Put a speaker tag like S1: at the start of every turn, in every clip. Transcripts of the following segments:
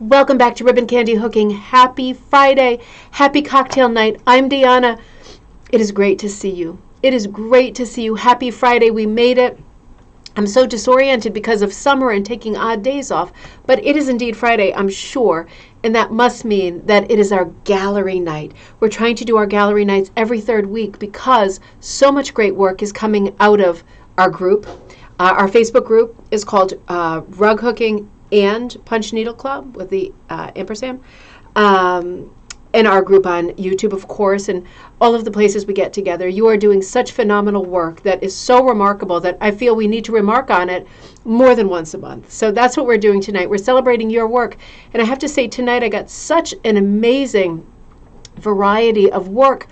S1: Welcome back to Ribbon Candy Hooking. Happy Friday. Happy cocktail night. I'm Deanna. It is great to see you. It is great to see you. Happy Friday. We made it. I'm so disoriented because of summer and taking odd days off, but it is indeed Friday, I'm sure, and that must mean that it is our gallery night. We're trying to do our gallery nights every third week because so much great work is coming out of our group. Our Facebook group is called Rug Hooking and Punch Needle Club with the ampersand. And our group on YouTube, of course, and all of the places we get together. You are doing such phenomenal work that is so remarkable that I feel we need to remark on it more than once a month. So that's what we're doing tonight. We're celebrating your work. And I have to say, tonight I got such an amazing variety of work.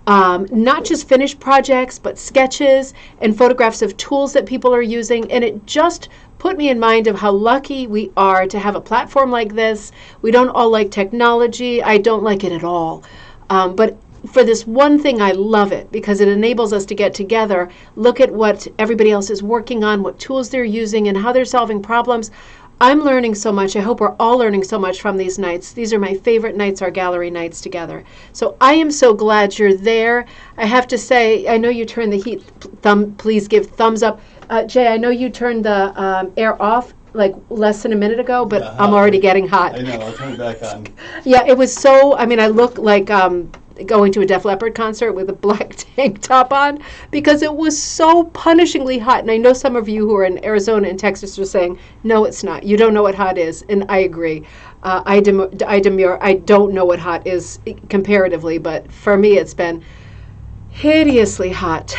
S1: Not just finished projects, but sketches and photographs of tools that people are using. And it just put me in mind of how lucky we are to have a platform like this. We don't all like technology. I don't like it at all. But for this one thing, I love it because it enables us to get together, look at what everybody else is working on, what tools they're using, and how they're solving problems. I'm learning so much. I hope we're all learning so much from these nights. These are my favorite nights, our gallery nights together. So I am so glad you're there. I have to say, I know you turned the heat please give thumbs up. Jay, I know you turned the air off like less than a minute ago, but yeah, I'm already getting hot.
S2: I know, I'll turn it back on.
S1: Yeah, it was so, I mean, I look like going to a Def Leppard concert with a black tank top on because it was so punishingly hot. And I know some of you who are in Arizona and Texas are saying, no, it's not. You don't know what hot is. And I agree. I demur. I don't know what hot is comparatively, but for me, it's been hideously hot.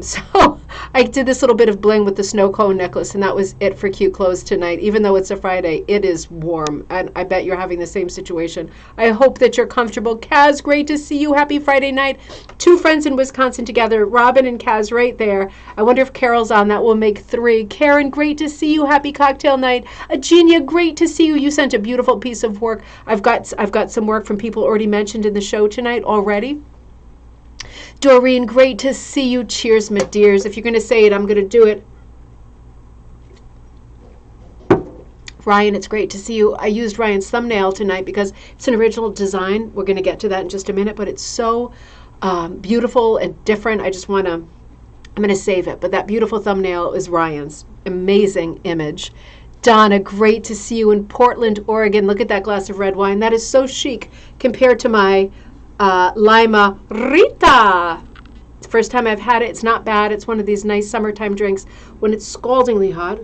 S1: So I did this little bit of bling with the snow cone necklace, and that was it for cute clothes tonight. Even though it's a Friday, it is warm, and I bet you're having the same situation. I hope that you're comfortable. Kaz, great to see you. Happy Friday night. Two friends in Wisconsin together, Robin and Kaz right there. I wonder if Carol's on. That will make three. Karen, great to see you. Happy cocktail night. Eugenia, great to see you. You sent a beautiful piece of work. I've got some work from people already mentioned in the show tonight already. Doreen, great to see you. Cheers, my dears. If you're going to say it, I'm going to do it. Ryan, it's great to see you. I used Ryan's thumbnail tonight because it's an original design. We're going to get to that in just a minute, but it's so beautiful and different. I'm going to save it, but that beautiful thumbnail is Ryan's. Amazing image. Donna, great to see you in Portland, Oregon. Look at that glass of red wine. That is so chic compared to my Lima Rita. It's the first time I've had it. It's not bad. It's one of these nice summertime drinks when it's scaldingly hot.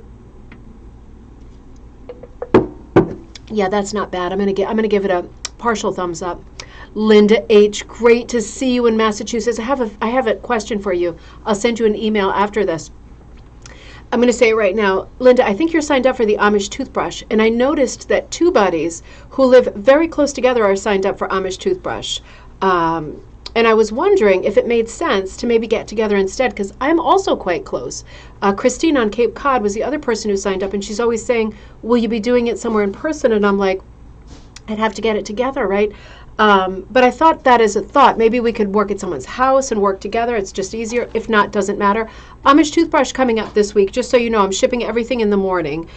S1: Yeah, that's not bad. I'm gonna give it a partial thumbs up. Linda H, great to see you in Massachusetts. I have a question for you. I'll send you an email after this. I'm going to say it right now. Linda, I think you're signed up for the Amish Toothbrush, and I noticed that two buddies who live very close together are signed up for Amish Toothbrush. And I was wondering if it made sense to maybe get together instead, because I'm also quite close. Christine on Cape Cod was the other person who signed up, and she's always saying, will you be doing it somewhere in person? And I'm like, I'd have to get it together, right? But I thought that as a thought, maybe we could work at someone's house and work together. It's just easier. If not, doesn't matter. Amish Toothbrush coming up this week. Just so you know, I'm shipping everything in the morning.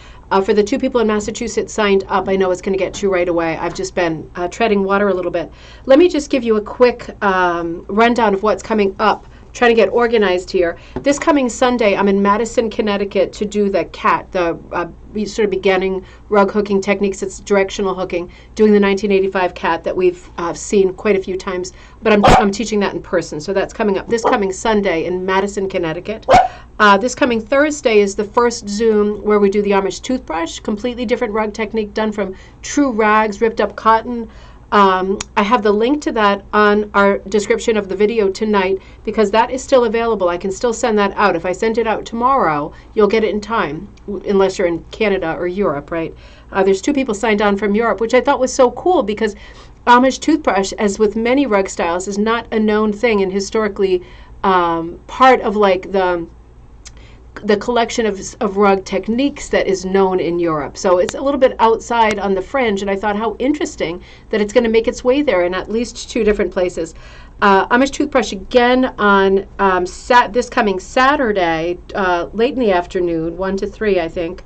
S1: For the two people in Massachusetts signed up, I know it's going to get to you right away. I've just been treading water a little bit. Let me just give you a quick rundown of what's coming up. Trying to get organized here. This coming Sunday, I'm in Madison, Connecticut to do the CAT, the sort of beginning rug hooking techniques. It's directional hooking, doing the 1985 CAT that we've seen quite a few times, but I'm teaching that in person. So that's coming up this coming Sunday in Madison, Connecticut. This coming Thursday is the first Zoom where we do the Amish Toothbrush, completely different rug technique done from true rags, ripped up cotton. I have the link to that on our description of the video tonight because that is still available. I can still send that out. If I send it out tomorrow, you'll get it in time, unless you're in Canada or Europe, right? There's two people signed on from Europe, which I thought was so cool because Amish Toothbrush, as with many rug styles, is not a known thing and historically part of like the collection of rug techniques that is known in Europe. So it's a little bit outside on the fringe, and I thought how interesting that it's going to make its way there in at least two different places. Amish Toothbrush again on this coming Saturday, late in the afternoon, 1 to 3, I think.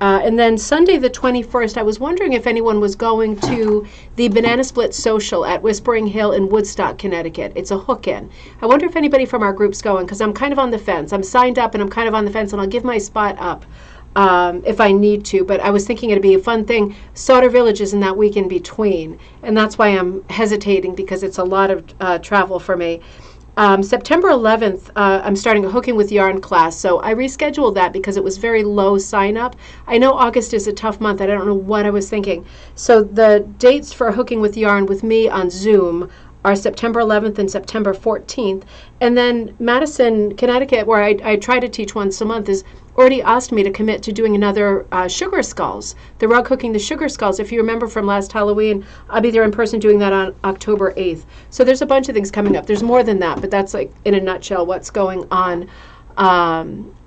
S1: And then Sunday the 21st, I was wondering if anyone was going to the Banana Split Social at Whispering Hill in Woodstock, Connecticut. It's a hook-in. I wonder if anybody from our group's going, because I'm kind of on the fence. I'm signed up and I'm kind of on the fence, and I'll give my spot up if I need to. But I was thinking it'd be a fun thing. Sauter Village is in that week in between, and that's why I'm hesitating, because it's a lot of travel for me. September 11th, I'm starting a Hooking with Yarn class, so I rescheduled that because it was very low sign up. I know August is a tough month. I don't know what I was thinking. So the dates for Hooking with Yarn with me on Zoom are September 11th and September 14th. And then Madison, Connecticut, where I try to teach once a month, is already asked me to commit to doing another sugar skulls, the rug hooking the sugar skulls. If you remember from last Halloween, I'll be there in person doing that on October 8th. So there's a bunch of things coming up. There's more than that, but that's like in a nutshell what's going on.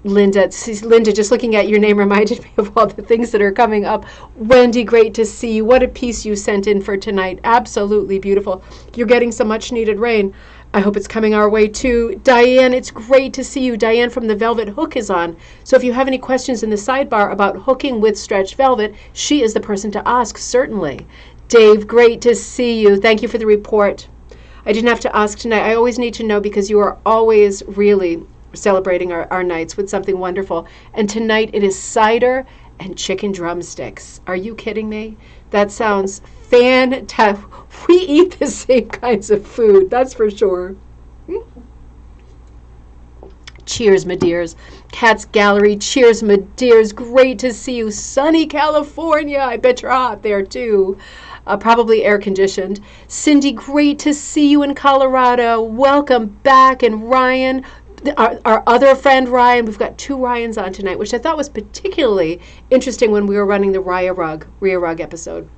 S1: Linda, just looking at your name reminded me of all the things that are coming up. Wendy, great to see you. What a piece you sent in for tonight. Absolutely beautiful. You're getting some much needed rain. I hope it's coming our way too. Diane, it's great to see you. Diane from the Velvet Hook is on. So if you have any questions in the sidebar about hooking with stretched velvet, she is the person to ask, certainly. Dave, great to see you. Thank you for the report. I didn't have to ask tonight. I always need to know, because you are always really celebrating our nights with something wonderful. And tonight it is cider and chicken drumsticks. Are you kidding me? That sounds fantastic. We eat the same kinds of food, that's for sure. Cheers, my dears. Cat's Gallery, cheers, my dears. Great to see you. Sunny California. I bet you're hot there, too. Probably air-conditioned. Cindy, great to see you in Colorado. Welcome back. And Ryan, our other friend Ryan, we've got two Ryans on tonight, which I thought was particularly interesting when we were running the Rhea Rug episode.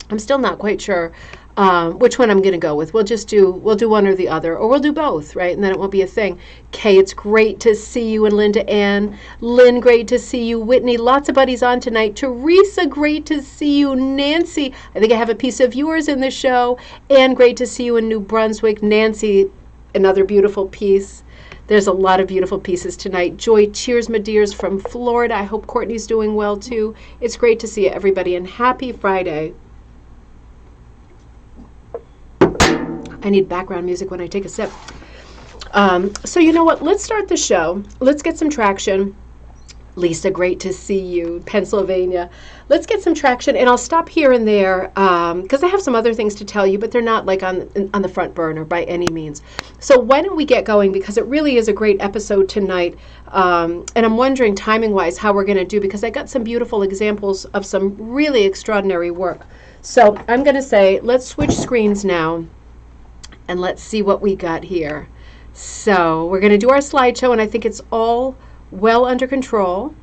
S1: I'm still not quite sure which one I'm going to go with. We'll do one or the other, or we'll do both, right? And then it won't be a thing. Kay, it's great to see you, and Linda Ann. Lynn, great to see you. Whitney, lots of buddies on tonight. Teresa, great to see you. Nancy, I think I have a piece of yours in the show. Ann, great to see you in New Brunswick. Nancy, another beautiful piece. There's a lot of beautiful pieces tonight. Joy, cheers, my dears, from Florida. I hope Courtney's doing well, too. It's great to see everybody, and happy Friday. I need background music when I take a sip. So you know what? Let's start the show. Let's get some traction. Lisa, great to see you. Pennsylvania. Let's get some traction, and I'll stop here and there because I have some other things to tell you, but they're not like on the front burner by any means. So why don't we get going, because it really is a great episode tonight, and I'm wondering timing-wise how we're going to do, because I got some beautiful examples of some really extraordinary work. So I'm going to say let's switch screens now. And let's see what we got here. So we're going to do our slideshow, and I think it's all well under control.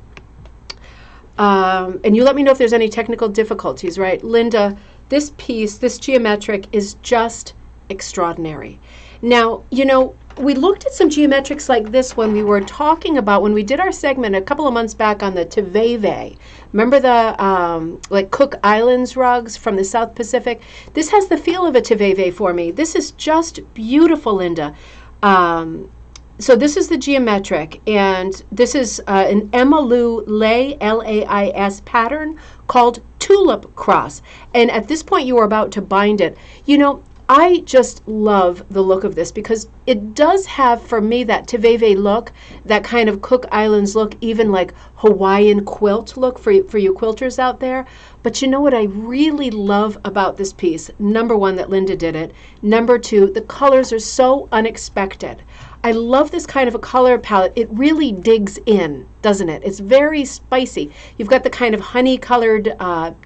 S1: And you let me know if there's any technical difficulties, right? Linda, this piece, this geometric, is just extraordinary. Now, you know, we looked at some geometrics like this when we were talking about, when we did our segment a couple of months back on the Tivaevae. Remember the like Cook Islands rugs from the South Pacific? This has the feel of a Tivaevae for me. This is just beautiful, Linda. So this is the geometric, and this is an Emalu Lay, L-A-I-S pattern called Tulip Cross. And at this point you are about to bind it. You know, I just love the look of this, because it does have, for me, that Tivaevae look, that kind of Cook Islands look, even like Hawaiian quilt look for you quilters out there. But you know what I really love about this piece? Number one, that Linda did it. Number two, the colors are so unexpected. I love this kind of a color palette. It really digs in, doesn't it? It's very spicy. You've got the kind of honey-colored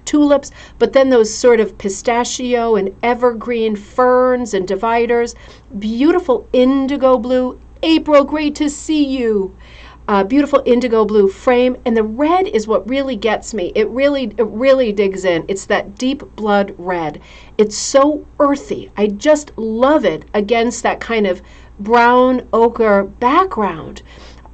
S1: tulips, but then those sort of pistachio and evergreen ferns and dividers. Beautiful indigo blue. April, great to see you. Beautiful indigo blue frame, and the red is what really gets me. It really digs in. It's that deep blood red. It's so earthy. I just love it against that kind of brown ochre background.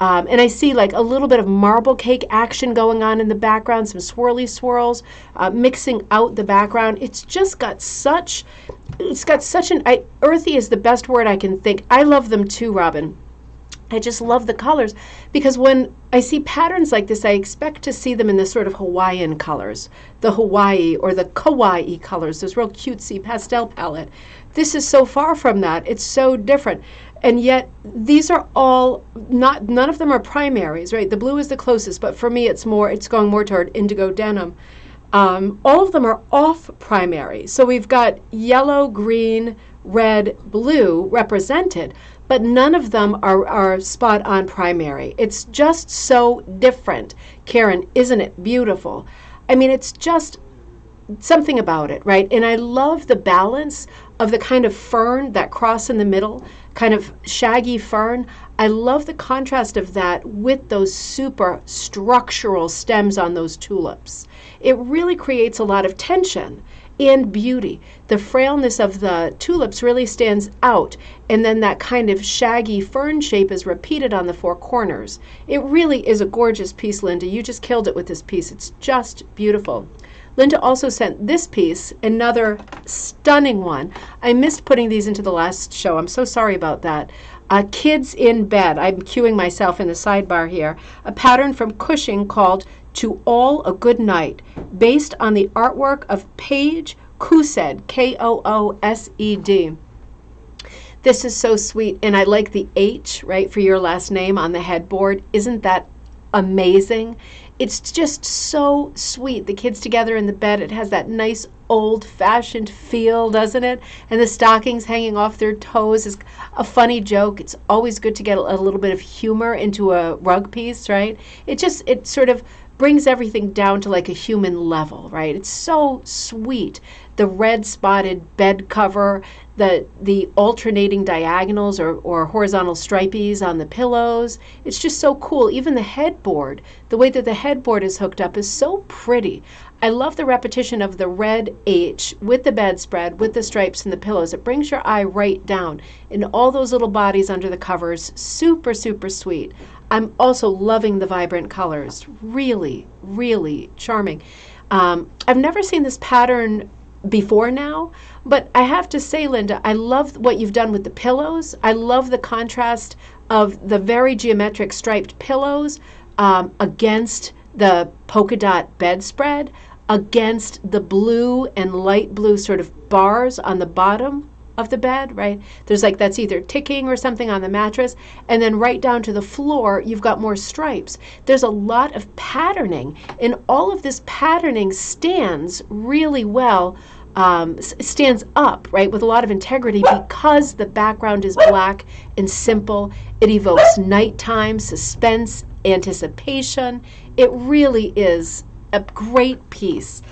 S1: And I see like a little bit of marble cake action going on in the background, some swirly swirls mixing out the background. It's just got such, earthy is the best word I can think. I love them too, Robin. I just love the colors, because when I see patterns like this, I expect to see them in the sort of Hawaiian colors, the Hawaii or the kawaii colors, this real cutesy pastel palette. This is so far from that. It's so different. And yet these are all not, none of them are primaries, right? The blue is the closest, but for me it's going more toward indigo denim. All of them are off primary. So we've got yellow, green, red, blue represented, but none of them are spot on primary. It's just so different. Karen, isn't it beautiful? I mean, it's just something about it, right? And I love the balance of the kind of fern, that cross in the middle, kind of shaggy fern. I love the contrast of that with those super structural stems on those tulips. It really creates a lot of tension and beauty. The frailness of the tulips really stands out, and then that kind of shaggy fern shape is repeated on the four corners. It really is a gorgeous piece, Linda. You just killed it with this piece. It's just beautiful. Linda also sent this piece, another stunning one. I missed putting these into the last show. I'm so sorry about that. Kids in Bed. I'm cueing myself in the sidebar here. A pattern from Cushing called To All a Good Night, based on the artwork of Paige Koosed, Koosed. This is so sweet, and I like the H, right, for your last name on the headboard. Isn't that amazing? It's just so sweet. The kids together in the bed. It has that nice old-fashioned feel, doesn't it? And the stockings hanging off their toes is a funny joke. It's always good to get a little bit of humor into a rug piece, right? It sort of brings everything down to like a human level, right? It's so sweet. The red spotted bed cover, the alternating diagonals or horizontal stripies on the pillows. It's just so cool. Even the headboard, the way that the headboard is hooked up is so pretty. I love the repetition of the red H with the bedspread, with the stripes and the pillows. It brings your eye right down. And all those little bodies under the covers, super, super sweet. I'm also loving the vibrant colors. Really, really charming. I've never seen this pattern before now, but I have to say, Linda, I love what you've done with the pillows. I love the contrast of the very geometric striped pillows against the polka dot bedspread, against the blue and light blue sort of bars on the bottom of the bed, right? There's like, that's either ticking or something on the mattress, and then right down to the floor you've got more stripes. There's a lot of patterning, and all of this patterning stands really well, stands up, right, with a lot of integrity, because the background is black and simple. It evokes nighttime, suspense, anticipation. It really is a great piece.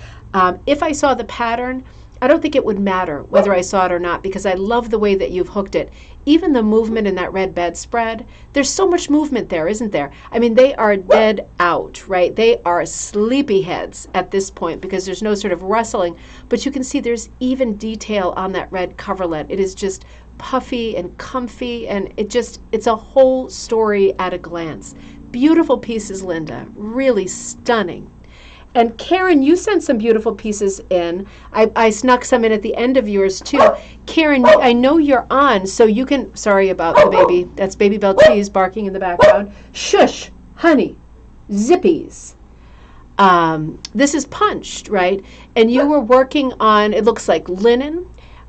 S1: If I saw the pattern, I don't think it would matter whether I saw it or not, because I love the way that you've hooked it. Even the movement in that red bedspread, there's so much movement there, isn't there? I mean, they are dead out, right? They are sleepyheads at this point because there's no sort of rustling, but you can see there's even detail on that red coverlet. It is just puffy and comfy, and it's a whole story at a glance. Beautiful pieces, Linda. Really stunning. And Karen, you sent some beautiful pieces in. I snuck some in at the end of yours too. Karen, I know you're on, so you can, sorry about the baby. That's Baby Bell Cheese barking in the background. Shush, honey, zippies. This is punched, right? And you were working on, it looks like linen,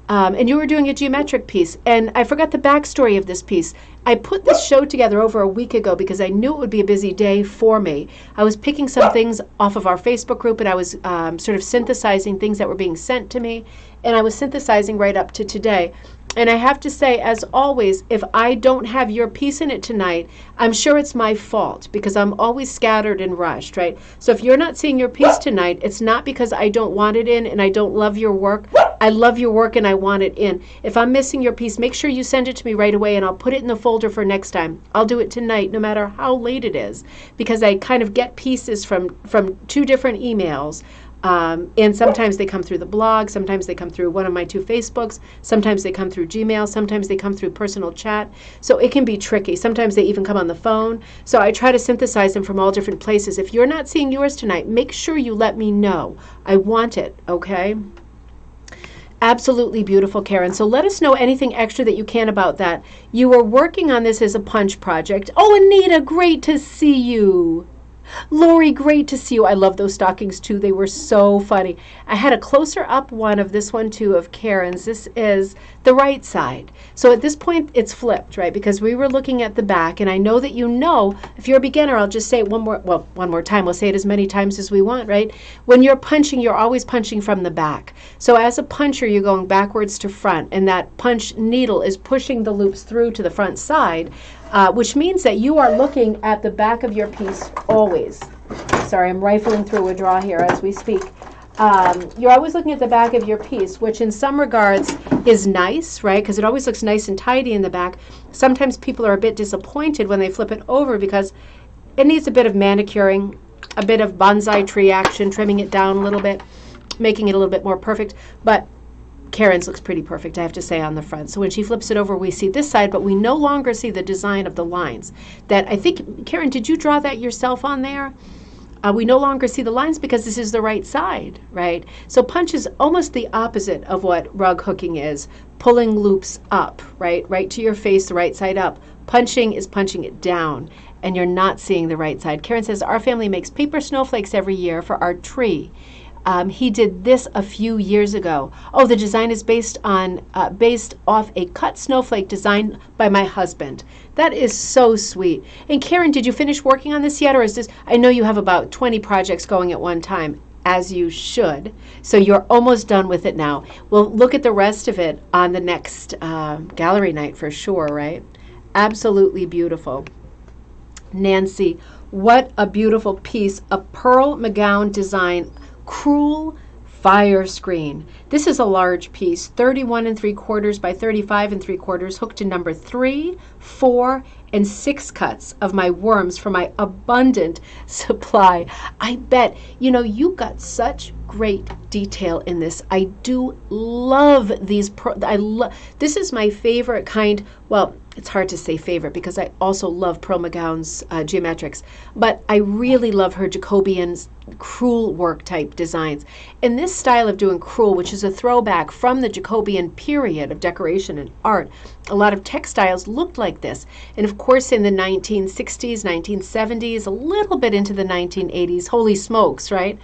S1: and you were doing a geometric piece. And I forgot the backstory of this piece. I put this show together over a week ago because I knew it would be a busy day for me. I was picking some things off of our Facebook group, and I was sort of synthesizing things that were being sent to me, and I was synthesizing right up to today. And I have to say, as always, if I don't have your piece in it tonight, I'm sure it's my fault because I'm always scattered and rushed, right? So if you're not seeing your piece tonight, it's not because I don't want it in and I don't love your work. I love your work and I want it in. If I'm missing your piece, make sure you send it to me right away and I'll put it in the folder for next time. I'll do it tonight no matter how late it is, because I kind of get pieces from two different emails. And sometimes they come through the blog, sometimes they come through one of my two Facebooks, sometimes they come through Gmail, sometimes they come through personal chat. So it can be tricky. Sometimes they even come on the phone. So I try to synthesize them from all different places. If you're not seeing yours tonight, make sure you let me know. I want it, okay? Absolutely beautiful, Karen. So let us know anything extra that you can about that. You were working on this as a punch project. Oh, Anita, great to see you. Lori, great to see you. I love those stockings too. They were so funny. I had a closer up one of this one too of Karen's. This is the right side. So at this point it's flipped, right? Because we were looking at the back, and I know that you know, if you're a beginner, I'll just say it one more time. We'll say it as many times as we want, right? When you're punching, you're always punching from the back. So as a puncher, you're going backwards to front, and that punch needle is pushing the loops through to the front side. Which means that you are looking at the back of your piece always. Sorry, I'm rifling through a draw here as we speak. You're always looking at the back of your piece, which in some regards is nice, right? Because it always looks nice and tidy in the back. Sometimes people are a bit disappointed when they flip it over because it needs a bit of manicuring, a bit of bonsai tree action, trimming it down a little bit, making it a little bit more perfect. But Karen's looks pretty perfect, I have to say, on the front. So when she flips it over, we see this side, but we no longer see the design of the lines. That I think, Karen, did you draw that yourself on there? We no longer see the lines because this is the right side, right? So punch is almost the opposite of what rug hooking is, pulling loops up, right? Right to your face, the right side up. Punching is punching it down, and you're not seeing the right side. Karen says, our family makes paper snowflakes every year for our tree. He did this a few years ago. Oh, the design is based off a cut snowflake designed by my husband. That is so sweet. And Karen, did you finish working on this yet, or is this? I know you have about 20 projects going at one time, as you should. So you're almost done with it now. We'll look at the rest of it on the next gallery night for sure, right? Absolutely beautiful. Nancy, what a beautiful piece. A Pearl McGowan design. Cruel fire screen. This is a large piece, 31 3/4 by 35 3/4, hooked to number 3, 4, and 6 cuts of my worms for my abundant supply. I bet, you know, you got such great detail in this. I do love these. This is my favorite kind. Well, it's hard to say favorite because I also love Pearl McGowan's geometrics, but I really love her Jacobian's crewel work type designs. And this style of doing crewel, which is a throwback from the Jacobian period of decoration and art, a lot of textiles looked like this. And of course in the 1960s, 1970s, a little bit into the 1980s, holy smokes, right?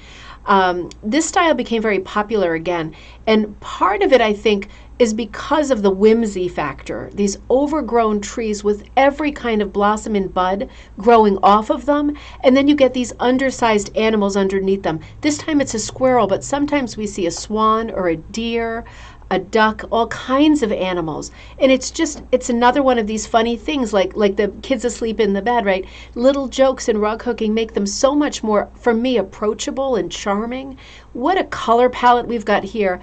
S1: This style became very popular again. And part of it, I think, is because of the whimsy factor. These overgrown trees with every kind of blossom and bud growing off of them, and then you get these undersized animals underneath them. This time it's a squirrel, but sometimes we see a swan or a deer, a duck, all kinds of animals. And it's another one of these funny things, like the kids asleep in the bed, right? Little jokes in rug hooking make them so much more, for me, approachable and charming. What a color palette we've got here.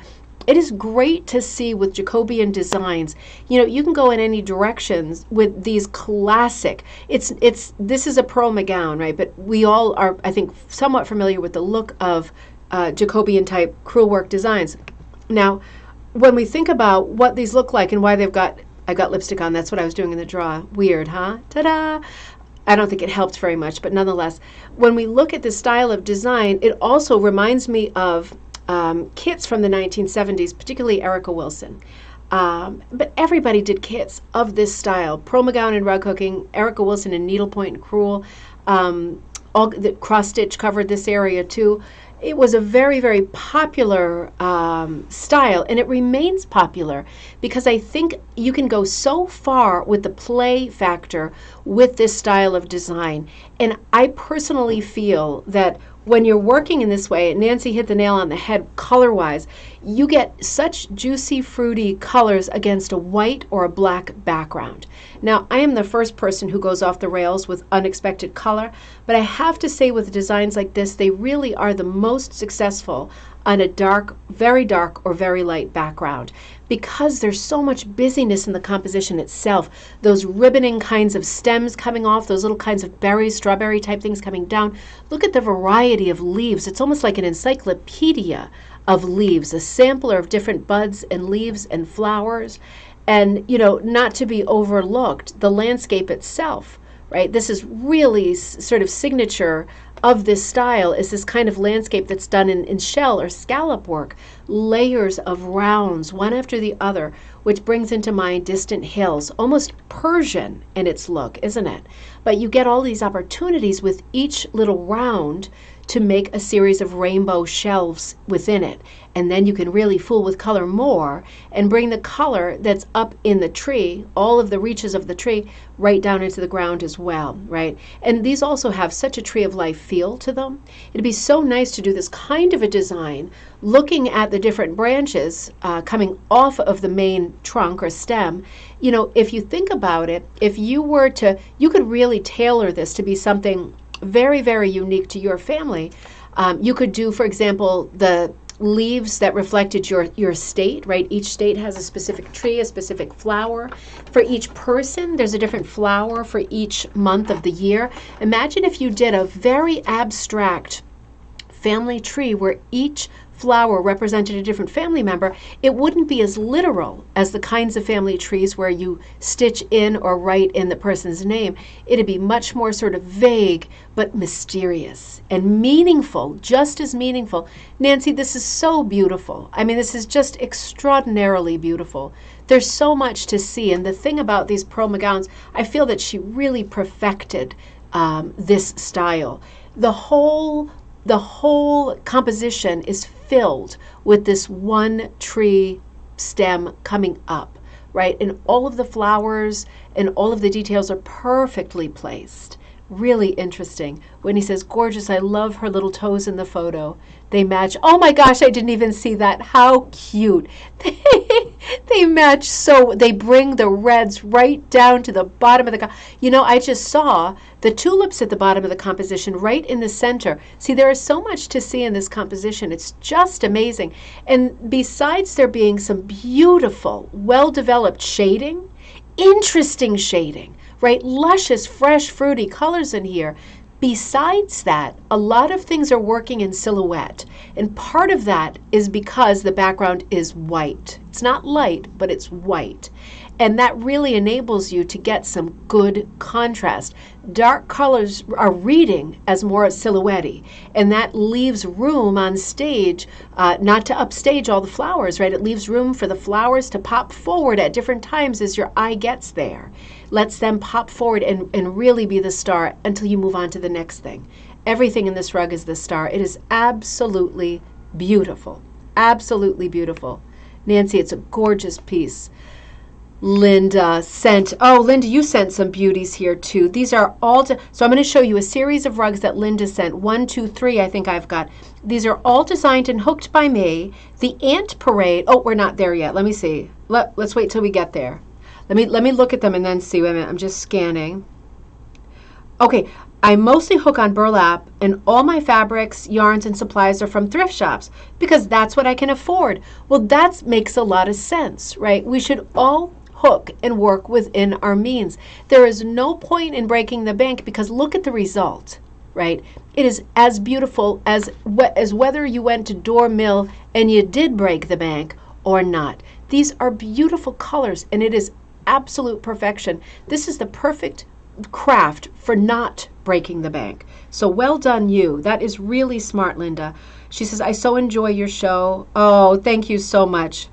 S1: It is great to see with Jacobian designs. You know, you can go in any directions with these classic. This is a Pearl McGowan, right? But we all are, I think, somewhat familiar with the look of Jacobian type crewel work designs. Now, when we think about what these look like and why I got lipstick on. That's what I was doing in the draw. Weird, huh? Ta-da! I don't think it helped very much, but nonetheless, when we look at this style of design, it also reminds me of kits from the 1970s, particularly Erica Wilson. But everybody did kits of this style. Pearl McGowan in rug hooking, Erica Wilson in needlepoint and crewel. All the cross stitch covered this area too. It was a very, very popular style, and it remains popular because I think you can go so far with the play factor with this style of design. And I personally feel that when you're working in this way, Nancy hit the nail on the head color-wise, you get such juicy, fruity colors against a white or a black background. Now, I am the first person who goes off the rails with unexpected color, but I have to say with designs like this, they really are the most successful on a dark, very dark or very light background because there's so much busyness in the composition itself. Those ribboning kinds of stems coming off, those little kinds of berries, strawberry type things coming down. Look at the variety of leaves. It's almost like an encyclopedia of leaves, a sampler of different buds and leaves and flowers. And, you know, not to be overlooked, the landscape itself, right? This is really sort of signature of this style is this kind of landscape that's done in shell or scallop work, layers of rounds, one after the other, which brings into mind distant hills, almost Persian in its look, isn't it? But you get all these opportunities with each little round to make a series of rainbow shelves within it. And then you can really fool with color more and bring the color that's up in the tree, all of the reaches of the tree, right down into the ground as well, right? And these also have such a tree of life feel to them. It'd be so nice to do this kind of a design, looking at the different branches coming off of the main trunk or stem. You know, if you think about it, if you were to, you could really tailor this to be something very, very unique to your family. You could do, for example, the leaves that reflected your state, right? Each state has a specific tree, a specific flower. For each person, there's a different flower for each month of the year. Imagine if you did a very abstract family tree where each flower represented a different family member. It wouldn't be as literal as the kinds of family trees where you stitch in or write in the person's name. It'd be much more sort of vague, but mysterious and meaningful, just as meaningful. Nancy, this is so beautiful. I mean, this is just extraordinarily beautiful. There's so much to see. And the thing about these Pearl gowns, I feel that she really perfected this style. The whole composition is filled with this one tree stem coming up, right? And all of the flowers and all of the details are perfectly placed. Really interesting. When he says, gorgeous, I love her little toes in the photo. They match. Oh my gosh, I didn't even see that. How cute. They match so, they bring the reds right down to the bottom of the, you know, I just saw the tulips at the bottom of the composition right in the center. See, there is so much to see in this composition. It's just amazing. And besides there being some beautiful, well-developed shading, interesting shading, right? Luscious, fresh, fruity colors in here. Besides that, a lot of things are working in silhouette. And part of that is because the background is white. It's not light, but it's white. And that really enables you to get some good contrast. Dark colors are reading as more silhouette-y, and that leaves room on stage, not to upstage all the flowers, right? It leaves room for the flowers to pop forward at different times as your eye gets there. Lets them pop forward and really be the star until you move on to the next thing. Everything in this rug is the star. It is absolutely beautiful. Absolutely beautiful. Nancy, it's a gorgeous piece. Linda sent, oh, Linda, you sent some beauties here too. These are all, so I'm going to show you a series of rugs that Linda sent. 1, 2, 3, I think I've got. These are all designed and hooked by me. The Ant Parade, oh, we're not there yet. Let me see. Let's wait till we get there. Let me look at them and then see. Wait a minute, I'm just scanning. Okay, I mostly hook on burlap, and all my fabrics, yarns, and supplies are from thrift shops because that's what I can afford. Well, that makes a lot of sense, right? We should all hook and work within our means. There is no point in breaking the bank because look at the result, right? It is as beautiful as whether you went to door mill and you did break the bank or not. These are beautiful colors, and it is absolute perfection. This is the perfect craft for not breaking the bank. So well done you. That is really smart, Linda. She says, I so enjoy your show. Oh, thank you so much.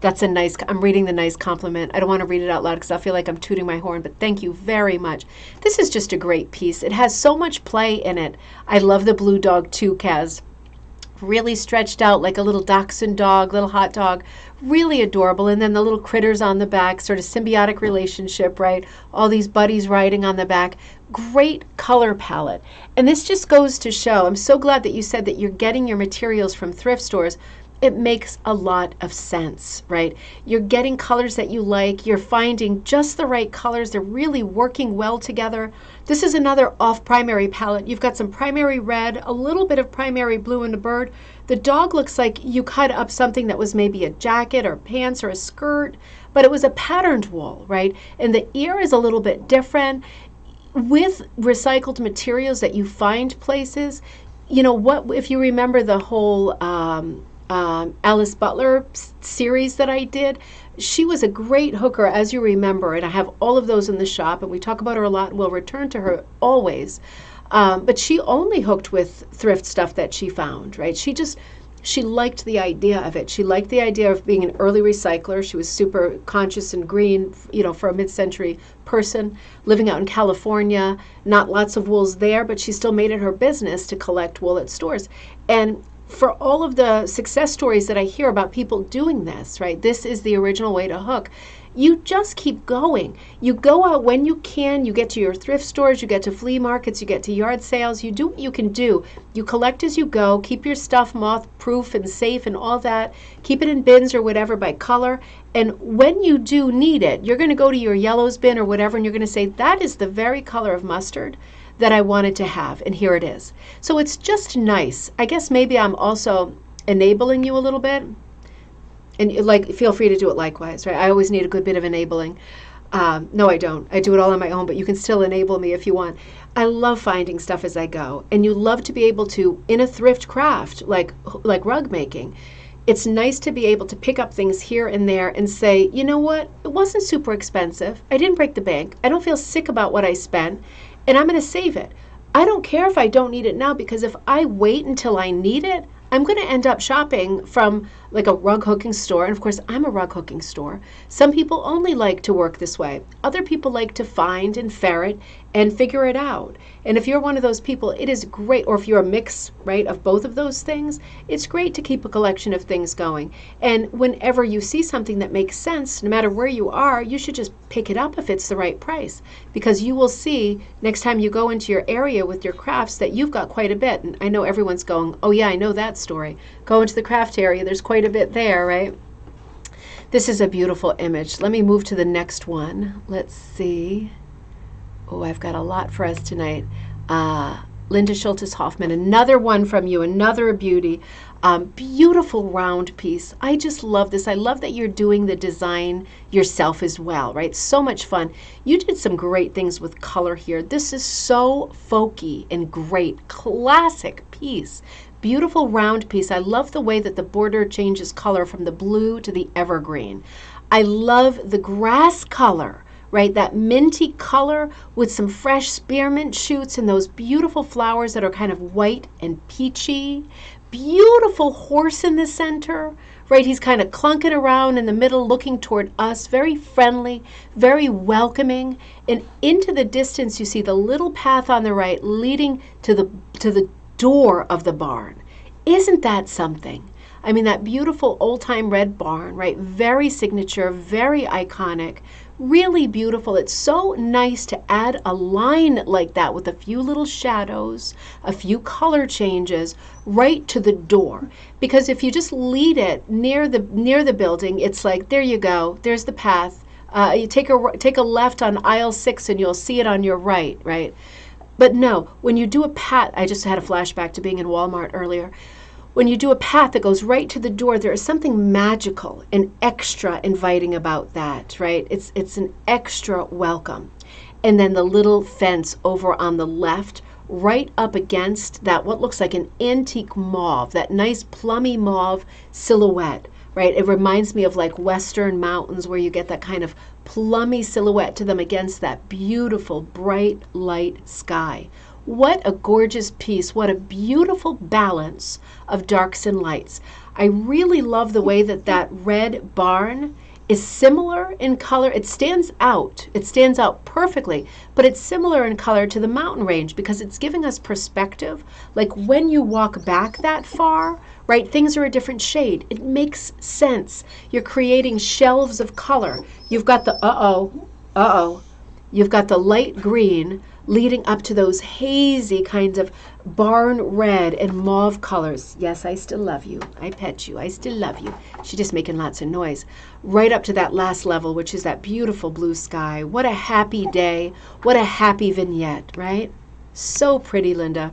S1: That's a nice, I'm reading the nice compliment. I don't want to read it out loud because I feel like I'm tooting my horn, but thank you very much. This is just a great piece. It has so much play in it. I love the blue dog too, Kaz. Really stretched out like a little dachshund dog, little hot dog. Really adorable. And then the little critters on the back, sort of symbiotic relationship, right? All these buddies riding on the back. Great color palette. And this just goes to show, I'm so glad that you said that you're getting your materials from thrift stores. It makes a lot of sense, right? You're getting colors that you like. You're finding just the right colors. They're really working well together. This is another off-primary palette. You've got some primary red, a little bit of primary blue in the bird. The dog looks like you cut up something that was maybe a jacket or pants or a skirt, but it was a patterned wool, right? And the ear is a little bit different. With recycled materials that you find places, you know, what if you remember the whole Alice Butler series that I did. She was a great hooker, as you remember, and I have all of those in the shop, and we talk about her a lot, and we'll return to her always. But she only hooked with thrift stuff that she found, right? She liked the idea of it. She liked the idea of being an early recycler. She was super conscious and green, for a mid-century person living out in California. Not lots of wools there, but she still made it her business to collect wool at stores. And for all of the success stories that I hear about people doing this, right, this is the original way to hook. You just keep going. You go out when you can. You get to your thrift stores. You get to flea markets. You get to yard sales. You do what you can do. You collect as you go. Keep your stuff moth-proof and safe and all that. Keep it in bins or whatever by color. And when you do need it, you're going to go to your yellows bin or whatever, and you're going to say, that is the very color of mustard that I wanted to have, and here it is. So it's just nice. I guess maybe I'm also enabling you a little bit. And feel free to do it likewise, right? I always need a good bit of enabling. No, I don't. I do it all on my own, but you can still enable me if you want. I love finding stuff as I go, and you love to be able to, in a thrift craft, like rug making, it's nice to be able to pick up things here and there and say, you know what? It wasn't super expensive. I didn't break the bank. I don't feel sick about what I spent, and I'm going to save it. I don't care if I don't need it now, because if I wait until I need it, I'm going to end up shopping from like a rug hooking store. And of course, I'm a rug hooking store. Some people only like to work this way. Other people like to find and ferret and figure it out. And if you're one of those people, it is great. Or if you're a mix, right, of both of those things, it's great to keep a collection of things going. And whenever you see something that makes sense, no matter where you are, you should just pick it up if it's the right price. Because you will see next time you go into your area with your crafts that you've got quite a bit. And I know everyone's going, oh yeah, I know that story. Go into the craft area, there's quite a bit there, right? This is a beautiful image. Let me move to the next one. Let's see. Oh, I've got a lot for us tonight. Linda Schultes Hoffman, another one from you, another beauty. Beautiful round piece. I just love this. I love that you're doing the design yourself as well, right? So much fun. You did some great things with color here. This is so folky and great. Classic piece. Beautiful round piece. I love the way that the border changes color from the blue to the evergreen. I love the grass color, right? That minty color with some fresh spearmint shoots and those beautiful flowers that are kind of white and peachy. Beautiful horse in the center, right? He's kind of clunking around in the middle looking toward us, very friendly, very welcoming. And into the distance you see the little path on the right leading to the door of the barn. Isn't that something? I mean, that beautiful old-time red barn, right? Very signature, very iconic, really beautiful. It's so nice to add a line like that with a few little shadows, a few color changes right to the door. Because if you just lead it near the building, it's like, there you go, there's the path. You take a left on aisle 6 and you'll see it on your right, right? But no, when you do a path, I just had a flashback to being in Walmart earlier. When you do a path that goes right to the door, there is something magical and extra inviting about that, right? It's an extra welcome. And then the little fence over on the left, right up against that, what looks like an antique mauve, that nice plummy mauve silhouette, right? It reminds me of like Western mountains where you get that kind of plummy silhouette to them against that beautiful bright light sky. What a gorgeous piece. What a beautiful balance of darks and lights. I really love the way that that red barn is similar in color. It stands out. It stands out perfectly, but it's similar in color to the mountain range because it's giving us perspective. Like when you walk back that far, right, things are a different shade. It makes sense. You're creating shelves of color. You've got the you've got the light green leading up to those hazy kinds of barn red and mauve colors. Yes, I still love you. I pet you. I still love you. She's just making lots of noise. Right up to that last level, which is that beautiful blue sky. What a happy day. What a happy vignette, right? So pretty, Linda.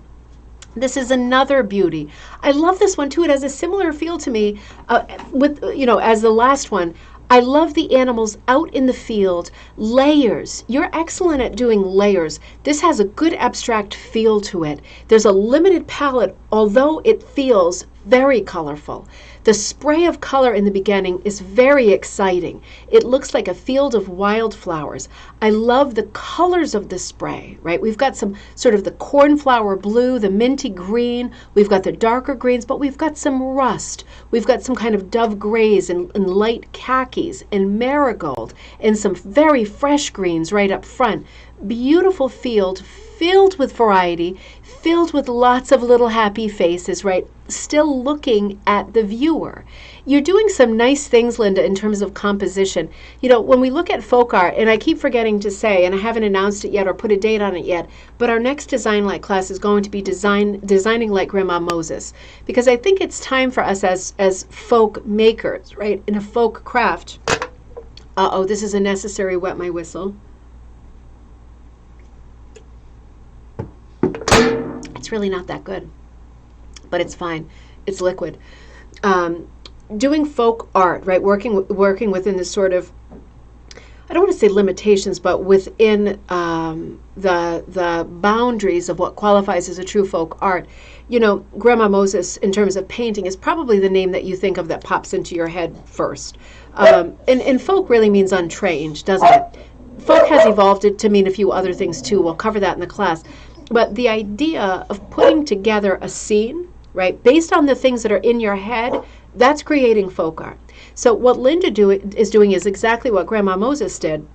S1: This is another beauty. I love this one too. It has a similar feel to me as the last one. I love the animals out in the field. Layers. You're excellent at doing layers. This has a good abstract feel to it. There's a limited palette, although it feels very colorful. The spray of color in the beginning is very exciting. It looks like a field of wildflowers. I love the colors of the spray, right? We've got some sort of the cornflower blue, the minty green, we've got the darker greens, but we've got some rust. We've got some kind of dove grays and light khakis and marigold and some very fresh greens right up front. Beautiful field filled with variety, filled with lots of little happy faces, right? Still looking at the viewer. You're doing some nice things, Linda, in terms of composition. You know, when we look at folk art, and I keep forgetting to say, and I haven't announced it yet or put a date on it yet, but our next Design Like class is going to be designing like Grandma Moses, because I think it's time for us as folk makers, right, in a folk craft. Uh-oh, this is a necessary wet my whistle. It's really not that good, but it's fine. It's liquid. Doing folk art, right? Working within this sort of, I don't want to say limitations, but within the boundaries of what qualifies as a true folk art. You know, Grandma Moses, in terms of painting, is probably the name that you think of that pops into your head first. And folk really means untrained, doesn't it? Folk has evolved it to mean a few other things too. We'll cover that in the class. But the idea of putting together a scene, right, based on the things that are in your head, that's creating folk art. So what Linda is doing is exactly what Grandma Moses did,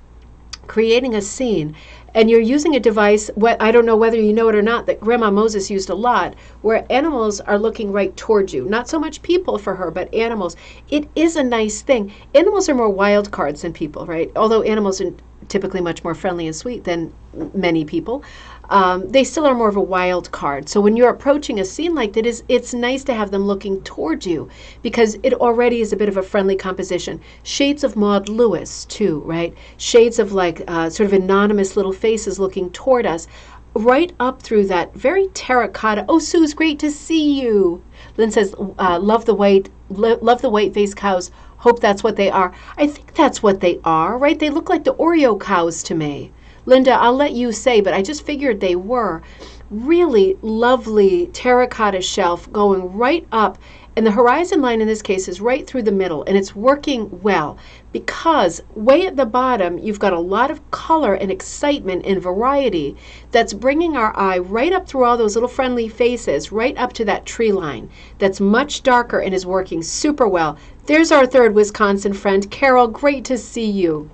S1: creating a scene. And you're using a device, I don't know whether you know it or not, that Grandma Moses used a lot, where animals are looking right towards you. Not so much people for her, but animals. It is a nice thing. Animals are more wild cards than people, right? Although animals are typically much more friendly and sweet than many people. They still are more of a wild card. So when you're approaching a scene like that, it's nice to have them looking towards you, because it already is a bit of a friendly composition. Shades of Maud Lewis too, right? Shades of like sort of anonymous little faces looking toward us, right up through that very terracotta. Oh, Sue's great to see you. Lynn says, love the white faced cows. Hope that's what they are. I think that's what they are, right? They look like the Oreo cows to me. Linda, I'll let you say, but I just figured they were. Really lovely terracotta shelf going right up, and the horizon line in this case is right through the middle, and it's working well because way at the bottom you've got a lot of color and excitement and variety that's bringing our eye right up through all those little friendly faces, right up to that tree line that's much darker and is working super well. There's our third Wisconsin friend, Carol. Great to see you.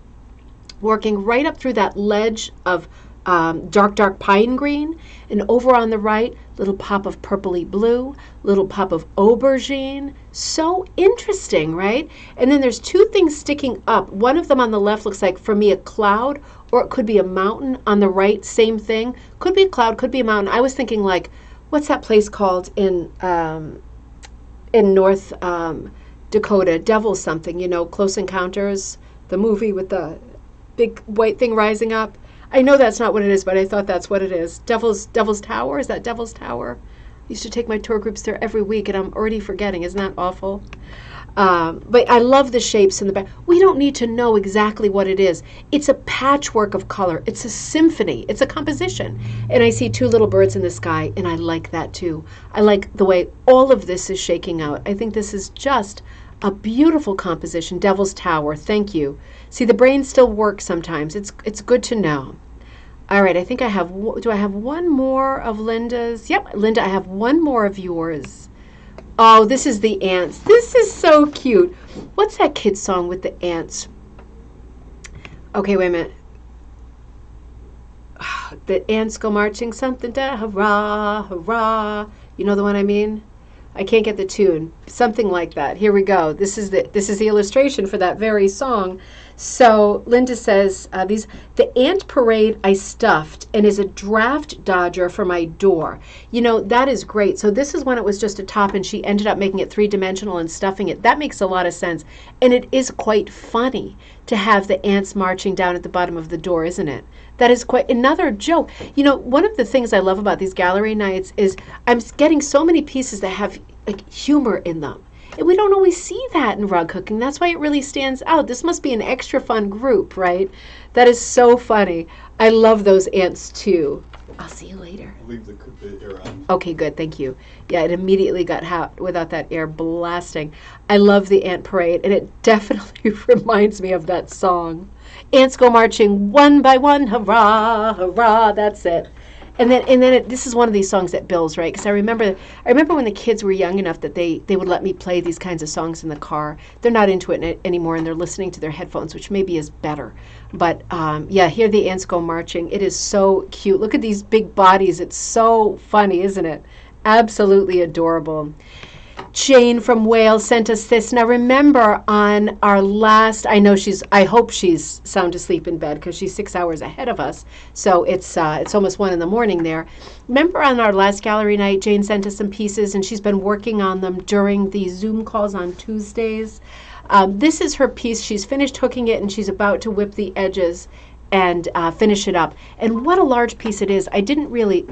S1: Working right up through that ledge of dark pine green, and over on the right, little pop of purpley blue, little pop of aubergine. So interesting, right? And then there's two things sticking up. One of them on the left looks like, for me, a cloud, or it could be a mountain. On the right, same thing. Could be a cloud, could be a mountain. I was thinking like, what's that place called in North Dakota? Devil something, you know, Close Encounters, the movie with the big white thing rising up. I know that's not what it is, but I thought that's what it is. Devil's Tower? Is that Devil's Tower? I used to take my tour groups there every week, and I'm already forgetting. Isn't that awful? But I love the shapes in the back. We don't need to know exactly what it is. It's a patchwork of color. It's a symphony. It's a composition. And I see two little birds in the sky, and I like that too. I like the way all of this is shaking out. I think this is just a beautiful composition. Devil's Tower. Thank you. See, the brain still works sometimes. It's good to know. All right, I think I have, do I have one more of Linda's? Yep, Linda, I have one more of yours. Oh, this is the ants. This is so cute. What's that kid's song with the ants? Okay, wait a minute. The ants go marching something to hurrah, hurrah. You know the one I mean? I can't get the tune. Something like that. Here we go. This is the illustration for that very song. So Linda says, the ant parade I stuffed and is a draft dodger for my door. You know, that is great. So this is when it was just a top and she ended up making it three-dimensional and stuffing it. That makes a lot of sense. And it is quite funny to have the ants marching down at the bottom of the door, isn't it? That is quite another joke. You know, one of the things I love about these gallery nights is I'm getting so many pieces that have like humor in them. And we don't always see that in rug hooking. That's why it really stands out. This must be an extra fun group, right? That is so funny. I love those ants too. I'll see you later.
S2: I'll leave the air on.
S1: Okay, good. Thank you. Yeah, it immediately got hot without that air blasting. I love the ant parade, and it definitely reminds me of that song. Ants go marching one by one, hurrah, hurrah. That's it. This is one of these songs that builds, right? Because I remember when the kids were young enough that they would let me play these kinds of songs in the car. They're not into it anymore, and they're listening to their headphones, which maybe is better. But yeah, here the ants go marching. It is so cute. Look at these big bodies. It's so funny, isn't it? Absolutely adorable. Jane from Wales sent us this. Now remember on our last, I hope she's sound asleep in bed because she's 6 hours ahead of us. So it's almost 1 a.m. there. Remember on our last gallery night, Jane sent us some pieces and she's been working on them during the Zoom calls on Tuesdays. This is her piece. She's finished hooking it and she's about to whip the edges and finish it up. And what a large piece it is. I didn't really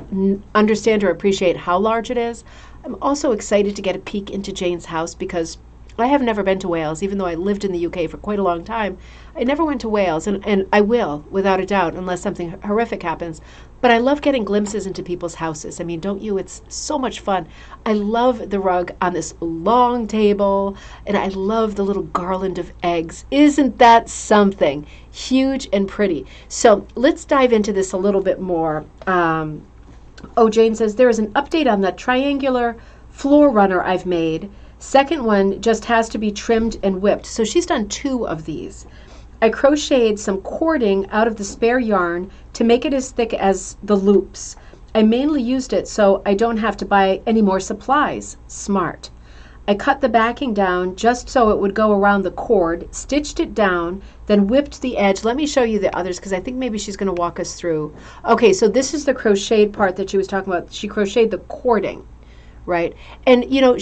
S1: understand or appreciate how large it is. I'm also excited to get a peek into Jane's house because I have never been to Wales, even though I lived in the UK for quite a long time. I never went to Wales, and I will, without a doubt, unless something horrific happens. But I love getting glimpses into people's houses. I mean, don't you? It's so much fun. I love the rug on this long table, and I love the little garland of eggs. Isn't that something? Huge and pretty. So let's dive into this a little bit more. Jane says, there is an update on the triangular floor runner I've made. Second one just has to be trimmed and whipped. So she's done 2 of these. I crocheted some cording out of the spare yarn to make it as thick as the loops. I mainly used it so I don't have to buy any more supplies. Smart. I cut the backing down just so it would go around the cord, stitched it down, then whipped the edge. Let me show you the others because I think maybe she's going to walk us through. Okay, so this is the crocheted part that she was talking about. She crocheted the cording, right? And, you know,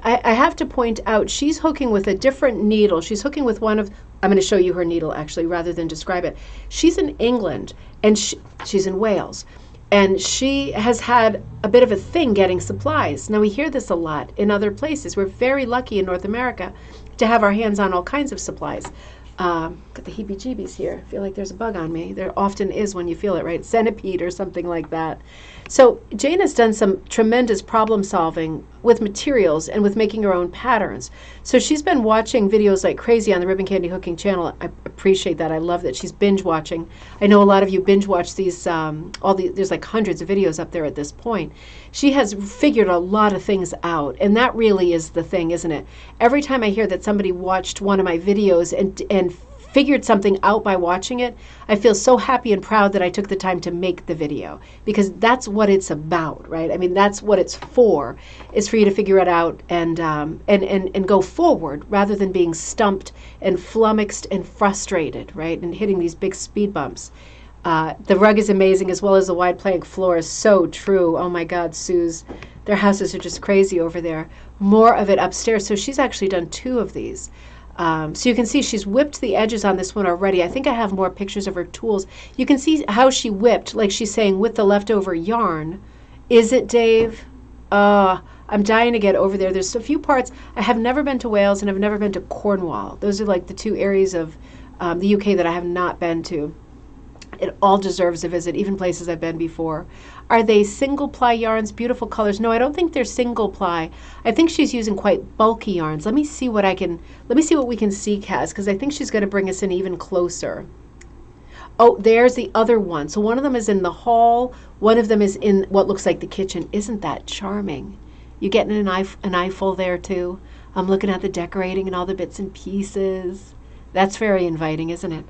S1: I have to point out, she's hooking with a different needle. She's hooking with one of, I'm going to show you her needle actually rather than describe it. She's in England and she's in Wales. And she has had a bit of a thing getting supplies. Now, we hear this a lot in other places. We're very lucky in North America to have our hands on all kinds of supplies. Got the heebie-jeebies here. I feel like there's a bug on me. There often is when you feel it, right? Centipede or something like that. So Jane has done some tremendous problem solving with materials and with making her own patterns. So she's been watching videos like crazy on the Ribbon Candy Hooking channel. I appreciate that. I love that she's binge watching. I know a lot of you binge watch these, there's like hundreds of videos up there at this point. She has figured a lot of things out, and that really is the thing, isn't it? Every time I hear that somebody watched one of my videos and figured something out by watching it, I feel so happy and proud that I took the time to make the video, because that's what it's about, right? I mean, that's what it's for, is for you to figure it out and go forward rather than being stumped and flummoxed and frustrated, right? And hitting these big speed bumps. The rug is amazing, as well as the wide plank floor is so true. Oh my God, Suze, their houses are just crazy over there. More of it upstairs. So she's actually done 2 of these. So you can see she's whipped the edges on this one already. I think I have more pictures of her tools. You can see how she whipped, like she's saying, with the leftover yarn. Is it, Dave? I'm dying to get over there. There's a few parts. I have never been to Wales and I've never been to Cornwall. Those are like the 2 areas of the UK that I have not been to. It all deserves a visit, even places I've been before. Are they single ply yarns, beautiful colors? No, I don't think they're single ply. I think she's using quite bulky yarns. Let me see what we can see, Kaz, because I think she's going to bring us in even closer. Oh, there's the other one. So one of them is in the hall, one of them is in what looks like the kitchen. Isn't that charming? You getting an eyeful there too? I'm looking at the decorating and all the bits and pieces. That's very inviting, isn't it?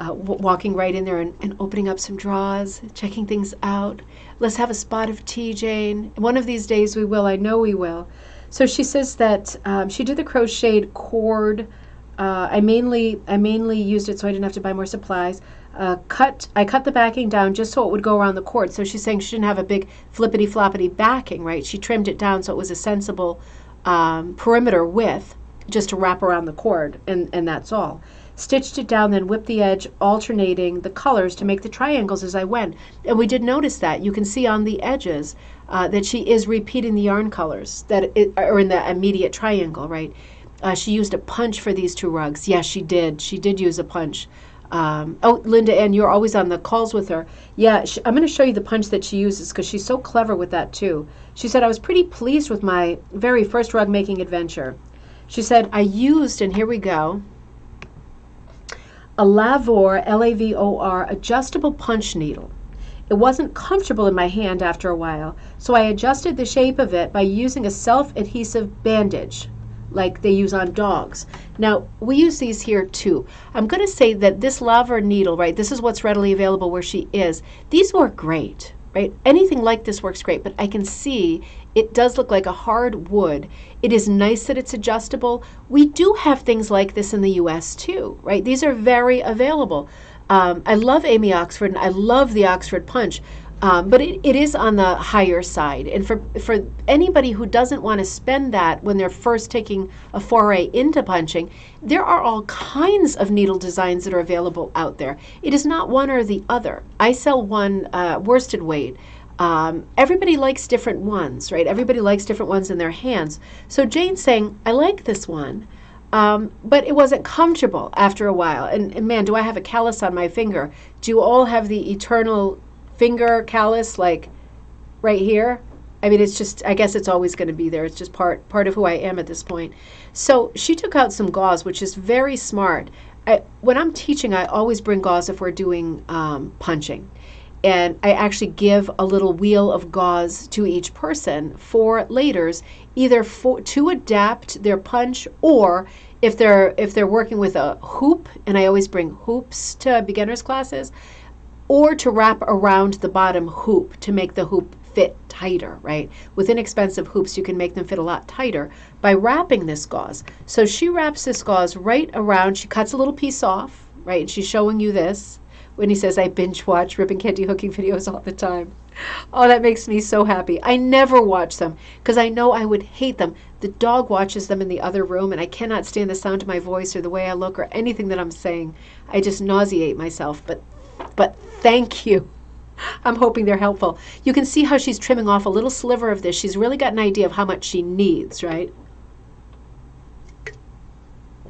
S1: Walking right in there and opening up some drawers, checking things out. Let's have a spot of tea, Jane. One of these days we will. I know we will. So she says that she did the crocheted cord. I mainly used it so I didn't have to buy more supplies. I cut the backing down just so it would go around the cord. So she's saying she didn't have a big flippity-floppity backing, right? She trimmed it down so it was a sensible perimeter width just to wrap around the cord, and that's all. Stitched it down, then whipped the edge, alternating the colors to make the triangles as I went. And we did notice that. You can see on the edges that she is repeating the yarn colors that are in the immediate triangle, right? She used a punch for these 2 rugs. Yes, she did. She did use a punch. Oh, Linda Ann, you're always on the calls with her. Yeah, I'm going to show you the punch that she uses because she's so clever with that too. She said, I was pretty pleased with my very first rug making adventure. She said, I used, and here we go, a Lavor, Lavor, adjustable punch needle. It wasn't comfortable in my hand after a while, so I adjusted the shape of it by using a self-adhesive bandage, like they use on dogs. Now, we use these here too. I'm going to say that this Lavor needle, right, this is what's readily available where she is. These work great, right? Anything like this works great, but I can see it does look like a hard wood. It is nice that it's adjustable. We do have things like this in the US too, right? These are very available. I love Amy Oxford, and I love the Oxford punch, but it is on the higher side. And for anybody who doesn't want to spend that when they're first taking a foray into punching, there are all kinds of needle designs that are available out there. It is not one or the other. I sell one worsted weight. Everybody likes different ones, right? Everybody likes different ones in their hands. So Jane's saying, I like this one. But it wasn't comfortable after a while. And man, do I have a callus on my finger? Do you all have the eternal finger callus, like right here? I mean, it's just, I guess it's always going to be there. It's just part of who I am at this point. So she took out some gauze, which is very smart. When I'm teaching, I always bring gauze if we're doing punching. And I actually give a little wheel of gauze to each person for laters, either to adapt their punch, or if they're working with a hoop, and I always bring hoops to beginners classes, or to wrap around the bottom hoop to make the hoop fit tighter, right? With inexpensive hoops, you can make them fit a lot tighter by wrapping this gauze. So she wraps this gauze right around. She cuts a little piece off, right? And she's showing you this. When he says, I binge watch ribbon candy hooking videos all the time. Oh, that makes me so happy. I never watch them because I know I would hate them. The dog watches them in the other room, and I cannot stand the sound of my voice or the way I look or anything that I'm saying. I just nauseate myself, but thank you. I'm hoping they're helpful. You can see how she's trimming off a little sliver of this. She's really got an idea of how much she needs, right?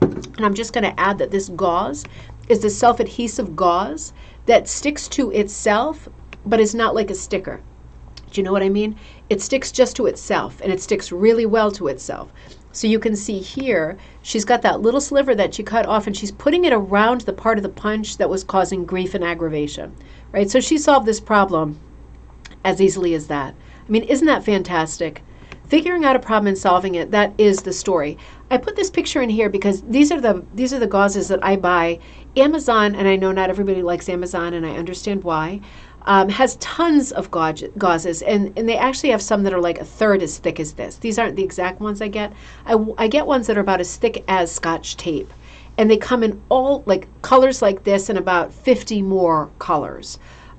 S1: And I'm just going to add that this gauze is the self-adhesive gauze that sticks to itself, but is not like a sticker. Do you know what I mean? It sticks just to itself, and it sticks really well to itself. So you can see here, she's got that little sliver that she cut off, and she's putting it around the part of the punch that was causing grief and aggravation, right? So she solved this problem as easily as that. I mean, isn't that fantastic? Figuring out a problem and solving it, that is the story. I put this picture in here because these are the gauzes that I buy. Amazon, and I know not everybody likes Amazon, and I understand why, has tons of gauzes, and they actually have some that are like a third as thick as this. These aren't the exact ones I get. I get ones that are about as thick as Scotch tape, and they come in all like colors like this and about 50 more colors.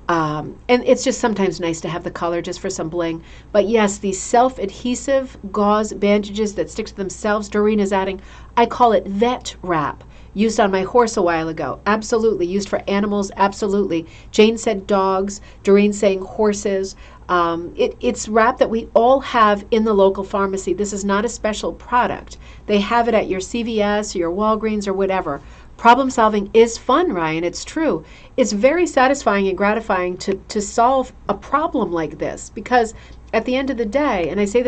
S1: And it's just sometimes nice to have the color just for some bling. But yes, these self-adhesive gauze bandages that stick to themselves, Doreen is adding, I call it vet wrap. Used on my horse a while ago. Absolutely. Used for animals. Absolutely. Jane said dogs. Doreen saying horses. It's wrap that we all have in the local pharmacy. This is not a special product. They have it at your CVS or your Walgreens or whatever. Problem solving is fun, Ryan. It's true. It's very satisfying and gratifying to solve a problem like this, because at the end of the day, and I say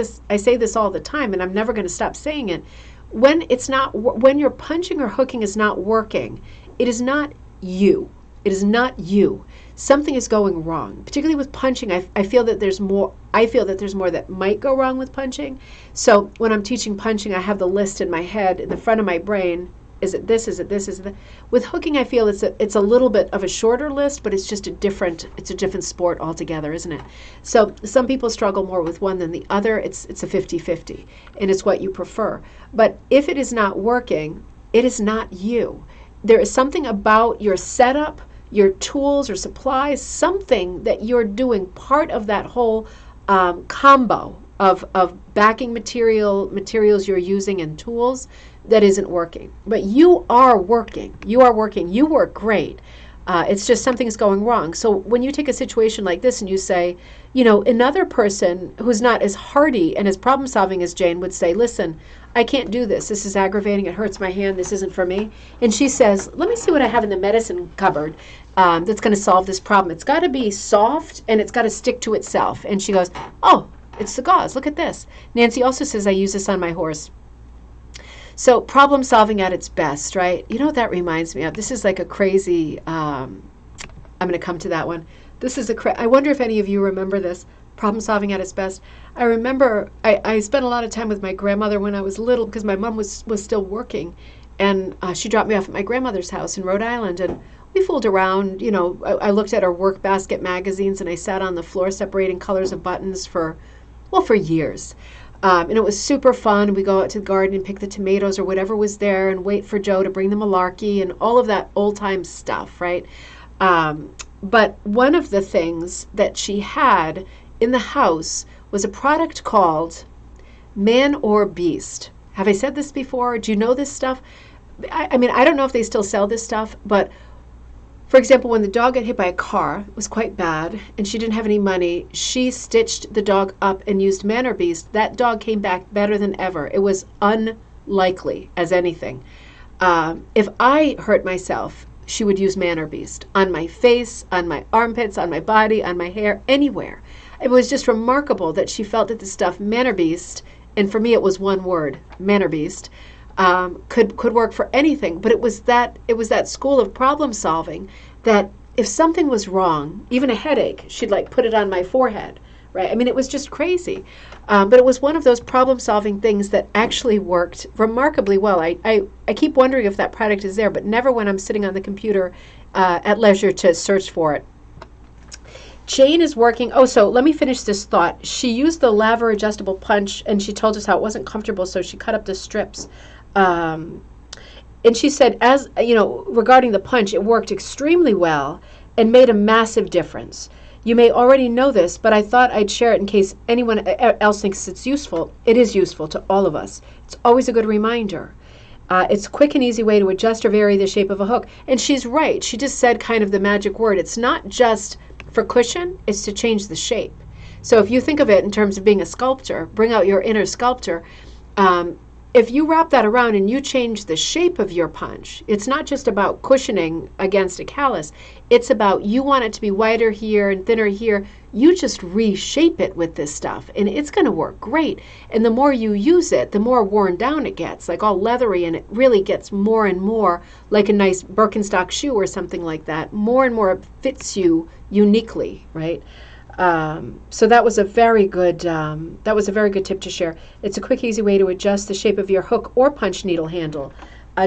S1: this all the time, and I'm never going to stop saying it, when your punching or hooking is not working, it is not you. It is not you. Something is going wrong. Particularly with punching, I feel that there's more. I feel that there's more that might go wrong with punching. So when I'm teaching punching, I have the list in my head, in the front of my brain. Is it this? Is it this? Is it that? With hooking, I feel it's a little bit of a shorter list, but it's just a different sport altogether, isn't it? So some people struggle more with one than the other. It's a 50-50, and it's what you prefer. But if it is not working, it is not you. There is something about your setup, your tools or supplies, something that you're doing, part of that whole combo of backing materials you're using, and tools that isn't working. But you are working. You are working. You work great. It's just something's going wrong. So when you take a situation like this and you say, you know, another person who's not as hardy and as problem solving as Jane would say, listen, I can't do this. This is aggravating. It hurts my hand. This isn't for me. And she says, let me see what I have in the medicine cupboard that's going to solve this problem. It's got to be soft and it's got to stick to itself. And she goes, oh, it's the gauze. Look at this. Nancy also says, I use this on my horse. So problem solving at its best, right? You know what that reminds me of? This is like a crazy, I'm going to come to that one. This is I wonder if any of you remember this, problem solving at its best. I remember I spent a lot of time with my grandmother when I was little because my mom was still working. And she dropped me off at my grandmother's house in Rhode Island. And we fooled around, you know, I looked at our work basket magazines and I sat on the floor separating colors of buttons for years. And it was super fun. We go out to the garden and pick the tomatoes or whatever was there and wait for Joe to bring the malarkey and all of that old-time stuff, right? But one of the things that she had in the house was a product called Man or Beast. Have I said this before? Do you know this stuff? I mean, I don't know if they still sell this stuff, but for example, when the dog got hit by a car, it was quite bad, and she didn't have any money, she stitched the dog up and used Man or Beast. That dog came back better than ever. It was unlikely as anything. If I hurt myself, she would use Man or Beast on my face, on my armpits, on my body, on my hair, anywhere. It was just remarkable that she felt that the stuff Man or Beast, and for me it was one word, Man or Beast, could work for anything. But it was that school of problem solving that if something was wrong, even a headache, she'd like put it on my forehead, right? I mean, it was just crazy. But it was one of those problem solving things that actually worked remarkably well. I keep wondering if that product is there, but never when I'm sitting on the computer at leisure to search for it. Jane is working. Oh, so let me finish this thought. She used the laver adjustable punch, and she told us how it wasn't comfortable, so she cut up the strips. And she said, as you know, regarding the punch, it worked extremely well and made a massive difference. You may already know this, but I thought I'd share it in case anyone else thinks it's useful. It is useful to all of us. It's always a good reminder. It's a quick and easy way to adjust or vary the shape of a hook. And she's right. She just said kind of the magic word. It's not just for cushion, it's to change the shape. So if you think of it in terms of being a sculptor, bring out your inner sculptor. If you wrap that around and you change the shape of your punch, it's not just about cushioning against a callus. It's about you want it to be wider here and thinner here. You just reshape it with this stuff, and it's going to work great. And the more you use it, the more worn down it gets, like all leathery, and it really gets more and more like a nice Birkenstock shoe or something like that. More and more it fits you uniquely, right? So that was a very good tip to share. It's a quick, easy way to adjust the shape of your hook or punch needle handle.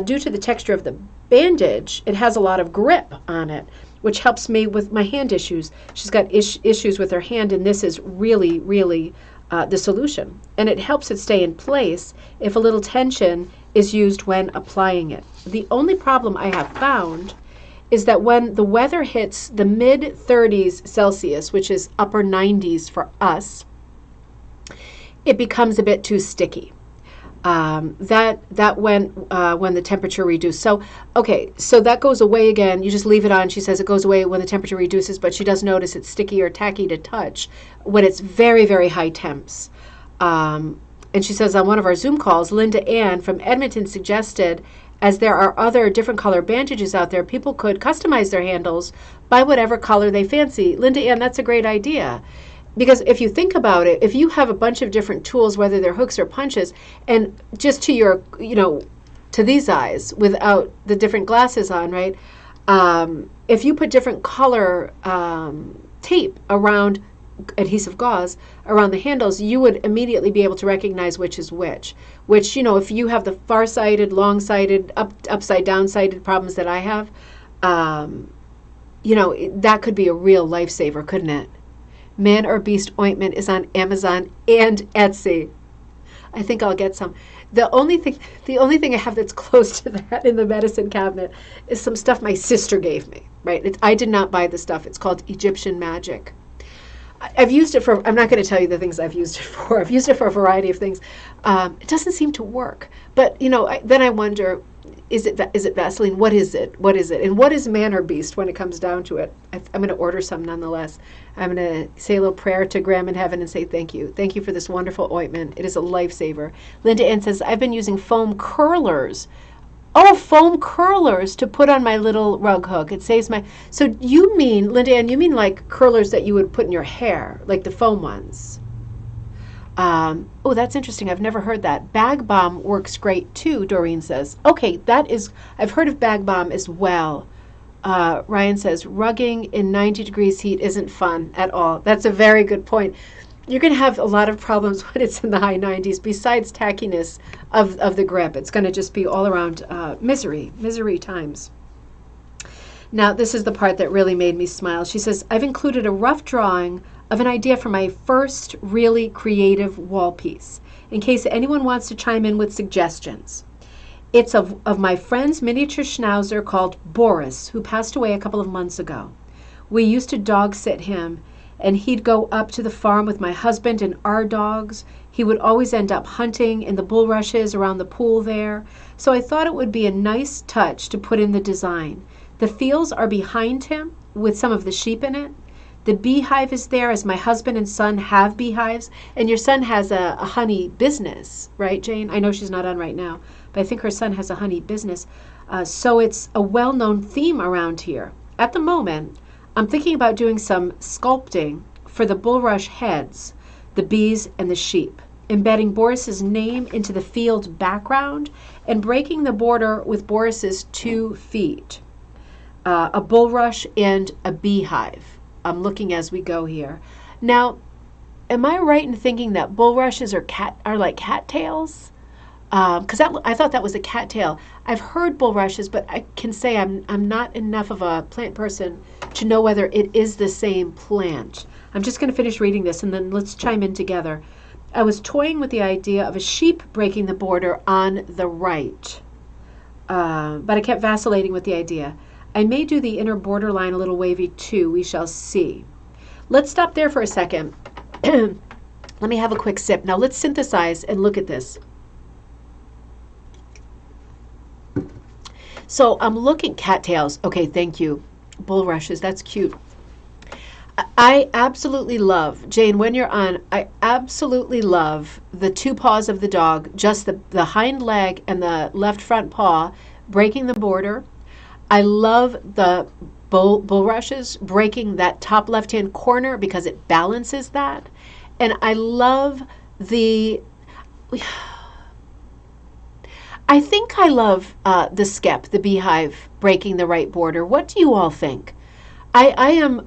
S1: Due to the texture of the bandage, it has a lot of grip on it, which helps me with my hand issues. She's got issues with her hand, and this is really, really the solution. And it helps it stay in place if a little tension is used when applying it. The only problem I have found is that when the weather hits the mid-30s Celsius, which is upper 90s for us, it becomes a bit too sticky. That when the temperature reduces. So, okay, so that goes away again. You just leave it on. She says it goes away when the temperature reduces, but she does notice it's sticky or tacky to touch when it's very, very high temps. And she says on one of our Zoom calls, Linda Ann from Edmonton suggested, as there are other different color bandages out there, people could customize their handles by whatever color they fancy. Linda Ann, that's a great idea. Because if you think about it, if you have a bunch of different tools, whether they're hooks or punches, and just to your, to these eyes without the different glasses on, right? If you put different color tape around adhesive gauze around the handles, you would immediately be able to recognize which is which. Which, if you have the far-sighted, long-sighted, upside down-sighted problems that I have, that could be a real lifesaver, couldn't it? Man or Beast ointment is on Amazon and Etsy. I think I'll get some. The only thing I have that's close to that in the medicine cabinet is some stuff my sister gave me, right? I did not buy the stuff. It's called Egyptian Magic. I've used it for, I'm not going to tell you the things I've used it for. I've used it for a variety of things. It doesn't seem to work. But, then I wonder, is it Vaseline? What is it? What is it? And what is Manor Beast when it comes down to it? I'm going to order some nonetheless. I'm going to say a little prayer to Graham in heaven and say thank you. Thank you for this wonderful ointment. It is a lifesaver. Linda Ann says, I've been using foam curlers. Oh, foam curlers to put on my little rug hook. It saves my... So you mean, Linda Ann, you mean like curlers that you would put in your hair, like the foam ones? Oh, that's interesting. I've never heard that. Bag Balm works great too, Doreen says. Okay, that is... I've heard of Bag Balm as well. Ryan says, rugging in 90 degrees heat isn't fun at all. That's a very good point. You're going to have a lot of problems when it's in the high 90s, besides tackiness of the grip. It's going to just be all around misery times. Now, this is the part that really made me smile. She says, I've included a rough drawing of an idea for my first really creative wall piece, in case anyone wants to chime in with suggestions. It's of my friend's miniature schnauzer called Boris, who passed away a couple of months ago. We used to dog sit him, and he'd go up to the farm with my husband and our dogs. He would always end up hunting in the bulrushes around the pool there. So I thought it would be a nice touch to put in the design. The fields are behind him with some of the sheep in it. The beehive is there, as my husband and son have beehives. And your son has a honey business, right, Jane? I know she's not on right now, but I think her son has a honey business. So it's a well-known theme around here. At the moment, I'm thinking about doing some sculpting for the bulrush heads, the bees, and the sheep, embedding Boris's name into the field background and breaking the border with Boris's 2 feet, a bulrush and a beehive. I'm looking as we go here. Now, am I right in thinking that bulrushes are like cattails? Because I thought that was a cattail. I've heard bulrushes, but I can say I'm not enough of a plant person to know whether it is the same plant. I'm just going to finish reading this, and then let's chime in together. I was toying with the idea of a sheep breaking the border on the right, but I kept vacillating with the idea. I may do the inner borderline a little wavy too. We shall see. Let's stop there for a second. Let me have a quick sip. Now let's synthesize and look at this. So I'm looking, cattails. Okay, thank you. Bulrushes, that's cute. I absolutely love, Jane, when you're on, I absolutely love the 2 paws of the dog, just the hind leg and the left front paw breaking the border. I love the bulrushes breaking that top left-hand corner because it balances that. And I love I think I love the skep, the beehive, breaking the right border. What do you all think? I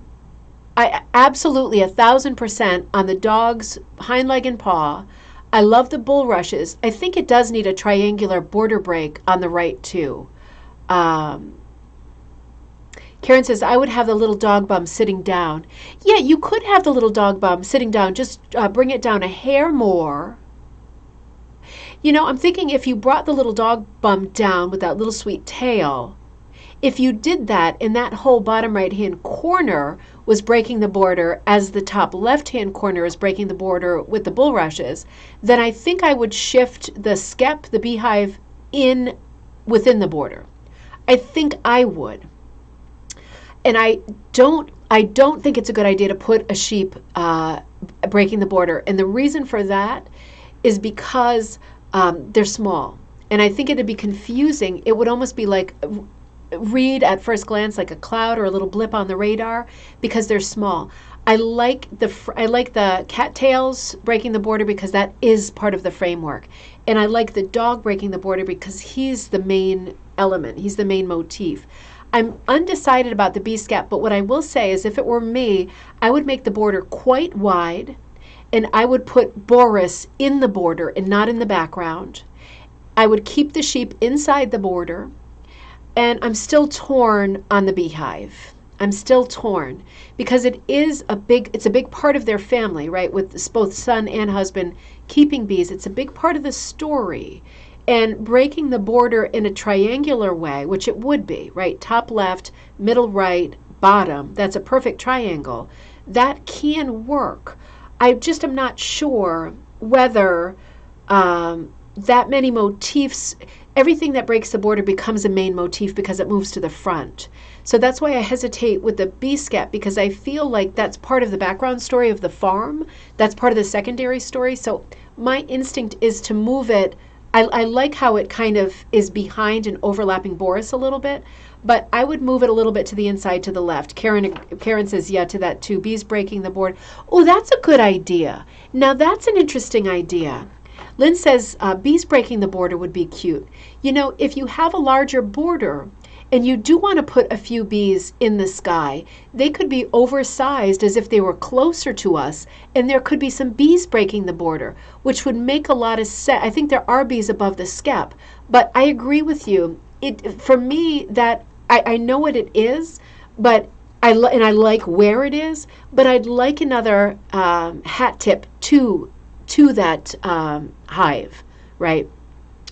S1: absolutely 1,000% on the dog's hind leg and paw. I love the bulrushes. I think it does need a triangular border break on the right too. Karen says, I would have the little dog bum sitting down. Yeah, you could have the little dog bum sitting down. Just bring it down a hair more. You know, I'm thinking if you brought the little dog bum down with that little sweet tail, if you did that and that whole bottom right-hand corner was breaking the border as the top left-hand corner is breaking the border with the bulrushes, then I think I would shift the skep, the beehive, in within the border. I think I would. And I don't think it's a good idea to put a sheep breaking the border. And the reason for that is because they're small. And I think it'd be confusing. It would almost be like, read at first glance like a cloud or a little blip on the radar because they're small. I like the cattails breaking the border because that is part of the framework. And I like the dog breaking the border because he's the main element. He's the main motif. I'm undecided about the bee skep, but what I will say is if it were me, I would make the border quite wide, and I would put Boris in the border and not in the background. I would keep the sheep inside the border, and I'm still torn on the beehive. I'm still torn because it's a big part of their family, right? With both son and husband keeping bees, it's a big part of the story. And breaking the border in a triangular way, which it would be, right? Top left, middle right, bottom. That's a perfect triangle. That can work. I just am not sure whether, that many motifs, everything that breaks the border becomes a main motif because it moves to the front. So that's why I hesitate with the bee scat, because I feel like that's part of the background story of the farm. That's part of the secondary story. So my instinct is to move it. I like how it kind of is behind and overlapping Boris a little bit, but I would move it a little bit to the inside, to the left. Karen says, yeah, to that too. Bees breaking the board. Oh, that's a good idea. Now that's an interesting idea. Lynn says bees breaking the border would be cute. You know, if you have a larger border and you do want to put a few bees in the sky, they could be oversized as if they were closer to us, and there could be some bees breaking the border, which would make a lot of sense. I think there are bees above the skep, but I agree with you. For me, that I know what it is, but I like where it is, but I'd like another hat tip to that hive, right?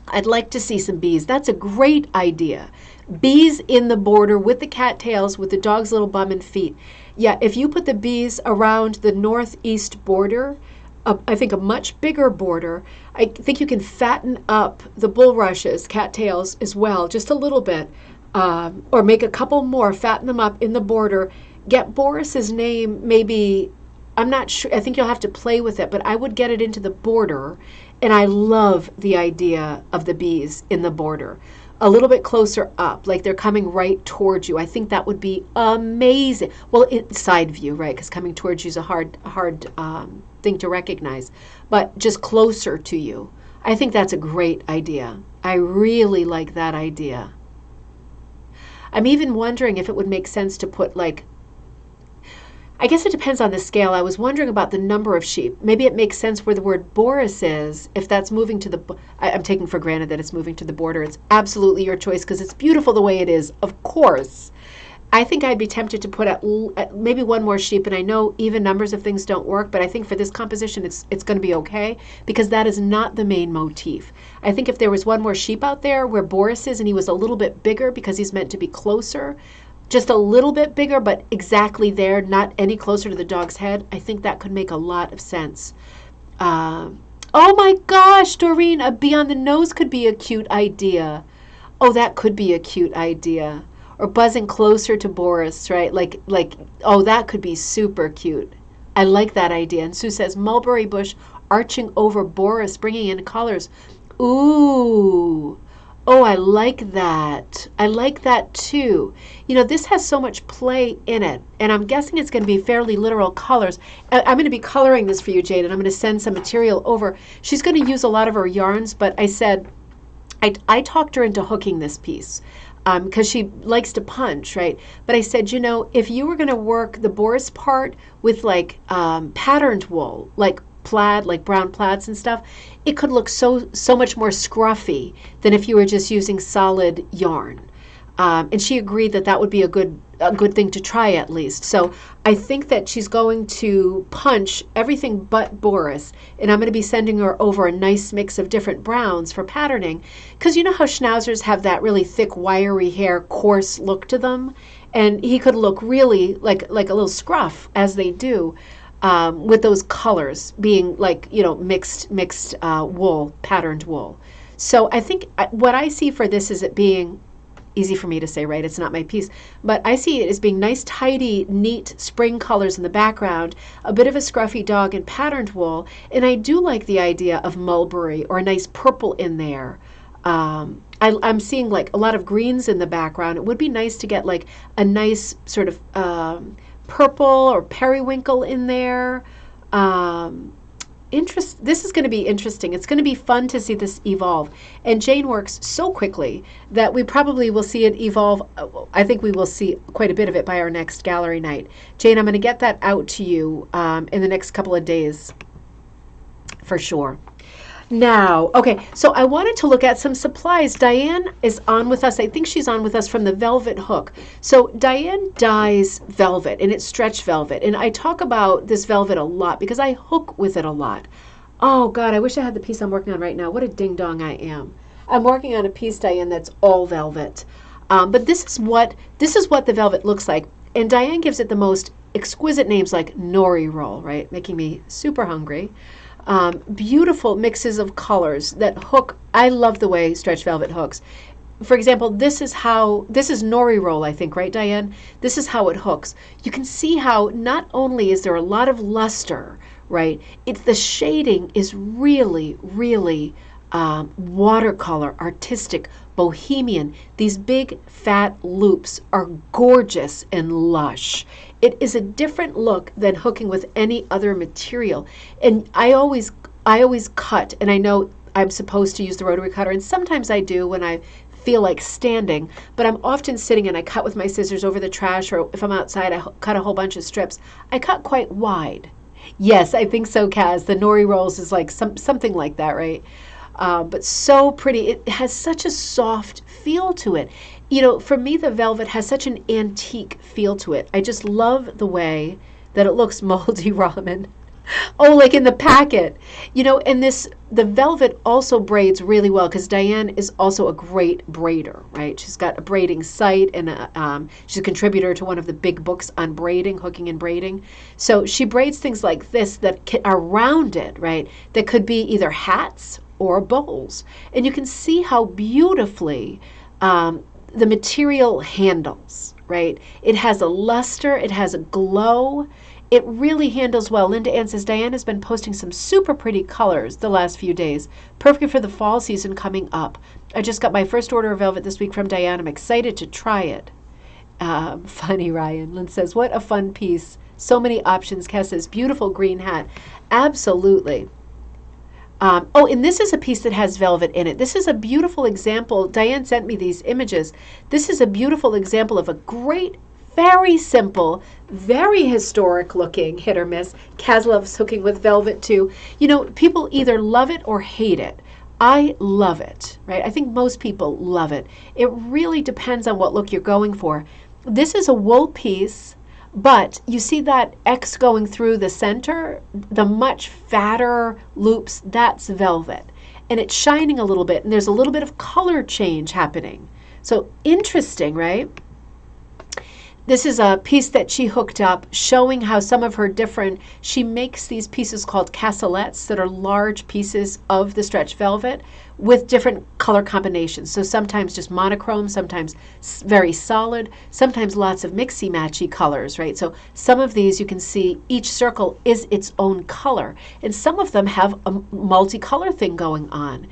S1: I'd like to see some bees. That's a great idea. Bees in the border with the cattails, with the dog's little bum and feet. Yeah, if you put the bees around the northeast border, I think a much bigger border, I think you can fatten up the bulrushes, cattails as well, just a little bit, or make a couple more, fatten them up in the border, get Boris's name maybe, I'm not sure, I think you'll have to play with it, but I would get it into the border, and I love the idea of the bees in the border. A little bit closer up, like they're coming right towards you. I think that would be amazing. Well, side view, right? Because coming towards you is a hard thing to recognize. But just closer to you. I think that's a great idea. I really like that idea. I'm even wondering if it would make sense to put like, I guess it depends on the scale. I was wondering about the number of sheep. Maybe it makes sense where the word Boris is, if that's moving to the, I'm taking for granted that it's moving to the border. It's absolutely your choice because it's beautiful the way it is, of course. I think I'd be tempted to put at maybe one more sheep, and I know even numbers of things don't work, but I think for this composition it's going to be okay because that is not the main motif. I think if there was one more sheep out there where Boris is and he was a little bit bigger because he's meant to be closer, just a little bit bigger, but exactly there, not any closer to the dog's head, I think that could make a lot of sense. Oh my gosh, Doreen, a bee on the nose could be a cute idea. Oh, that could be a cute idea. Or buzzing closer to Boris, right? Like, oh, that could be super cute. I like that idea. And Sue says, mulberry bush arching over Boris, bringing in colors. Ooh. Oh, I like that. I like that too. You know, this has so much play in it, and I'm guessing it's going to be fairly literal colors. I'm going to be coloring this for you, Jade, and I'm going to send some material over. She's going to use a lot of her yarns, but I said, I talked her into hooking this piece because she likes to punch, right? But I said, you know, if you were going to work the Boris part with like patterned wool, like plaid, like brown plaids and stuff, it could look so much more scruffy than if you were just using solid yarn. And she agreed that that would be a good thing to try at least. So I think that she's going to punch everything but Boris, and I'm going to be sending her over a nice mix of different browns for patterning, because you know how schnauzers have that really thick, wiry hair, coarse look to them, and he could look really like a little scruff as they do. With those colors being like, you know, mixed wool, patterned wool. So I think what I see for this is it being easy for me to say, right? It's not my piece, but I see it as being nice, tidy, neat spring colors in the background, a bit of a scruffy dog and patterned wool. And I do like the idea of mulberry or a nice purple in there. I'm seeing like a lot of greens in the background. It would be nice to get like a nice sort of purple or periwinkle in there. This is going to be interesting. It's going to be fun to see this evolve. And Jane works so quickly that we probably will see it evolve. I think we will see quite a bit of it by our next gallery night. Jane, I'm going to get that out to you in the next couple of days for sure. Now, okay, so I wanted to look at some supplies. Diane is on with us. I think she's on with us from the Velvet Hook. So Diane dyes velvet, and it's stretch velvet. And I talk about this velvet a lot because I hook with it a lot. Oh, God, I wish I had the piece I'm working on right now. What a ding-dong I am. I'm working on a piece, Diane, that's all velvet. But this is what the velvet looks like. And Diane gives it the most exquisite names like nori roll, right? Making me super hungry. Beautiful mixes of colors that hook. I love the way stretch velvet hooks. For example, this is nori roll, I think, right, Diane? This is how it hooks. You can see how not only is there a lot of luster, right? The shading is really, really watercolor, artistic, bohemian. These big fat loops are gorgeous and lush. It is a different look than hooking with any other material. And I always cut, and I know I'm supposed to use the rotary cutter, and sometimes I do when I feel like standing, but I'm often sitting and I cut with my scissors over the trash, or if I'm outside, I cut a whole bunch of strips. I cut quite wide. Yes, I think so, Kaz. The nori rolls is like something like that, right? But so pretty. It has such a soft feel to it. You know, for me, the velvet has such an antique feel to it. I just love the way that it looks. Moldy ramen. Oh, like in the packet. You know, and the velvet also braids really well, because Diane is also a great braider, right? She's got a braiding site, and she's a contributor to one of the big books on braiding, hooking and braiding. So she braids things like this that are rounded, right? That could be either hats or bowls. And you can see how beautifully the material handles, right? It has a luster, it has a glow. It really handles well. Linda Ann says, Diane has been posting some super pretty colors the last few days. Perfect for the fall season coming up. I just got my first order of velvet this week from Diane. I'm excited to try it. Funny, Ryan. Lynn says, what a fun piece. So many options. Cass says, beautiful green hat. Absolutely. Oh, and this is a piece that has velvet in it. This is a beautiful example. Diane sent me these images. This is a beautiful example of a great, very simple, very historic looking hit or miss. Kaz loves hooking with velvet too. You know, people either love it or hate it. I love it, right? I think most people love it. It really depends on what look you're going for. This is a wool piece, but you see that X going through the center, the much fatter loops, that's velvet. And it's shining a little bit, and there's a little bit of color change happening. So interesting, right? This is a piece that she hooked up showing how some of her she makes these pieces called cassolettes that are large pieces of the stretch velvet with different color combinations. So sometimes just monochrome, sometimes very solid, sometimes lots of mixy-matchy colors, right? So some of these you can see each circle is its own color, and some of them have a multicolor thing going on.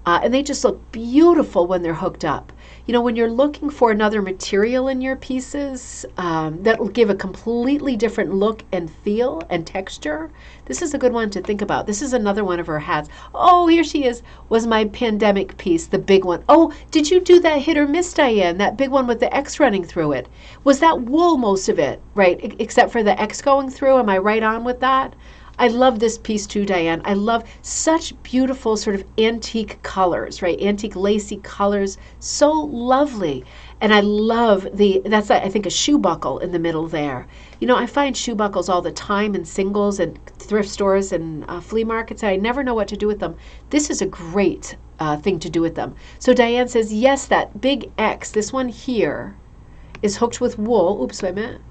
S1: And they just look beautiful when they're hooked up. You know, when you're looking for another material in your pieces that will give a completely different look and feel and texture, this is a good one to think about. This is another one of her hats. Oh, here she is, was my pandemic piece, the big one. Oh, did you do that hit or miss, Diane? That big one with the X running through it. Was that wool most of it, right? Except for the X going through? Am I right on with that? I love this piece too, Diane. I love such beautiful sort of antique colors, right? Antique lacy colors, so lovely. And I love that's I think a shoe buckle in the middle there. You know, I find shoe buckles all the time in singles and thrift stores and flea markets. I never know what to do with them. This is a great thing to do with them. So Diane says, yes, that big X, this one here, is hooked with wool. Oops, wait a minute.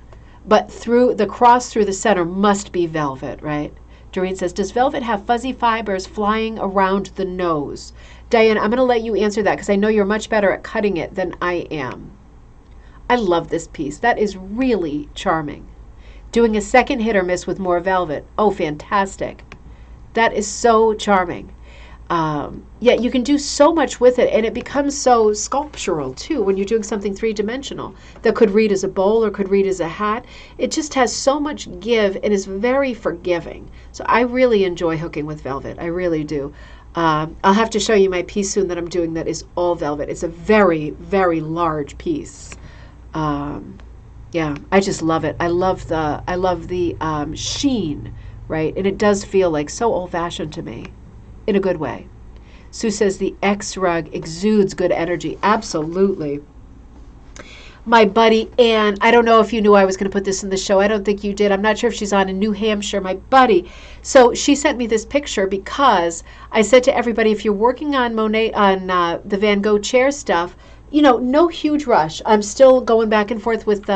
S1: But through the cross through the center must be velvet, right? Doreen says, does velvet have fuzzy fibers flying around the nose? Diane, I'm going to let you answer that because I know you're much better at cutting it than I am. I love this piece. That is really charming. Doing a second hit or miss with more velvet. Oh, fantastic. That is so charming. Yeah, you can do so much with it, and it becomes so sculptural too when you're doing something three-dimensional that could read as a bowl or could read as a hat. It just has so much give and is very forgiving. So I really enjoy hooking with velvet. I really do. I'll have to show you my piece soon that I'm doing that is all velvet. It's a very, very large piece. Yeah, I just love it. I love the sheen, right? And it does feel like so old-fashioned to me. In a good way. Sue says the X rug exudes good energy. Absolutely. My buddy Ann, I don't know if you knew I was going to put this in the show. I don't think you did. I'm not sure if she's on in New Hampshire. My buddy. So she sent me this picture because I said to everybody, if you're working on Monet, on the Van Gogh chair stuff, you know, no huge rush. I'm still going back and forth with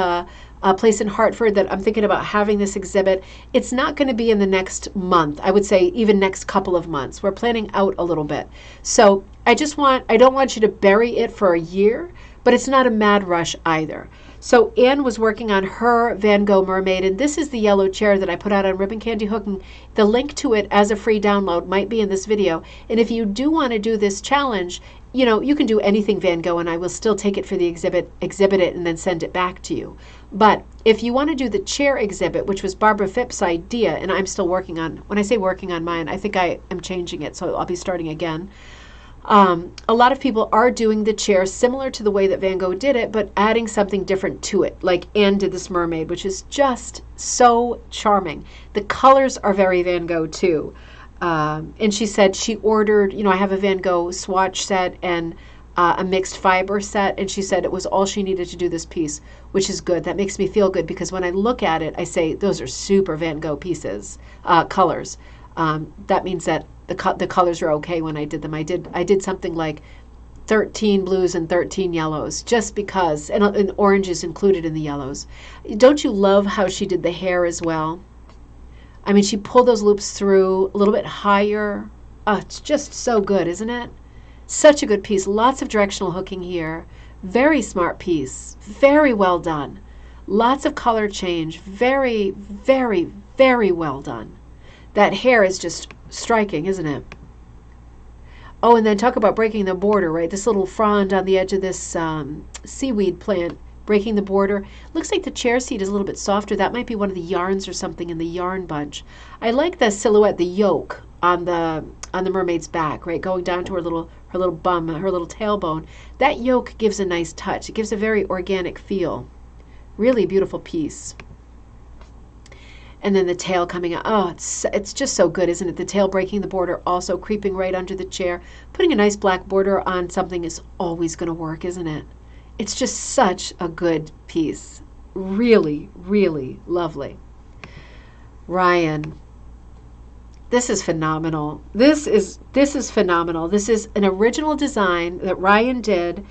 S1: place in Hartford that I'm thinking about having this exhibit. It's not going to be in the next month. I would say even next couple of months. We're planning out a little bit. So I don't want you to bury it for a year, but it's not a mad rush either. So Anne was working on her Van Gogh mermaid, and this is the yellow chair that I put out on Ribbon Candy Hook, and the link to it as a free download might be in this video. And if you do want to do this challenge, you know, you can do anything Van Gogh, and I will still take it for the exhibit it, and then send it back to you. But if you want to do the chair exhibit, which was Barbara Phipp's idea, and I'm still working on, when I say working on mine, I think I am changing it, so I'll be starting again. A lot of people are doing the chair similar to the way that Van Gogh did it, but adding something different to it, like Anne did this mermaid, which is just so charming. The colors are very Van Gogh too. And she said she ordered, you know, I have a Van Gogh swatch set and a mixed fiber set, and she said it was all she needed to do this piece, which is good. That makes me feel good, because when I look at it, I say those are super Van Gogh pieces, colors. That means that the colors are okay when I did them. I did something like 13 blues and 13 yellows, just because, and orange is included in the yellows. Don't you love how she did the hair as well? I mean, she pulled those loops through a little bit higher. Oh, it's just so good, isn't it? Such a good piece. Lots of directional hooking here. Very smart piece. Very well done. Lots of color change. Very, very, very well done. That hair is just striking, isn't it? Oh, and then talk about breaking the border, right? This little frond on the edge of this seaweed plant, breaking the border. Looks like the chair seat is a little bit softer. That might be one of the yarns or something in the yarn bunch. I like the silhouette, the yoke on the mermaid's back, right? Going down to her little bum, her little tailbone. That yoke gives a nice touch. It gives a very organic feel. Really beautiful piece. And then the tail coming out. Oh, it's just so good, isn't it? The tail breaking the border, also creeping right under the chair. Putting a nice black border on something is always going to work, isn't it? It's just such a good piece. Really, really lovely. Ryan, this is phenomenal. This is phenomenal. This is an original design that Ryan did.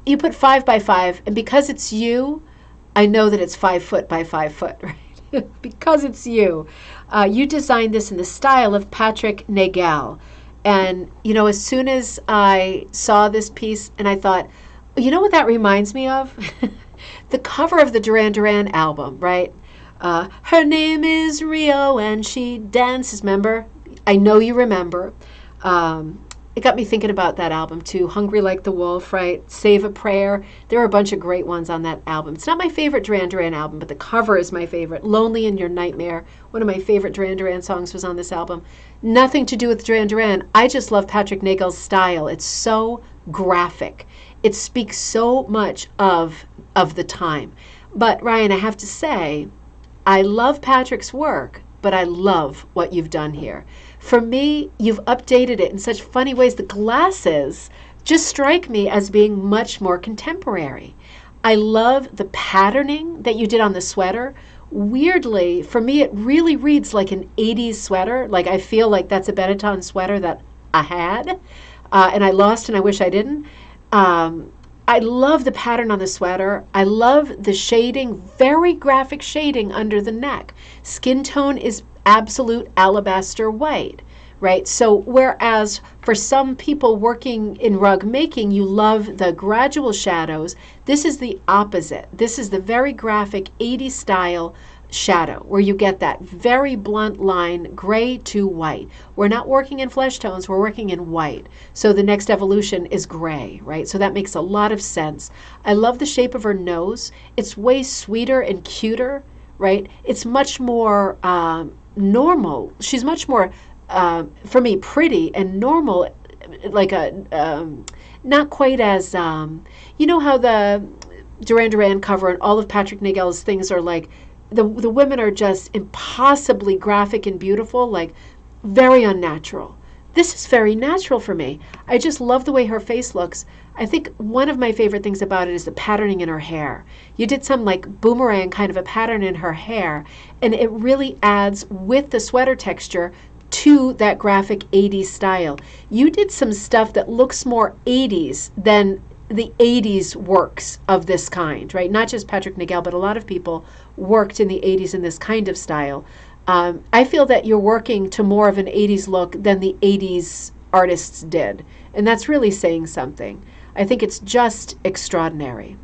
S1: You put 5 by 5, and because it's you, I know that it's 5 foot by 5 foot, right? Because it's you. You designed this in the style of Patrick Nagel. And, you know, as soon as I saw this piece, and I thought, you know what that reminds me of? The cover of the Duran Duran album, right? Her name is Rio and she dances, remember? I know you remember. It got me thinking about that album too. Hungry Like the Wolf, right? Save a Prayer. There were a bunch of great ones on that album. It's not my favorite Duran Duran album, but the cover is my favorite. Lonely in Your Nightmare. One of my favorite Duran Duran songs was on this album. Nothing to do with Duran Duran. I just love Patrick Nagel's style. It's so graphic. It speaks so much of the time. But Ryan, I have to say, I love Patrick's work, but I love what you've done here. For me, you've updated it in such funny ways. The glasses just strike me as being much more contemporary. I love the patterning that you did on the sweater. Weirdly, for me, it really reads like an 80s sweater. Like I feel like that's a Benetton sweater that I had, and I lost and I wish I didn't. I love the pattern on the sweater. I love the shading, very graphic shading under the neck. Skin tone is absolute alabaster white, right? So whereas for some people working in rug making, you love the gradual shadows, this is the opposite. This is the very graphic 80s style shadow where you get that very blunt line, gray to white. We're not working in flesh tones, we're working in white. So the next evolution is gray, right? So that makes a lot of sense. I love the shape of her nose. It's way sweeter and cuter, right? It's much more normal. She's much more, for me, pretty and normal, like a, not quite as, you know how the Duran Duran cover and all of Patrick Nagel's things are like, the women are just impossibly graphic and beautiful, like very unnatural. This is very natural for me. I just love the way her face looks. I think one of my favorite things about it is the patterning in her hair. You did some like boomerang kind of a pattern in her hair, and it really adds with the sweater texture to that graphic 80s style. You did some stuff that looks more 80s than the 80s works of this kind, right? Not just Patrick Nagel, but a lot of people worked in the 80s in this kind of style. I feel that you're working to more of an 80s look than the 80s artists did. And that's really saying something. I think it's just extraordinary.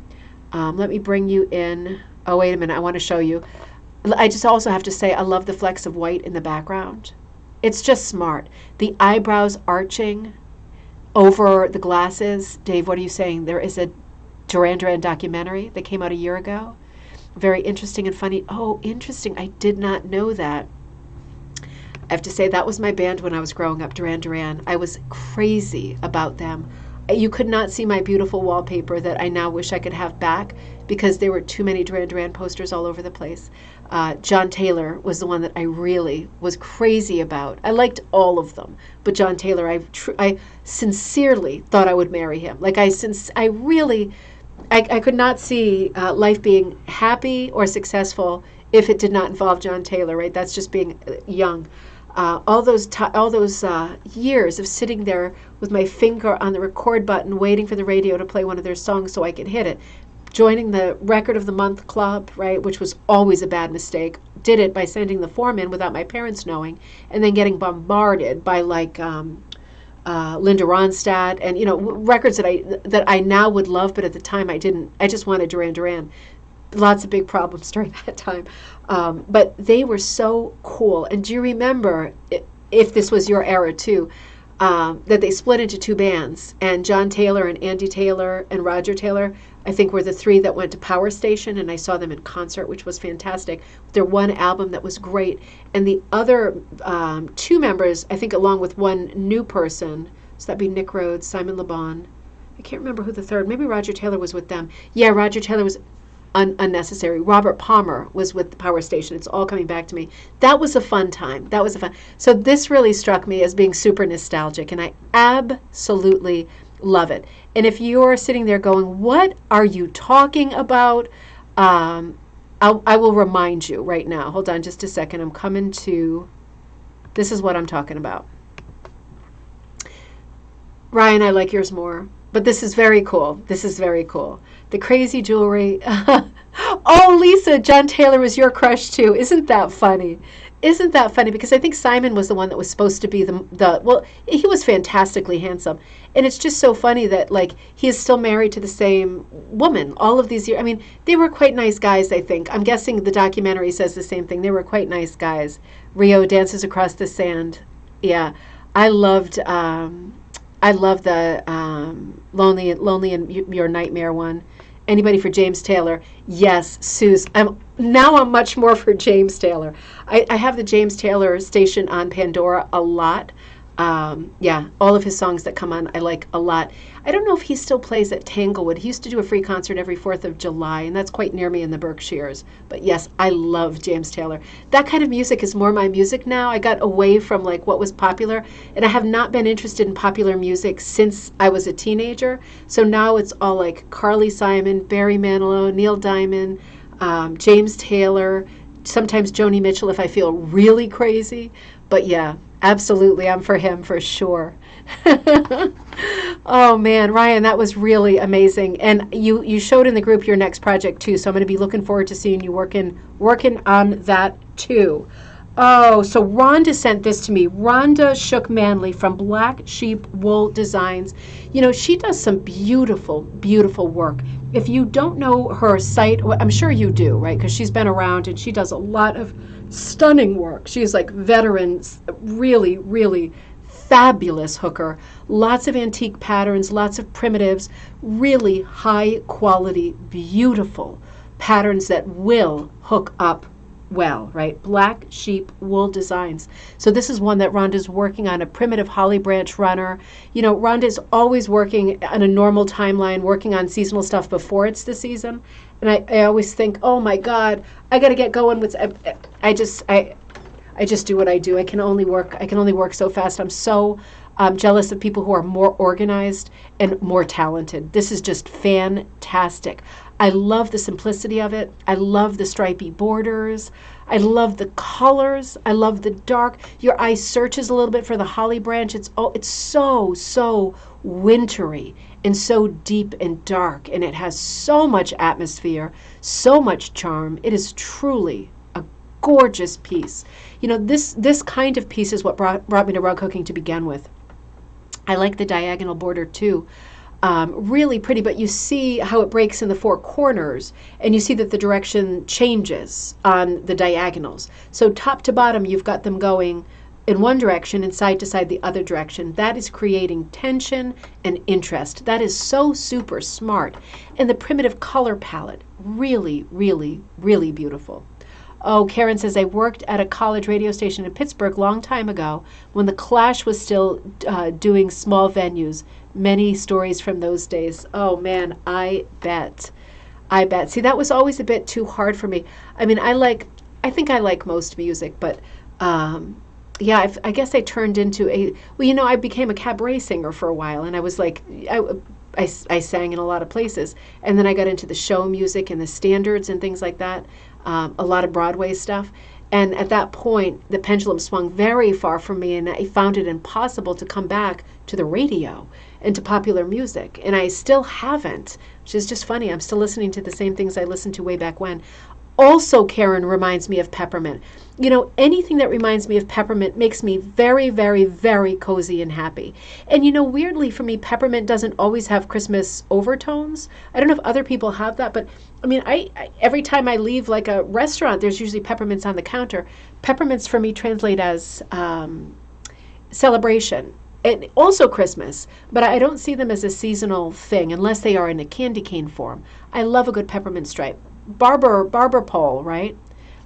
S1: Let me bring you in. Oh, wait a minute. I want to show you. I just also have to say I love the flecks of white in the background. It's just smart. The eyebrows arching over the glasses. Dave, what are you saying? There is a Duran Duran documentary that came out a year ago. Very interesting and funny. Oh, interesting. I did not know that. I have to say that was my band when I was growing up, Duran Duran. I was crazy about them. You could not see my beautiful wallpaper that I now wish I could have back because there were too many Duran Duran posters all over the place. John Taylor was the one that I really was crazy about. I liked all of them, but John Taylor, I sincerely thought I would marry him. Like I could not see life being happy or successful if it did not involve John Taylor, right? That's just being young. All those years of sitting there with my finger on the record button, waiting for the radio to play one of their songs so I could hit it. Joining the Record of the Month Club, right, which was always a bad mistake. Did it by sending the form in without my parents knowing, and then getting bombarded by like Linda Ronstadt and records that I now would love, but at the time I didn't. I just wanted Duran Duran. Lots of big problems during that time. But they were so cool. And do you remember, if this was your era too, that they split into two bands, and John Taylor and Andy Taylor and Roger Taylor, I think, were the three that went to Power Station, and I saw them in concert, which was fantastic. Their one album that was great. And the other two members, I think, along with one new person, so that'd be Nick Rhodes, Simon Le Bon. I can't remember who the third, maybe Roger Taylor was with them. Yeah, Roger Taylor was unnecessary. Robert Palmer was with the Power Station. It's all coming back to me. That was a fun time. So this really struck me as being super nostalgic, and I absolutely love it. And if you're sitting there going, what are you talking about? I will remind you right now. Hold on just a second. I'm coming to, this is what I'm talking about. Ryan, I like yours more. But this is very cool. This is very cool. The crazy jewelry. Oh, Lisa, John Taylor was your crush too. Isn't that funny? Isn't that funny? Because I think Simon was the one that was supposed to be well, he was fantastically handsome. And it's just so funny that, like, he is still married to the same woman all of these years. I mean, they were quite nice guys, I think. I'm guessing the documentary says the same thing. They were quite nice guys. Rio Dances Across the Sand. Yeah. I loved the Lonely in Your Nightmare one. Anybody for James Taylor? Yes, Suze. I'm much more for James Taylor. I have the James Taylor station on Pandora a lot. Yeah, all of his songs that come on I like a lot. I don't know if he still plays at Tanglewood. He used to do a free concert every 4th of July, and that's quite near me in the Berkshires. But yes, I love James Taylor. That kind of music is more my music now. I got away from like what was popular, and I have not been interested in popular music since I was a teenager. So now it's all like Carly Simon, Barry Manilow, Neil Diamond, James Taylor, sometimes Joni Mitchell if I feel really crazy. But yeah, absolutely, I'm for him for sure. Oh man, Ryan, that was really amazing. And you showed in the group your next project too, so I'm going to be looking forward to seeing you working on that too. Oh, so Rhonda sent this to me. Rhonda Shook Manley from Black Sheep Wool Designs. She does some beautiful, beautiful work. If you don't know her site, well, I'm sure you do, right? Because she's been around and she does a lot of stunning work. She's like veterans, really, really fabulous hooker. Lots of antique patterns, lots of primitives, really high quality, beautiful patterns that will hook up well, right? Black Sheep Wool Designs. So this is one that Rhonda's working on, a primitive holly branch runner. Rhonda's always working on a normal timeline, working on seasonal stuff before it's the season. And I always think, oh my God, I got to get going with. I just do what I do. I can only work so fast. I'm so jealous of people who are more organized and more talented. This is just fantastic. I love the simplicity of it. I love the stripy borders. I love the colors. I love the dark. Your eye searches a little bit for the holly branch. It's so wintry and so deep and dark, and it has so much atmosphere, so much charm. It is truly a gorgeous piece. You know, this kind of piece is what brought me to rug hooking to begin with. I like the diagonal border too. Really pretty, but you see how it breaks in the four corners, and you see that the direction changes on the diagonals. So top to bottom, you've got them going in one direction and side to side the other direction. That is creating tension and interest. That is so super smart. And the primitive color palette, really, really, really beautiful. Oh, Karen says, I worked at a college radio station in Pittsburgh long time ago when the Clash was still doing small venues. Many stories from those days. Oh, man, I bet. I bet. See, that was always a bit too hard for me. I mean, I think I like most music, but yeah, I guess I turned into well, you know, I became a cabaret singer for a while, and I was like, I sang in a lot of places. And then I got into the show music and the standards and things like that, a lot of Broadway stuff. And at that point, the pendulum swung very far from me, and I found it impossible to come back to the radio and to popular music. And I still haven't, which is just funny. I'm still listening to the same things I listened to way back when. Also, Karen reminds me of peppermint. You know, anything that reminds me of peppermint makes me very, very, very cozy and happy. And you know, weirdly for me, peppermint doesn't always have Christmas overtones. I don't know if other people have that, but I mean, I every time I leave like a restaurant, there's usually peppermints on the counter. Peppermints for me translate as celebration. And also Christmas, but I don't see them as a seasonal thing unless they are in a candy cane form. I love a good peppermint stripe. Barber pole, right?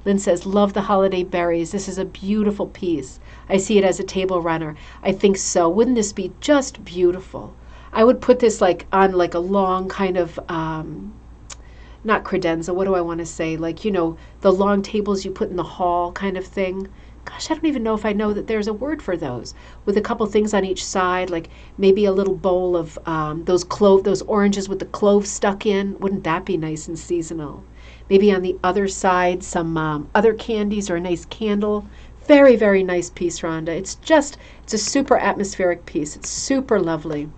S1: Lynn says, love the holiday berries. This is a beautiful piece. I see it as a table runner. I think so. Wouldn't this be just beautiful? I would put this like on like a long kind of, not credenza, what do I want to say? Like, you know, the long tables you put in the hall kind of thing. Gosh, I don't even know if I know that there's a word for those. With a couple things on each side, like maybe a little bowl of those oranges with the cloves stuck in. Wouldn't that be nice and seasonal? Maybe on the other side, some other candies or a nice candle. Very, very nice piece, Rhonda. It's a super atmospheric piece. It's super lovely.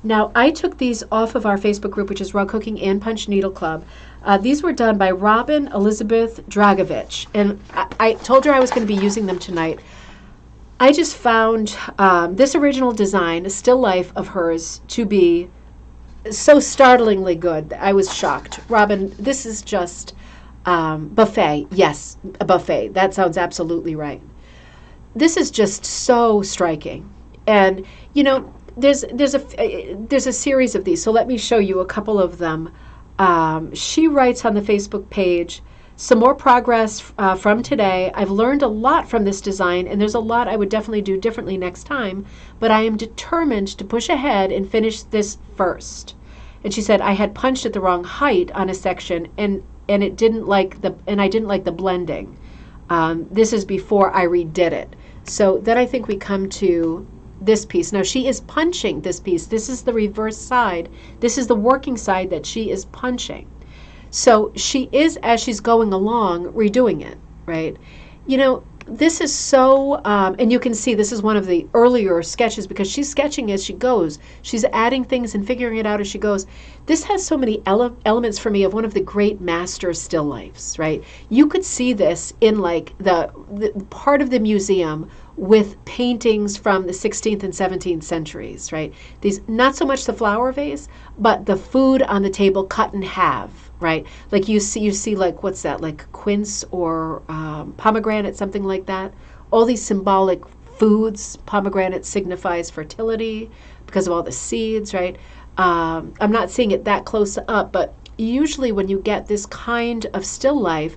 S1: Now, I took these off of our Facebook group, which is Rug Hooking and Punch Needle Club. These were done by Robin Elizabeth Dragovich, and I told her I was going to be using them tonight. I just found this original design, a still life of hers, to be so startlingly good. I was shocked. Robin, this is just buffet. Yes, a buffet. That sounds absolutely right. This is just so striking. And, you know, there's a series of these, so let me show you a couple of them. She writes on the Facebook page, some more progress from today. I've learned a lot from this design, and there's a lot I would definitely do differently next time, but I am determined to push ahead and finish this first. And she said, I had punched at the wrong height on a section, and I didn't like the blending. This is before I redid it. So then I think we come to this piece. Now she is punching this piece. This is the reverse side. This is the working side that she is punching. So she is, as she's going along, redoing it, right? You know, this is so, and you can see this is one of the earlier sketches because she's sketching as she goes. She's adding things and figuring it out as she goes. This has so many elements for me of one of the great master still lifes, right? You could see this in like the part of the museum with paintings from the 16th and 17th centuries, right? These, not so much the flower vase, but the food on the table cut in half, right? Like you see like, what's that, like quince or pomegranate, something like that. All these symbolic foods. Pomegranate signifies fertility because of all the seeds, right? I'm not seeing it that close up, but usually when you get this kind of still life,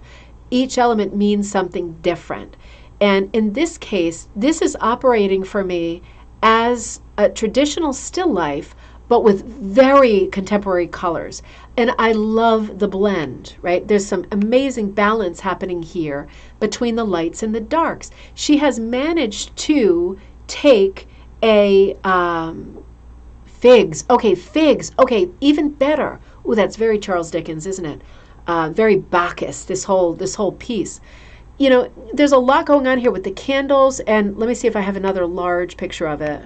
S1: each element means something different. And in this case, this is operating for me as a traditional still life, but with very contemporary colors. And I love the blend, right? There's some amazing balance happening here between the lights and the darks. She has managed to take a figs. Okay, even better. Ooh, that's very Charles Dickens, isn't it? very Bacchus, this whole piece. You know, there's a lot going on here with the candles, and let me see if I have another large picture of it.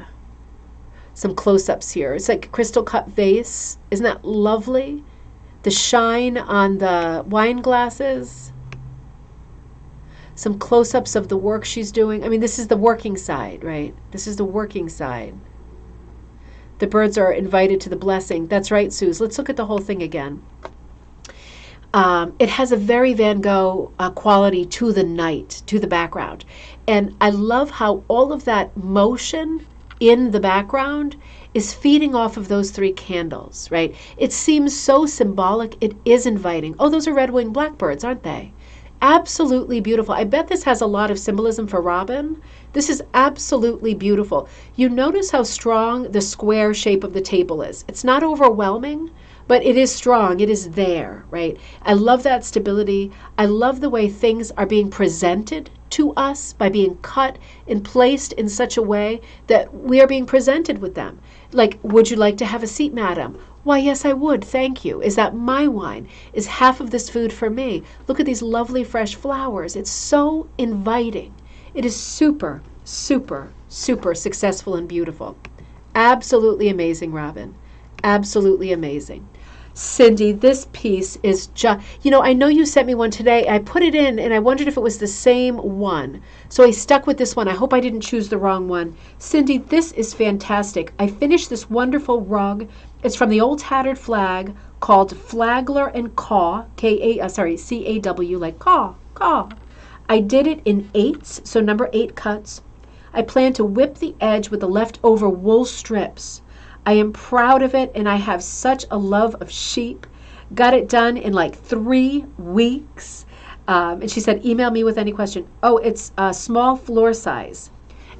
S1: Some close-ups here. It's like a crystal cut vase. Isn't that lovely? The shine on the wine glasses. Some close-ups of the work she's doing. I mean, this is the working side, right? This is the working side. The birds are invited to the blessing. That's right, Suze. Let's look at the whole thing again. It has a very Van Gogh quality to the night, to the background. And I love how all of that motion in the background is feeding off of those three candles, right? It seems so symbolic. It is inviting. Oh, those are red-winged blackbirds, aren't they? Absolutely beautiful. I bet this has a lot of symbolism for Robin. This is absolutely beautiful. You notice how strong the square shape of the table is. It's not overwhelming, but it is strong. It is there, right? I love that stability. I love the way things are being presented to us by being cut and placed in such a way that we are being presented with them. Like, would you like to have a seat, madam? Why, yes, I would. Thank you. Is that my wine? Is half of this food for me? Look at these lovely fresh flowers. It's so inviting. It is super, super, super successful and beautiful. Absolutely amazing, Robin. Absolutely amazing. Cindy, this piece is just, you know, I know you sent me one today. I put it in and I wondered if it was the same one. So I stuck with this one. I hope I didn't choose the wrong one. Cindy, this is fantastic. I finished this wonderful rug. It's from the Old Tattered Flag called Flagler and Caw, C-A-W, like caw. I did it in 8s, so number 8 cuts. I plan to whip the edge with the leftover wool strips. I am proud of it, and I have such a love of sheep. Got it done in like 3 weeks. And she said, email me with any question. Oh, it's a small floor size.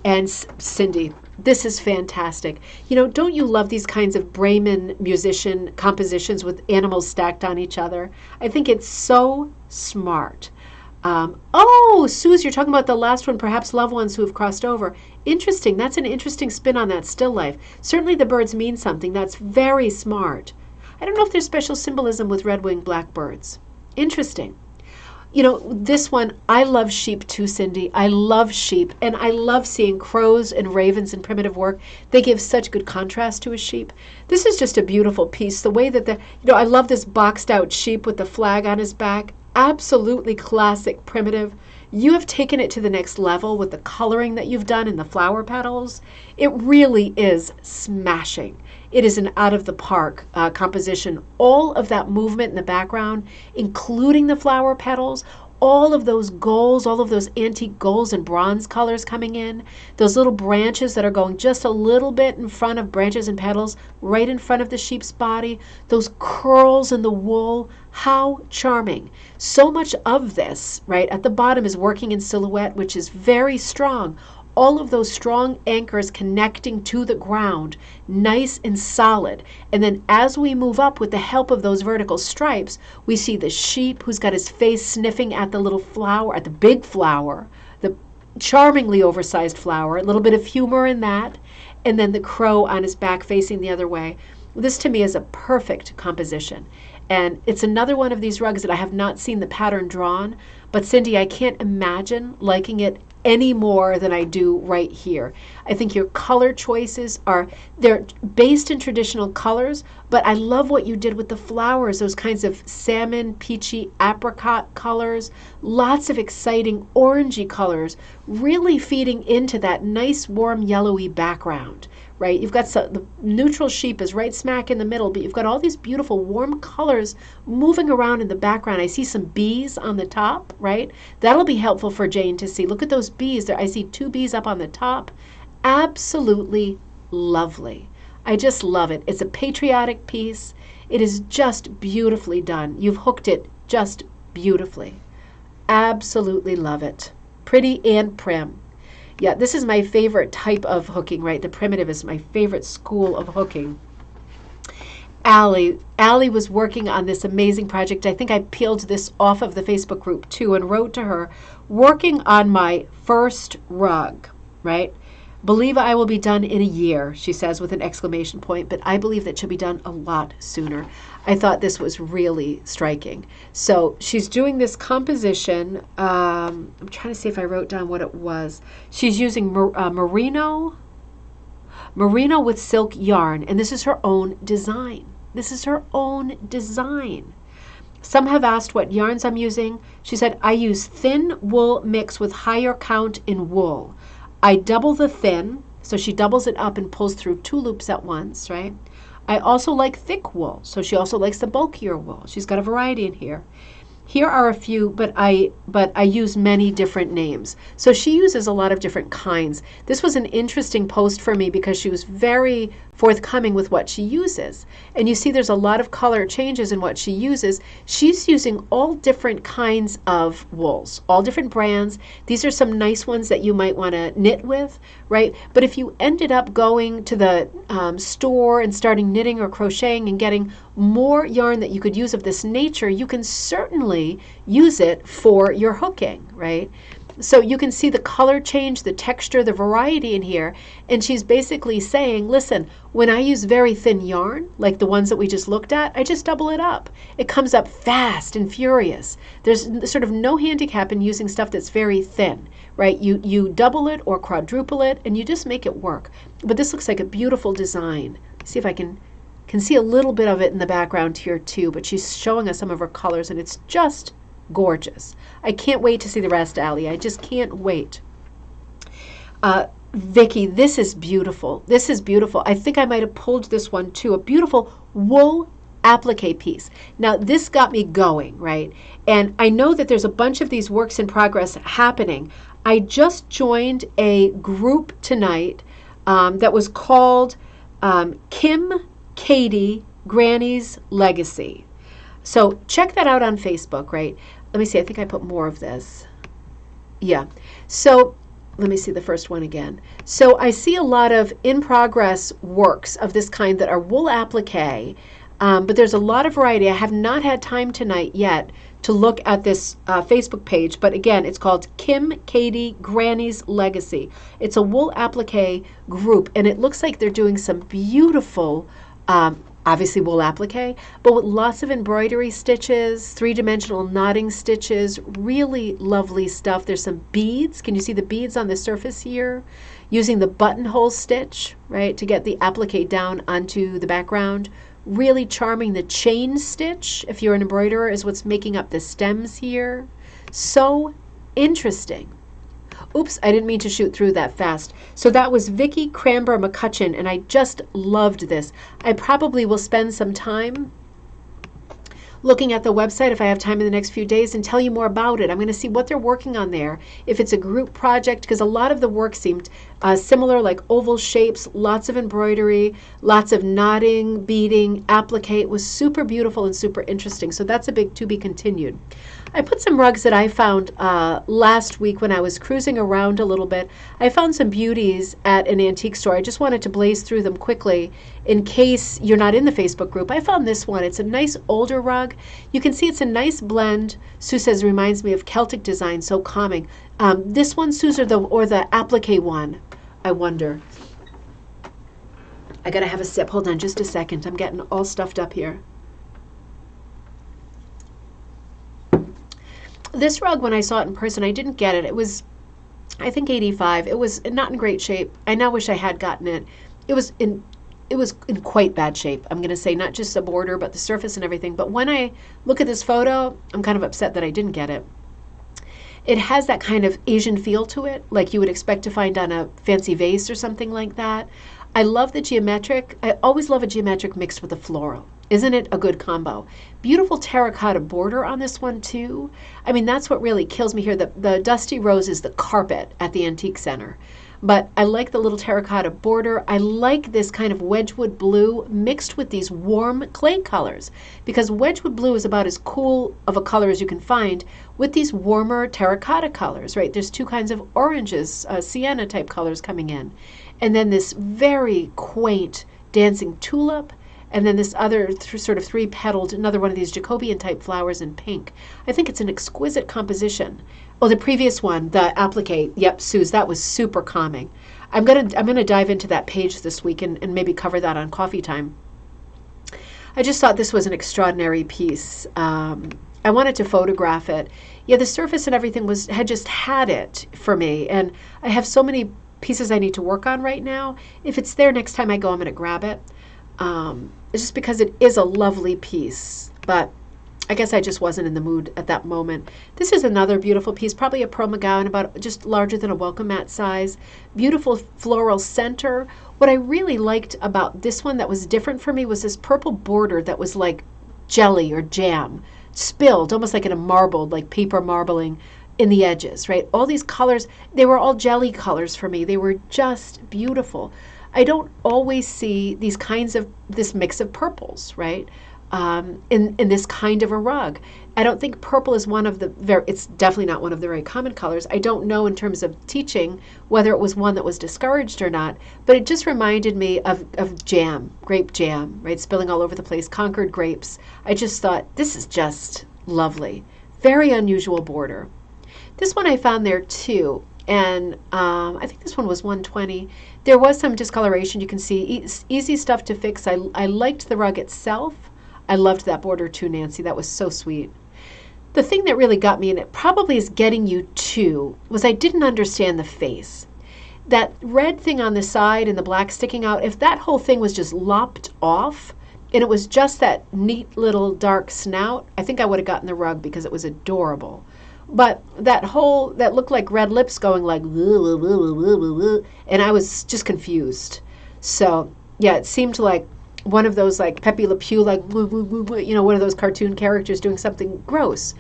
S1: And Cindy, this is fantastic. You know, don't you love these kinds of Bremen musician compositions with animals stacked on each other? I think it's so smart. Oh, Suze, you're talking about the last one, perhaps loved ones who have crossed over. Interesting. That's an interesting spin on that still life. Certainly the birds mean something. That's very smart. I don't know if there's special symbolism with red-winged blackbirds. Interesting. You know, this one, I love sheep too, Cindy. I love sheep, and I love seeing crows and ravens in primitive work. They give such good contrast to a sheep. This is just a beautiful piece. The way that I love this boxed out sheep with the flag on his back. Absolutely classic, primitive. You have taken it to the next level with the coloring that you've done in the flower petals. It really is smashing. It is an out-of-the-park composition. All of that movement in the background, including the flower petals, all of those golds, all of those antique golds and bronze colors coming in, those little branches that are going just a little bit in front of branches and petals, right in front of the sheep's body, those curls in the wool, how charming. So much of this, right, at the bottom is working in silhouette, which is very strong. All of those strong anchors connecting to the ground, nice and solid. And then as we move up with the help of those vertical stripes, we see the sheep who's got his face sniffing at the little flower, at the big flower, the charmingly oversized flower, a little bit of humor in that, and then the crow on his back facing the other way. This to me is a perfect composition. And it's another one of these rugs that I have not seen the pattern drawn, but Cindy, I can't imagine liking it any more than I do right here. I think your color choices they're based in traditional colors, but I love what you did with the flowers, those kinds of salmon, peachy, apricot colors, lots of exciting orangey colors, really feeding into that nice warm yellowy background, right? You've got the neutral sheep is right smack in the middle, but you've got all these beautiful warm colors moving around in the background. I see some bees on the top, right? That'll be helpful for Jane to see. Look at those bees there. I see 2 bees up on the top. Absolutely lovely. I just love it. It's a patriotic piece. It is just beautifully done. You've hooked it just beautifully. Absolutely love it. Pretty and prim. Yeah, this is my favorite type of hooking, right? The primitive is my favorite school of hooking. Allie was working on this amazing project. I think I peeled this off of the Facebook group too and wrote to her, working on my first rug, right? Believe I will be done in a year, she says with an exclamation point, but I believe that she'll be done a lot sooner. I thought this was really striking. So she's doing this composition. I'm trying to see if I wrote down what it was. She's using merino with silk yarn, and this is her own design. This is her own design. Some have asked what yarns I'm using. She said, I use thin wool mix with higher count in wool. I double the thin, so she doubles it up and pulls through 2 loops at once, right? I also like thick wool, so she also likes the bulkier wool. She's got a variety in here. Here are a few, but I use many different names. So she uses a lot of different kinds. This was an interesting post for me because she was very forthcoming with what she uses. And you see there's a lot of color changes in what she uses. She's using all different kinds of wools, all different brands. These are some nice ones that you might want to knit with, right? But if you ended up going to the store and starting knitting or crocheting and getting more yarn that you could use of this nature, you can certainly use it for your hooking, right? So you can see the color change, the texture, the variety in here. And she's basically saying, listen, when I use very thin yarn, like the ones that we just looked at, I just double it up. It comes up fast and furious. There's sort of no handicap in using stuff that's very thin, right? You double it or quadruple it, and you just make it work. But this looks like a beautiful design. See if I can see a little bit of it in the background here too, but she's showing us some of her colors, and it's just gorgeous. I can't wait to see the rest, Allie. I just can't wait. Vicki, this is beautiful. This is beautiful. I think I might have pulled this one too. A beautiful wool applique piece. Now, this got me going, right? And I know that there's a bunch of these works in progress happening. I just joined a group tonight that was called Kim Katie Granny's Legacy. So check that out on Facebook, right? Let me see. I think I put more of this. Yeah. So let me see the first one again. So I see a lot of in-progress works of this kind that are wool applique, but there's a lot of variety. I have not had time tonight yet to look at this Facebook page, but again, it's called Kim Katie Granny's Legacy. It's a wool applique group, and it looks like they're doing some beautiful obviously wool applique, but with lots of embroidery stitches, 3-dimensional knotting stitches, really lovely stuff. There's some beads. Can you see the beads on the surface here? Using the buttonhole stitch, right, to get the applique down onto the background. Really charming. The chain stitch, if you're an embroiderer, is what's making up the stems here. So interesting. Oops, I didn't mean to shoot through that fast. So that was Vicki Cranber McCutcheon, and I just loved this. I probably will spend some time looking at the website if I have time in the next few days and tell you more about it. I'm going to see what they're working on there, if it's a group project, because a lot of the work seemed similar, like oval shapes, lots of embroidery, lots of knotting, beading, applique. It was super beautiful and super interesting. So that's a big to be continued. I put some rugs that I found last week when I was cruising around a little bit. I found some beauties at an antique store. I just wanted to blaze through them quickly in case you're not in the Facebook group. I found this one. It's a nice older rug. You can see it's a nice blend. Sue says reminds me of Celtic design, so calming. This one, Sue's, or the applique one, I wonder. I gotta have a sip. Hold on just a second. I'm getting all stuffed up here. This rug, when I saw it in person, I didn't get it. It was, I think, 85. It was not in great shape. I now wish I had gotten it. It was in quite bad shape. I'm going to say not just the border, but the surface and everything. But when I look at this photo, I'm kind of upset that I didn't get it. It has that kind of Asian feel to it, like you would expect to find on a fancy vase or something like that. I love the geometric. I always love a geometric mixed with a floral. Isn't it a good combo? Beautiful terracotta border on this one too. I mean, that's what really kills me here. The dusty rose is the carpet at the Antique Center. But I like the little terracotta border. I like this kind of Wedgwood blue mixed with these warm clay colors, because Wedgwood blue is about as cool of a color as you can find with these warmer terracotta colors, right? There's two kinds of oranges, sienna type colors coming in. And then this very quaint dancing tulip, and then this other sort of 3-petaled, another one of these Jacobian type flowers in pink. I think it's an exquisite composition. Oh, the previous one, the applique, yep, Suze, that was super calming. I'm gonna dive into that page this week and maybe cover that on Coffee Time. I just thought this was an extraordinary piece. I wanted to photograph it. Yeah, the surface and everything had just had it for me, and I have so many pieces I need to work on right now. If it's there next time I go, I'm going to grab it. It's just because it is a lovely piece, but I guess I just wasn't in the mood at that moment. This is another beautiful piece, probably a Pearl McGowan, about just larger than a welcome mat size. Beautiful floral center. What I really liked about this one that was different for me was this purple border that was like jelly or jam, spilled, almost like in a marbled, like paper marbling in the edges, right? All these colors, they were all jelly colors for me. They were just beautiful. I don't always see these kinds of, this mix of purples, right? In this kind of a rug. I don't think purple is one of the it's definitely not one of the very common colors. I don't know in terms of teaching whether it was one that was discouraged or not, but it just reminded me of jam, grape jam, right? Spilling all over the place, Concord grapes. I just thought, this is just lovely. Very unusual border. This one I found there too, and I think this one was $120. There was some discoloration, you can see. Easy stuff to fix. I liked the rug itself. I loved that border too, Nancy. That was so sweet. The thing that really got me, and it probably is getting you too, was I didn't understand the face. That red thing on the side and the black sticking out, if that whole thing was just lopped off and it was just that neat little dark snout, I think I would have gotten the rug because it was adorable. But that looked like red lips going like, and I was just confused. So yeah, it seemed like one of those like Pepe Le Pew, like, you know, one of those cartoon characters doing something gross.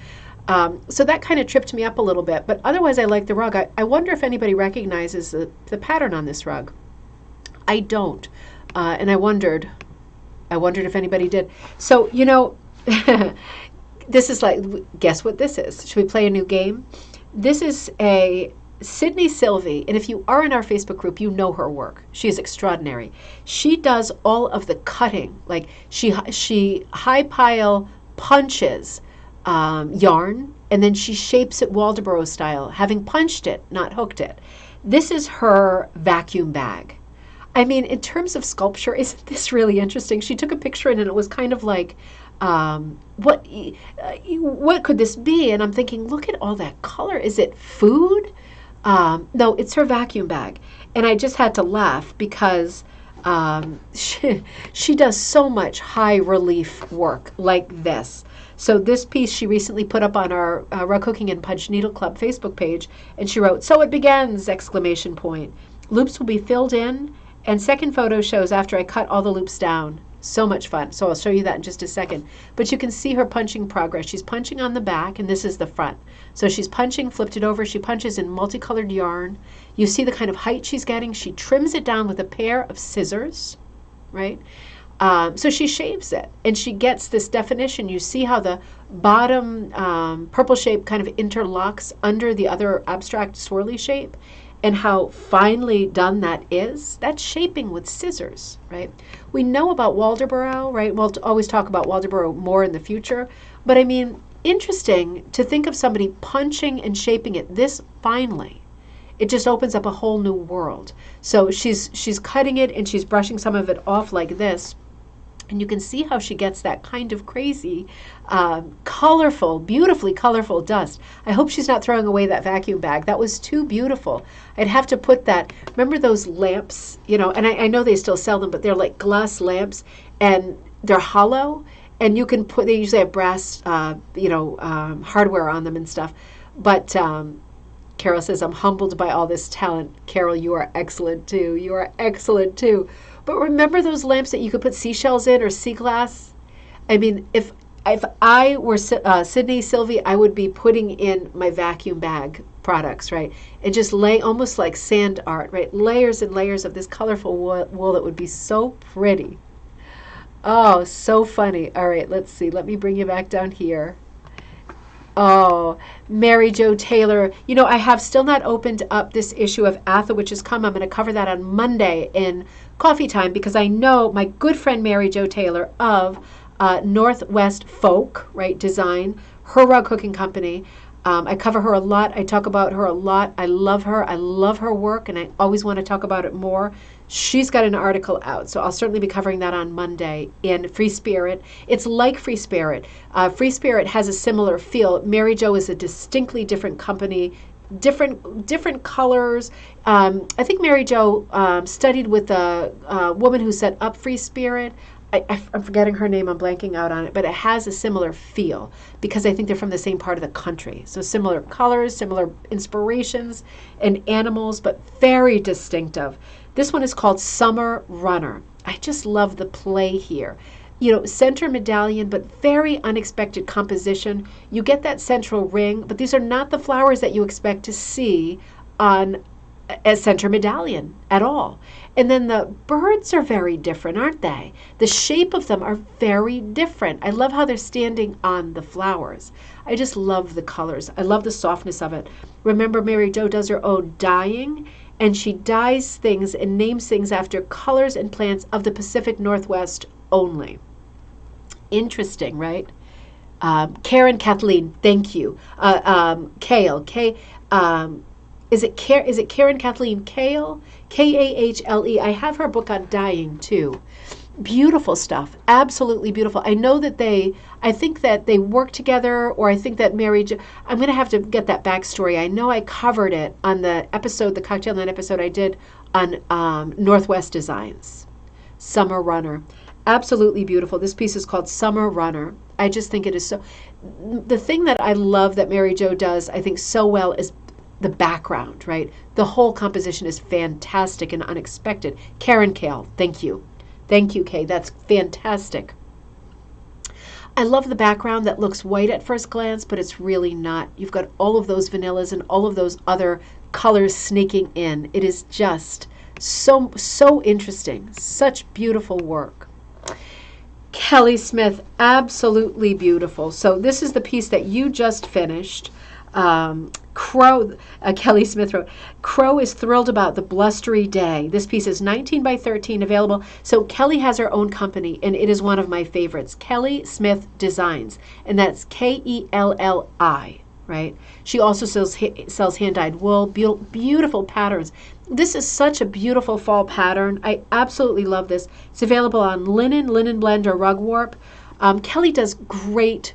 S1: So that kind of tripped me up a little bit. But otherwise, I like the rug. I wonder if anybody recognizes the pattern on this rug. I don't. And I wondered if anybody did. So, you know, this is like, guess what this is? Should we play a new game? This is a Sydney Sylvie, and if you are in our Facebook group, you know her work. She is extraordinary. She does all of the cutting. Like she high pile punches yarn, and then she shapes it Waldoboro style, having punched it, not hooked it. This is her vacuum bag. I mean, in terms of sculpture, isn't this really interesting? She took a picture and it was kind of like, what could this be? And I'm thinking, look at all that color. Is it food? No, it's her vacuum bag. And I just had to laugh because she does so much high relief work like this. So this piece she recently put up on our Rug Cooking and Punch Needle Club Facebook page, and she wrote, "So it begins!" exclamation point. Loops will be filled in, and second photo shows after I cut all the loops down. So much fun. So I'll show you that in just a second. But you can see her punching progress. She's punching on the back, and this is the front. So she's punching, flipped it over. She punches in multicolored yarn. You see the kind of height she's getting. She trims it down with a pair of scissors, right? So she shaves it, and she gets this definition. You see how the bottom purple shape kind of interlocks under the other abstract swirly shape, and how finely done that is. That's shaping with scissors, right? We know about Waldoboro, right? We'll always talk about Waldoboro more in the future, but I mean, interesting to think of somebody punching and shaping it this finely. It just opens up a whole new world. So she's cutting it and she's brushing some of it off like this. And you can see how she gets that kind of crazy, colorful, beautifully colorful dust. I hope she's not throwing away that vacuum bag. That was too beautiful. I'd have to put that, remember those lamps, you know, and I know they still sell them, but they're like glass lamps, and they're hollow, and you can put, they usually have brass, hardware on them and stuff. But Carol says, "I'm humbled by all this talent." Carol, you are excellent too. You are excellent too. But remember those lamps that you could put seashells in or sea glass? I mean, if I were Sydney Sylvie, I would be putting in my vacuum bag products, right? And just lay almost like sand art, right? Layers and layers of this colorful wool that would be so pretty. Oh, so funny. All right, let's see. Let me bring you back down here. Oh, Mary Jo Taylor. You know, I have still not opened up this issue of Atha, which has come. I'm going to cover that on Monday in Coffee Time, because I know my good friend Mary Jo Taylor of Northwest Folk, right, Design, her rug cooking company. I cover her a lot. I talk about her a lot. I love her. I love her work, and I always want to talk about it more. She's got an article out, so I'll certainly be covering that on Monday in Free Spirit. It's like Free Spirit. Free Spirit has a similar feel. Mary Jo is a distinctly different company, different colors. I think Mary Jo studied with a woman who set up Free Spirit. I'm forgetting her name. I'm blanking out on it, but it has a similar feel because I think they're from the same part of the country. So similar colors, similar inspirations and animals, but very distinctive. This one is called Summer Runner. I just love the play here. You know, center medallion, but very unexpected composition. You get that central ring, but these are not the flowers that you expect to see on a center medallion at all. And then the birds are very different, aren't they? The shape of them are very different. I love how they're standing on the flowers. I just love the colors. I love the softness of it. Remember, Mary Jo does her own dyeing, and she dyes things and names things after colors and plants of the Pacific Northwest only. Interesting, right? Karen Kathleen, thank you. Kale, is it Karen Kathleen Kale? Kahle. I have her book on dyeing too. Beautiful stuff, absolutely beautiful. I know that I think that they work together, or I think that I'm going to have to get that backstory. I know I covered it on the Cocktail Night episode I did on Northwest Designs. Summer Runner. Absolutely beautiful. This piece is called Summer Runner. I just think it is so. The thing that I love that Mary Jo does, I think, so well is the background, right? The whole composition is fantastic and unexpected. Karen Kale, thank you. Thank you, Kay. That's fantastic. I love the background that looks white at first glance, but it's really not. You've got all of those vanillas and all of those other colors sneaking in. It is just so interesting. Such beautiful work. Kelly Smith, absolutely beautiful. So this is the piece that you just finished. Crow, Kelly Smith wrote, Crow is thrilled about the blustery day. This piece is 19 by 13 available. So Kelly has her own company, and it is one of my favorites. Kelly Smith Designs, and that's Kelli, right? She also sells hand-dyed wool, beautiful patterns. This is such a beautiful fall pattern. I absolutely love this. It's available on linen blend, or rug warp. Kelly does great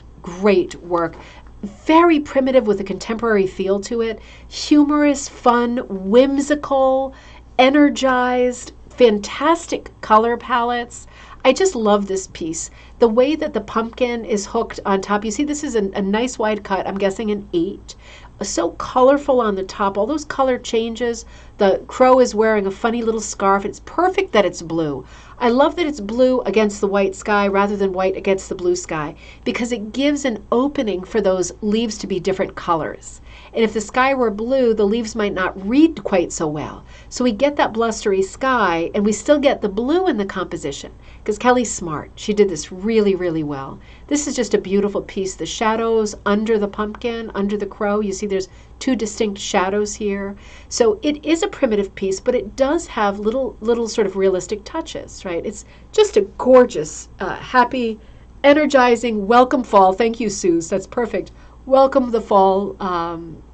S1: work. Very primitive with a contemporary feel to it. Humorous, fun, whimsical, energized, fantastic color palettes. I just love this piece. The way that the pumpkin is hooked on top. You see, this is a nice wide cut. I'm guessing an 8. So colorful on the top. All those color changes. The crow is wearing a funny little scarf. It's perfect that it's blue. I love that it's blue against the white sky rather than white against the blue sky, because it gives an opening for those leaves to be different colors. And if the sky were blue, the leaves might not read quite so well. So we get that blustery sky, and we still get the blue in the composition, because Kelly's smart. She did this really well. This is just a beautiful piece. The shadows under the pumpkin, under the crow, you see there's 2 distinct shadows here. So it is a primitive piece, but it does have little sort of realistic touches, right? It's just a gorgeous, happy, energizing, welcome fall. Thank you, Suze. That's perfect. Welcome the fall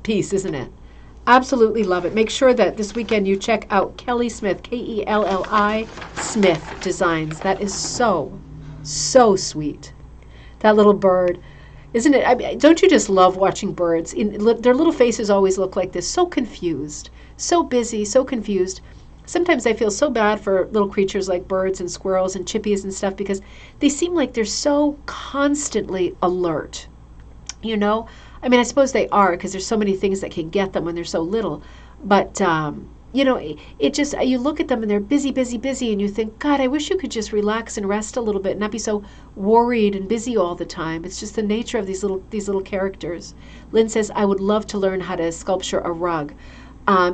S1: piece, isn't it? Absolutely love it. Make sure that this weekend you check out Kelly Smith, Kelli Smith Designs. That is so sweet. That little bird. Isn't it? I mean, don't you just love watching birds? Their little faces always look like this, so confused, so busy, so confused. Sometimes I feel so bad for little creatures like birds and squirrels and chippies and stuff, because they seem like they're so constantly alert. You know? I mean, I suppose they are, because there's so many things that can get them when they're so little. But, you know, it just, you look at them and they're busy, and you think, God, I wish you could just relax and rest a little bit and not be so worried and busy all the time. It's just the nature of these little characters. Lynn says, I would love to learn how to sculpture a rug.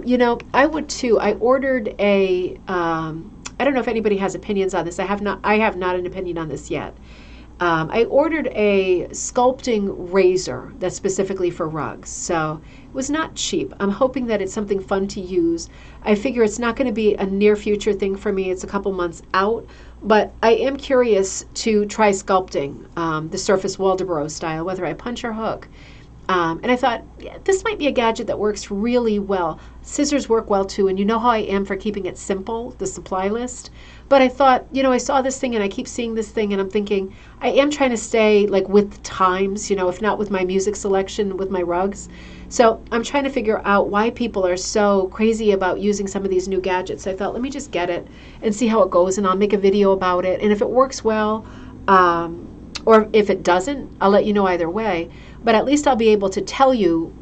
S1: You know, I would too. I ordered I don't know if anybody has opinions on this. I have not an opinion on this yet. I ordered a sculpting razor that's specifically for rugs, so it was not cheap. I'm hoping that it's something fun to use. I figure it's not going to be a near future thing for me. It's a couple months out, but I am curious to try sculpting the Surface Waldoboro style, whether I punch or hook. And I thought, yeah, this might be a gadget that works really well. Scissors work well too, and you know how I am for keeping it simple, the supply list. But I thought, I saw this thing and I keep seeing this thing and I'm thinking, I am trying to stay like with the times, if not with my music selection, with my rugs. So I'm trying to figure out why people are so crazy about using some of these new gadgets. I thought, let me just get it and see how it goes, and I'll make a video about it. And if it works well, or if it doesn't, I'll let you know either way. But at least I'll be able to tell you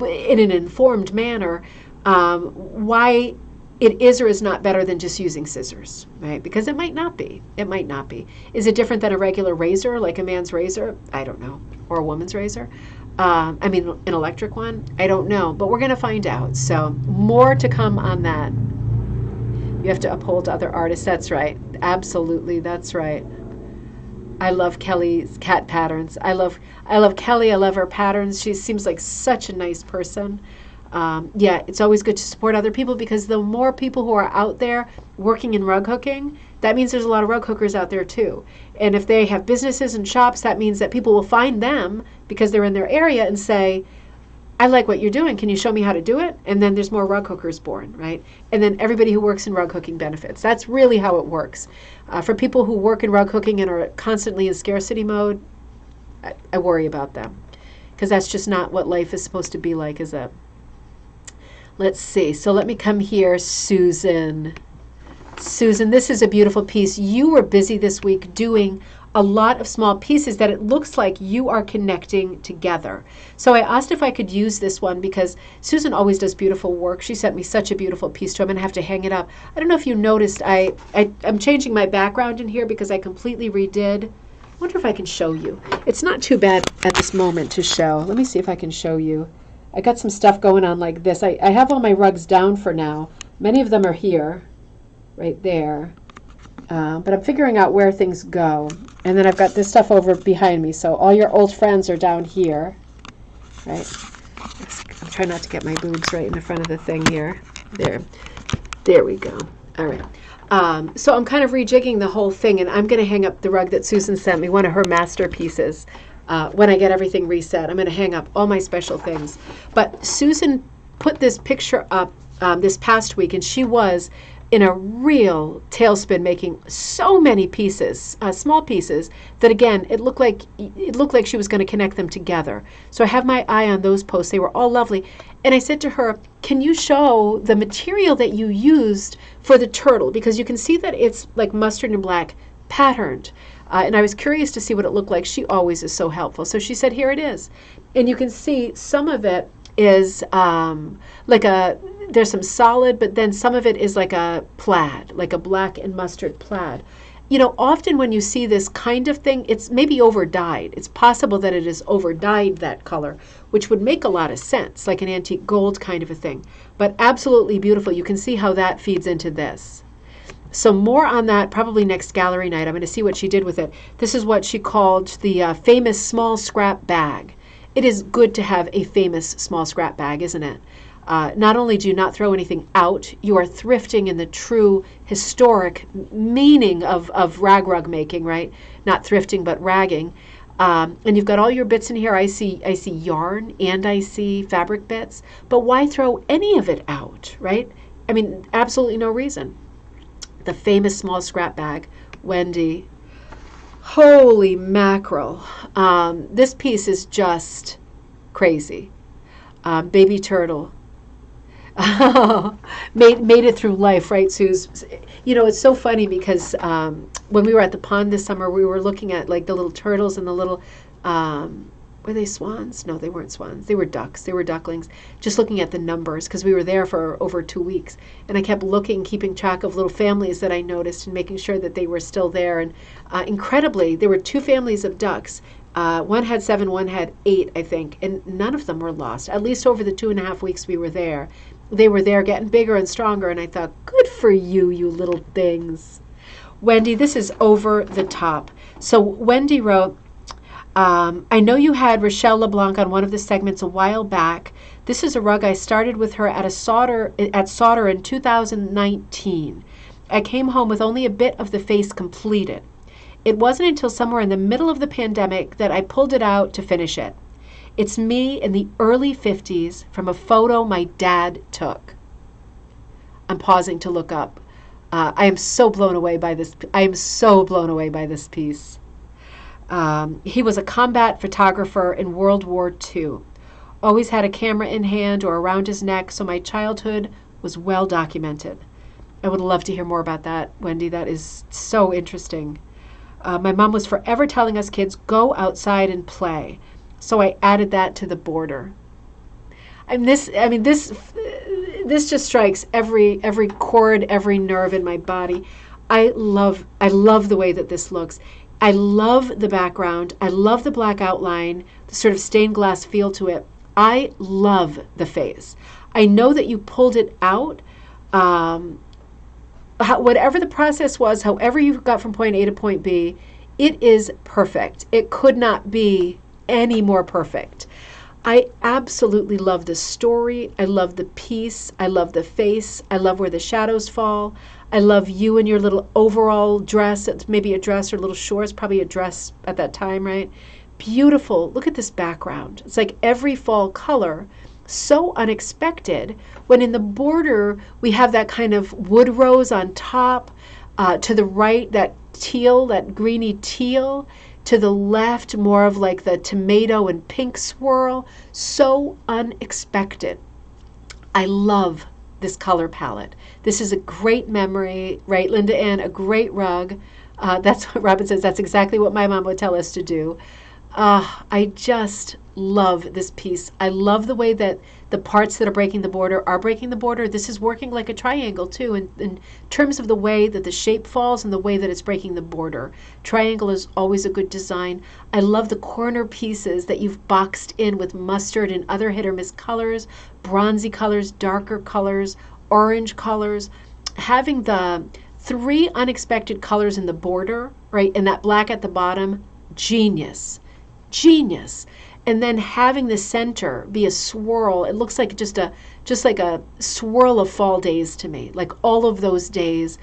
S1: in an informed manner why it is or is not better than just using scissors, right? Because it might not be. It might not be. Is it different than a regular razor, like a man's razor? I don't know. Or a woman's razor? An electric one? I don't know. But we're going to find out. So more to come on that. You have to uphold other artists. That's right. Absolutely. That's right. I love Kelly's cat patterns. I love Kelly. I love her patterns. She seems like such a nice person. Yeah, it's always good to support other people, because the more people who are out there working in rug hooking, that means there's a lot of rug hookers out there too. And if they have businesses and shops, that means that people will find them because they're in their area and say, I like what you're doing. Can you show me how to do it? And then there's more rug hookers born, right? And then everybody who works in rug hooking benefits. That's really how it works. For people who work in rug hooking and are constantly in scarcity mode, I worry about them, because that's just not what life is supposed to be like, is it? Let's see. So let me come here, Susan. Susan, this is a beautiful piece. You were busy this week doing a lot of small pieces that it looks like you are connecting together. So I asked if I could use this one because Susan always does beautiful work. She sent me such a beautiful piece, so I'm going to have to hang it up. I don't know if you noticed, I'm changing my background in here because I completely redid. I wonder if I can show you. It's not too bad at this moment to show. Let me see if I can show you. I got some stuff going on like this. I have all my rugs down for now. Many of them are here, right there. But I'm figuring out where things go. And then I've got this stuff over behind me. So all your old friends are down here, right? I'm trying not to get my boobs right in the front of the thing here. There we go. All right. So I'm kind of rejigging the whole thing, and I'm going to hang up the rug that Susan sent me, one of her masterpieces. When I get everything reset, I'm going to hang up all my special things. But Susan put this picture up this past week, and she was in a real tailspin, making so many pieces, small pieces, that again, it looked like she was going to connect them together. So I have my eye on those posts. They were all lovely. And I said to her, can you show the material that you used for the turtle? Because you can see that it's like mustard and black patterned. And I was curious to see what it looked like. She always is so helpful. So she said, here it is. And you can see some of it is there's some solid, but then some of it is like a plaid, like a black and mustard plaid. Often when you see this kind of thing, it's maybe over-dyed. It's possible that it is over-dyed, that color, which would make a lot of sense, like an antique gold kind of a thing. But absolutely beautiful. You can see how that feeds into this. So more on that probably next gallery night. I'm going to see what she did with it. This is what she called the famous small scrap bag. It is good to have a famous small scrap bag, isn't it? Not only do you not throw anything out, you are thrifting in the true historic meaning of rag rug making, right? Not thrifting, but ragging. And you've got all your bits in here. I see yarn and I see fabric bits. But why throw any of it out, right? I mean, absolutely no reason. The famous small scrap bag, Wendy. Holy mackerel. This piece is just crazy. Baby turtle. made it through life, right, Suze? It's so funny because when we were at the pond this summer, we were looking at like the little turtles and the little, were they swans? No, they weren't swans. They were ducks. They were ducklings. Just looking at the numbers because we were there for over 2 weeks. And I kept looking, keeping track of little families that I noticed and making sure that they were still there. And incredibly, there were 2 families of ducks. One had 7, one had 8, I think. And none of them were lost, at least over the 2.5 weeks we were there. They were there getting bigger and stronger. And I thought, good for you, you little things. Wendy, this is over the top. So Wendy wrote, I know you had Rochelle LeBlanc on one of the segments a while back. This is a rug I started with her at Solder in 2019. I came home with only a bit of the face completed. It wasn't until somewhere in the middle of the pandemic that I pulled it out to finish it. It's me in the early 50s from a photo my dad took. I'm pausing to look up. I am so blown away by this. I am so blown away by this piece. He was a combat photographer in World War II. Always had a camera in hand or around his neck, so my childhood was well documented. I would love to hear more about that, Wendy. That is so interesting. My mom was forever telling us kids, go outside and play. So I added that to the border. And this just strikes every chord, every nerve in my body. I love the way that this looks. I love the background. I love the black outline, the sort of stained glass feel to it. I love the face. I know that you pulled it out. Whatever the process was, however you got from point A to point B, it is perfect. It could not be any more perfect. I absolutely love the story. I love the piece. I love the face. I love where the shadows fall. I love you in your little overall dress. It's maybe a dress or little shorts, probably a dress at that time, right? Beautiful. Look at this background. It's like every fall color. So unexpected. When in the border, we have that kind of wood rose on top. To the right, that teal, that greeny teal. To the left, more of like the tomato and pink swirl. So unexpected. I love this color palette. This is a great memory, right, Linda Ann? A great rug. That's what Robin says. That's exactly what my mom would tell us to do. I just love this piece. I love the way that the parts that are breaking the border are breaking the border. This is working like a triangle too in terms of the way that the shape falls and the way that it's breaking the border. Triangle is always a good design. I love the corner pieces that you've boxed in with mustard and other hit or miss colors, bronzy colors, darker colors, orange colors. Having the 3 unexpected colors in the border, right, and that black at the bottom, genius. Genius. And then having the center be a swirl, it looks like just like a swirl of fall days to me, like all of those days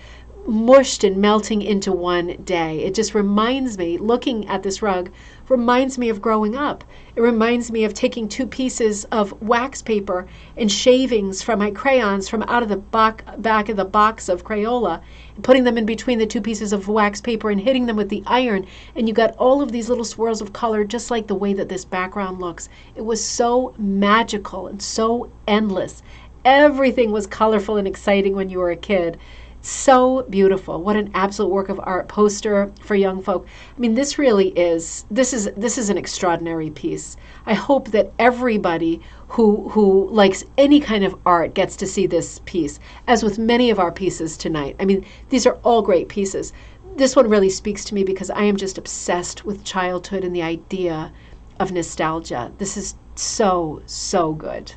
S1: mushed and melting into one day. It just reminds me, looking at this rug, reminds me of growing up. It reminds me of taking 2 pieces of wax paper and shavings from my crayons from out of the back of the box of Crayola and putting them in between the 2 pieces of wax paper and hitting them with the iron. And you got all of these little swirls of color, just like the way that this background looks. It was so magical and so endless. Everything was colorful and exciting when you were a kid. So beautiful. What an absolute work of art. Poster for young folk. I mean, this really is, this is an extraordinary piece. I hope that everybody who likes any kind of art gets to see this piece, as with many of our pieces tonight. I mean, these are all great pieces. This one really speaks to me because I am just obsessed with childhood and the idea of nostalgia. This is so, so good.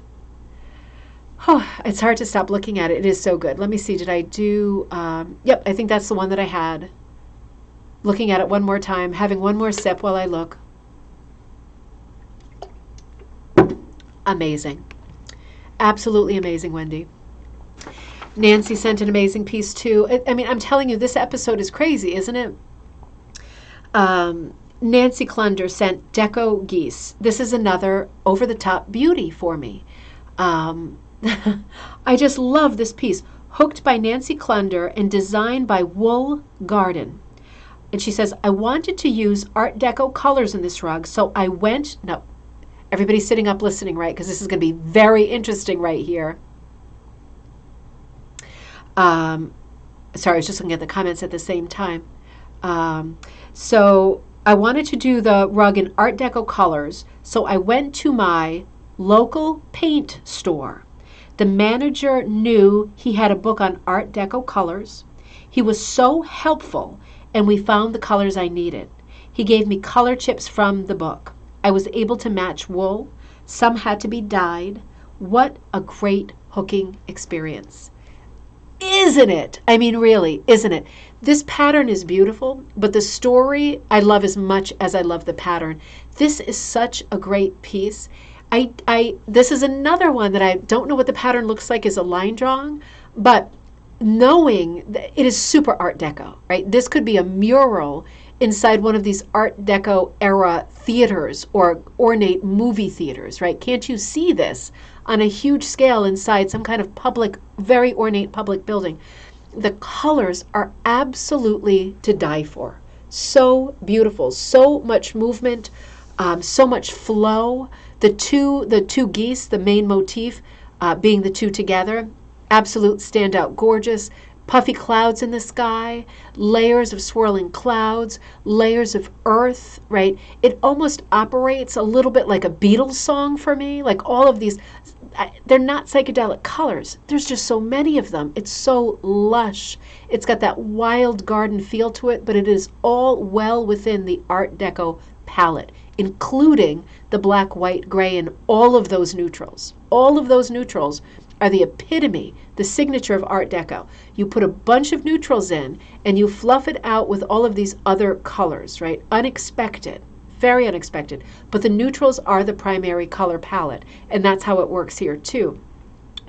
S1: Oh, it's hard to stop looking at it. It is so good. Let me see. Did I do... yep, I think that's the one that I had. Looking at it one more time, having one more sip while I look. Amazing. Absolutely amazing, Wendy. Nancy sent an amazing piece, too. I mean, I'm telling you, this episode is crazy, isn't it? Nancy Clunder sent Deco Geese. This is another over-the-top beauty for me. I just love this piece. Hooked by Nancy Clunder and designed by Wool Garden. And she says, I wanted to use Art Deco colors in this rug, so I went... No, everybody's sitting up listening, right? Because this is going to be very interesting right here. Sorry, I was just looking at the comments at the same time. So I wanted to do the rug in Art Deco colors, so I went to my local paint store. The manager knew he had a book on Art Deco colors. He was so helpful, and we found the colors I needed. He gave me color chips from the book. I was able to match wool. Some had to be dyed. What a great hooking experience. Isn't it? I mean, really, isn't it? This pattern is beautiful, but the story I love as much as I love the pattern. This is such a great piece. This is another one that I don't know what the pattern looks like as a line drawing, but knowing that it is super Art Deco, right? This could be a mural inside one of these Art Deco era theaters or ornate movie theaters, right? Can't you see this on a huge scale inside some kind of public, very ornate public building? The colors are absolutely to die for. So beautiful, so much movement, so much flow. The two geese, the main motif, being the two together, absolute standout, gorgeous. Puffy clouds in the sky, layers of swirling clouds, layers of earth, right? It almost operates a little bit like a Beatles song for me. Like all of these, they're not psychedelic colors. There's just so many of them. It's so lush. It's got that wild garden feel to it, but it is all well within the Art Deco palette, including the black, white, gray, and all of those neutrals. All of those neutrals are the epitome, the signature of Art Deco. You put a bunch of neutrals in and you fluff it out with all of these other colors, right? Unexpected, very unexpected. But the neutrals are the primary color palette, and that's how it works here too.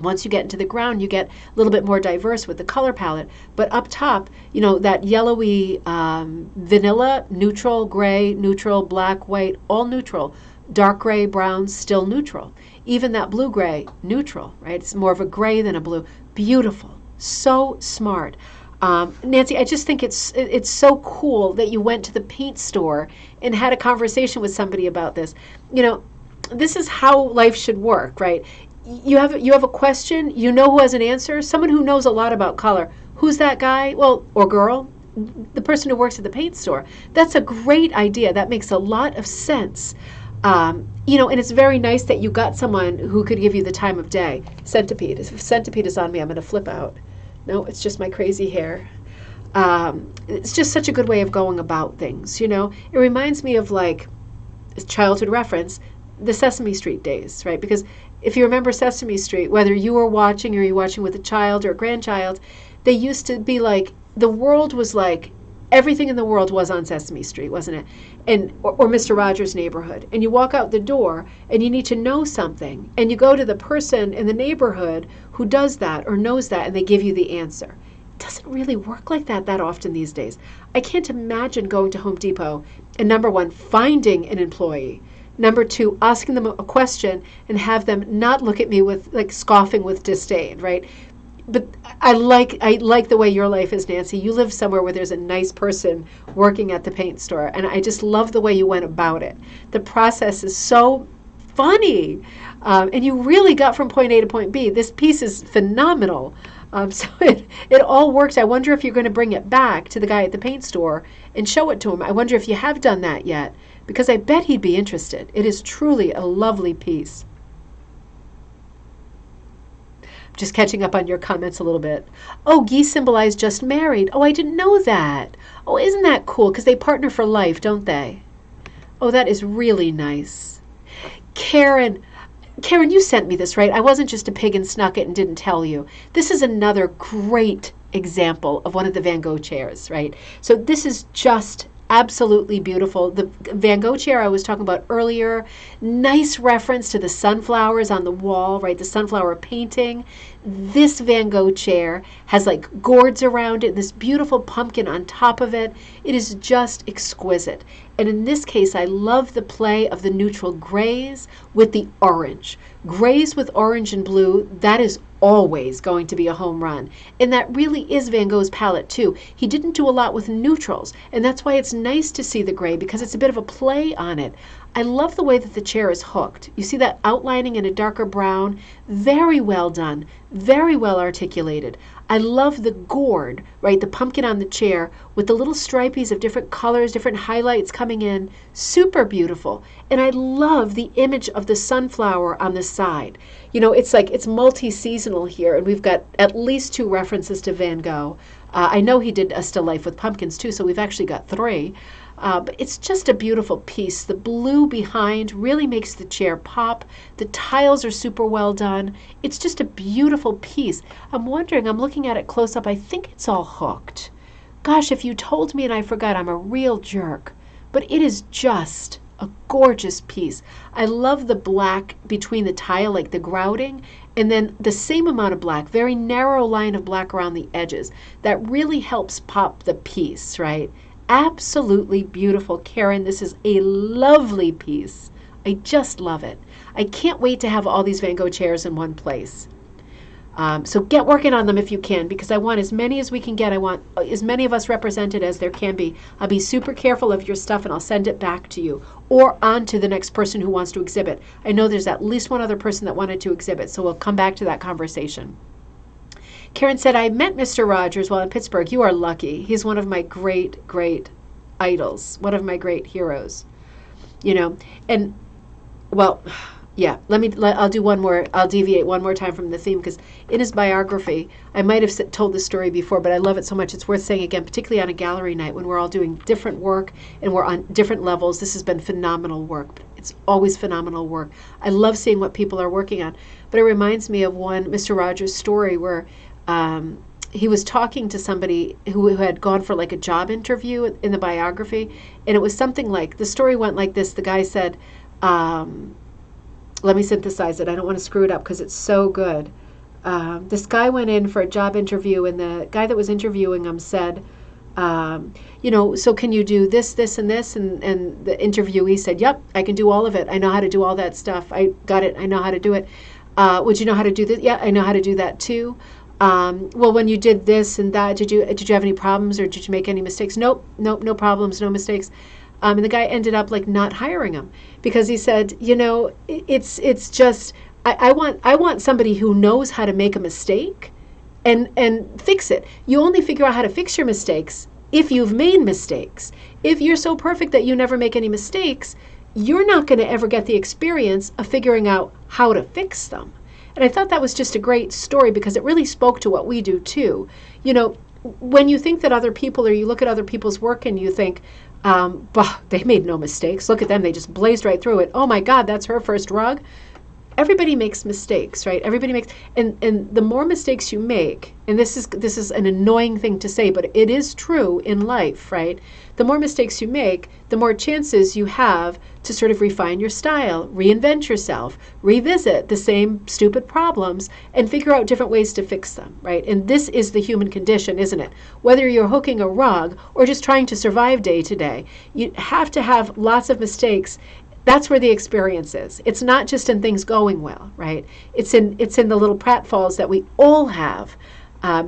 S1: Once you get into the ground, you get a little bit more diverse with the color palette. But up top, you know, that yellowy vanilla, neutral, gray, neutral, black, white, all neutral. Dark gray, brown, still neutral. Even that blue-gray, neutral, right? It's more of a gray than a blue. Beautiful. So smart. Nancy, I just think it's so cool that you went to the paint store and had a conversation with somebody about this. You know, this is how life should work, right? You have a question, you know who has an answer, someone who knows a lot about color. Who's that guy? Well, or girl? The person who works at the paint store. That's a great idea. That makes a lot of sense. You know, and it's very nice that you got someone who could give you the time of day. Centipede. If Centipede is on me, I'm going to flip out. No, it's just my crazy hair. It's just such a good way of going about things, you know. It reminds me of, like, childhood reference, the Sesame Street days, right? Because if you remember Sesame Street, whether you were watching or you're watching with a child or a grandchild, they used to be like, the world was like, everything in the world was on Sesame Street, wasn't it? And or Mr. Rogers' Neighborhood. And you walk out the door and you need to know something. And you go to the person in the neighborhood who does that or knows that, and they give you the answer. It doesn't really work like that often these days. I can't imagine going to Home Depot and, number one, finding an employee. Number two, asking them a question and have them not look at me with, like, scoffing with disdain, right? But I like the way your life is, Nancy. You live somewhere where there's a nice person working at the paint store, and I just love the way you went about it. The process is so funny, and you really got from point A to point B. This piece is phenomenal. So it all works. I wonder if you're going to bring it back to the guy at the paint store and show it to him. I wonder if you have done that yet, because I bet he'd be interested. It is truly a lovely piece. Just catching up on your comments a little bit. Oh, geese symbolize just married. Oh, I didn't know that. Oh, isn't that cool? Because they partner for life, don't they? Oh, that is really nice. Karen, you sent me this, right? I wasn't just a pig and snuck it and didn't tell you. This is another great example of one of the Van Gogh chairs, right? So this is just absolutely beautiful. The Van Gogh chair I was talking about earlier, nice reference to the sunflowers on the wall, right? The sunflower painting. This Van Gogh chair has like gourds around it, this beautiful pumpkin on top of it. It is just exquisite. And in this case, I love the play of the neutral grays with the orange. Grays with orange and blue, that is always going to be a home run. And that really is Van Gogh's palette too. He didn't do a lot with neutrals, and that's why it's nice to see the gray, because it's a bit of a play on it. I love the way that the chair is hooked. You see that outlining in a darker brown? Very well done, very well articulated. I love the gourd, right, the pumpkin on the chair with the little stripies of different colors, different highlights coming in. Super beautiful. And I love the image of the sunflower on the side. You know, it's like it's multi-seasonal here, and we've got at least 2 references to Van Gogh. I know he did A Still Life with Pumpkins too, so we've actually got 3. But it's just a beautiful piece. The blue behind really makes the chair pop. The tiles are super well done. It's just a beautiful piece. I'm wondering, I'm looking at it close up, I think it's all hooked. Gosh, if you told me and I forgot, I'm a real jerk. But it is just a gorgeous piece. I love the black between the tile, like the grouting, and then the same amount of black, very narrow line of black around the edges. That really helps pop the piece, right? absolutely beautiful. Karen, this is a lovely piece. I just love it. I can't wait to have all these Van Gogh chairs in one place. So get working on them if you can, because I want as many as we can get. I want as many of us represented as there can be. I'll be super careful of your stuff, and I'll send it back to you or on to the next person who wants to exhibit. I know there's at least one other person that wanted to exhibit, so we'll come back to that conversation. Karen said, I met Mr. Rogers while in Pittsburgh. You are lucky. He's one of my great, great idols, one of my great heroes. You know, and, well, yeah, I'll do one more, I'll deviate one more time from the theme, because in his biography, I might have told this story before, but I love it so much, it's worth saying again, particularly on a gallery night when we're all doing different work and we're on different levels. This has been phenomenal work. It's always phenomenal work. I love seeing what people are working on. But it reminds me of one Mr. Rogers story where he was talking to somebody who had gone for like a job interview in the biography, and it was something like, the story went like this. The guy said, let me synthesize it. I don't want to screw it up because it's so good. This guy went in for a job interview, and the guy that was interviewing him said, you know, so can you do this, this, and this? And the interviewee said, yep, I can do all of it. I know how to do all that stuff. I got it. I know how to do it. Would you know how to do this? Yeah, I know how to do that too. Well, when you did this and that, did you have any problems, or did you make any mistakes? Nope, no problems, no mistakes. And the guy ended up like not hiring him because he said, you know, it's just I want somebody who knows how to make a mistake and fix it. You only figure out how to fix your mistakes if you've made mistakes. If you're so perfect that you never make any mistakes, you're not going to ever get the experience of figuring out how to fix them. And I thought that was just a great story because it really spoke to what we do too. You know, when you think that other people, or you look at other people's work and you think, bah, they made no mistakes. Look at them. They just blazed right through it. Oh my God, that's her first rug. Everybody makes mistakes, right? Everybody makes, and the more mistakes you make, and this is an annoying thing to say, but it is true in life, right? The more mistakes you make, the more chances you have to sort of refine your style, reinvent yourself, revisit the same stupid problems, and figure out different ways to fix them, right? And this is the human condition, isn't it? Whether you're hooking a rug or just trying to survive day to day, you have to have lots of mistakes. That's where the experience is. It's not just in things going well, right? It's in the little pratfalls that we all have.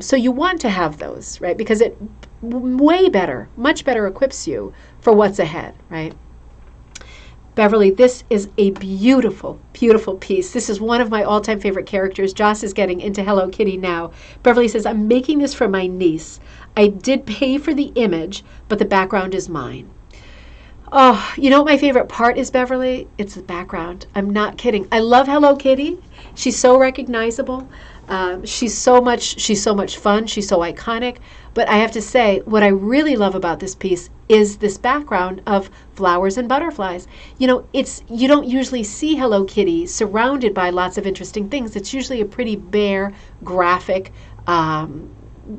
S1: So you want to have those, right? Because it way better, much better equips you for what's ahead, right? Beverly, this is a beautiful, beautiful piece. This is one of my all-time favorite characters. Joss is getting into Hello Kitty now. Beverly says, I'm making this for my niece. I did pay for the image, but the background is mine. Oh, you know what my favorite part is, Beverly? It's the background. I'm not kidding. I love Hello Kitty. She's so recognizable. She's so much fun. She's so iconic. But I have to say, what I really love about this piece is this background of flowers and butterflies. You know, you don't usually see Hello Kitty surrounded by lots of interesting things. It's usually a pretty bare, graphic,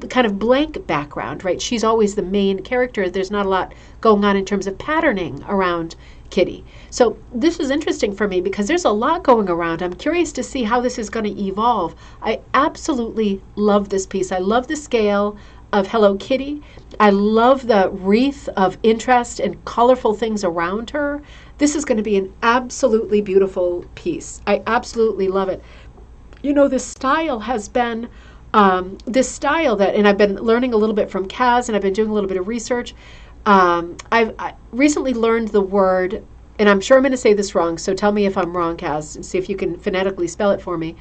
S1: kind of blank background, right? She's always the main character. There's not a lot going on in terms of patterning around Kitty. So this is interesting for me because there's a lot going around. I'm curious to see how this is going to evolve. I absolutely love this piece. I love the scale of Hello Kitty. I love the wreath of interest and colorful things around her. This is going to be an absolutely beautiful piece. I absolutely love it. You know, this style has been this style that, and I've been learning a little bit from Kaz, and I've been doing a little bit of research. I recently learned the word, and I'm sure I'm going to say this wrong, so tell me if I'm wrong, Kaz, and see if you can phonetically spell it for me.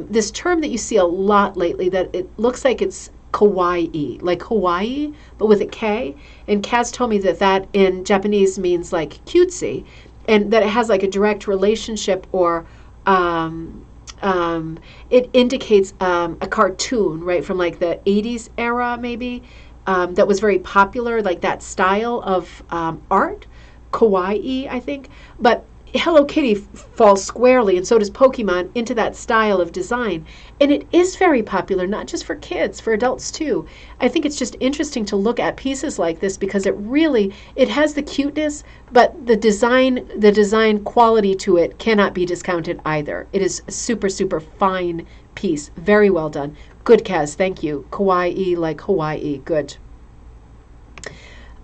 S1: This term that you see a lot lately, that it looks like it's kawaii, like Hawaii, but with a K. And Kaz told me that that in Japanese means like cutesy, and that it has like a direct relationship, or it indicates a cartoon, right, from like the 80s era maybe, that was very popular, like that style of art, kawaii, I think. But Hello Kitty falls squarely, and so does Pokemon, into that style of design. And it is very popular, not just for kids, for adults too. I think it's just interesting to look at pieces like this because it has the cuteness, but the design quality to it cannot be discounted either. It is a super, super fine piece. Very well done. Good, Kaz. Thank you. Kawaii like Hawaii. Good.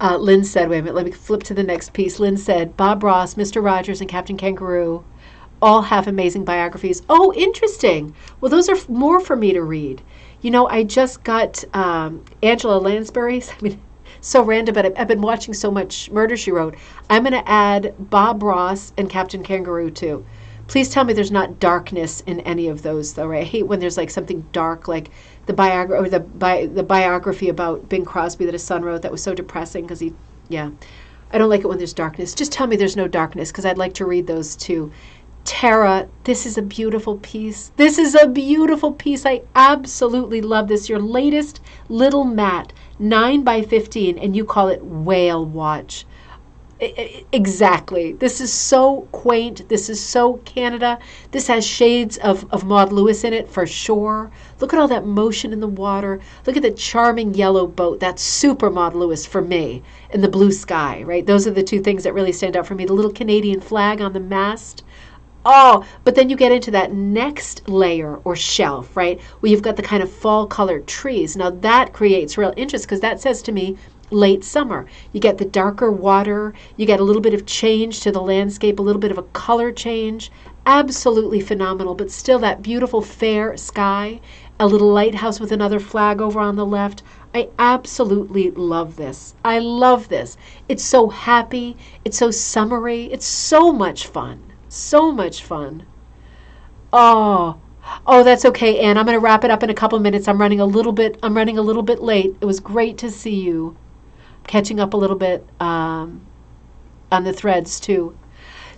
S1: Lynn said, wait a minute, let me flip to the next piece. Lynn said, Bob Ross, Mr. Rogers, and Captain Kangaroo all have amazing biographies. Oh, interesting. Well, those are more for me to read. You know, I just got Angela Lansbury's. I mean, so random, but I've been watching so much Murder, She Wrote. I'm going to add Bob Ross and Captain Kangaroo, too. Please tell me there's not darkness in any of those, though, right? I hate when there's like something dark, like the biography about Bing Crosby that his son wrote that was so depressing because yeah. I don't like it when there's darkness. Just tell me there's no darkness because I'd like to read those, too. Tara, this is a beautiful piece. This is a beautiful piece. I absolutely love this. Your latest little mat, 9 by 15, and you call it Whale Watch. Exactly. This is so quaint. This is so Canada. This has shades of Maud Lewis in it for sure. Look at all that motion in the water. Look at the charming yellow boat. That's super Maud Lewis for me. And the blue sky, right? Those are the two things that really stand out for me. The little Canadian flag on the mast. Oh, but then you get into that next layer or shelf, right? Where you've got the kind of fall colored trees. Now that creates real interest because that says to me, late summer. You get the darker water, you get a little bit of change to the landscape, a little bit of a color change. Absolutely phenomenal, but still that beautiful fair sky, a little lighthouse with another flag over on the left. I absolutely love this. I love this. It's so happy, it's so summery, it's so much fun. So much fun. Oh, that's okay, Anne. I'm going to wrap it up in a couple minutes. I'm running a little bit late. It was great to see you. Catching up a little bit on the threads too.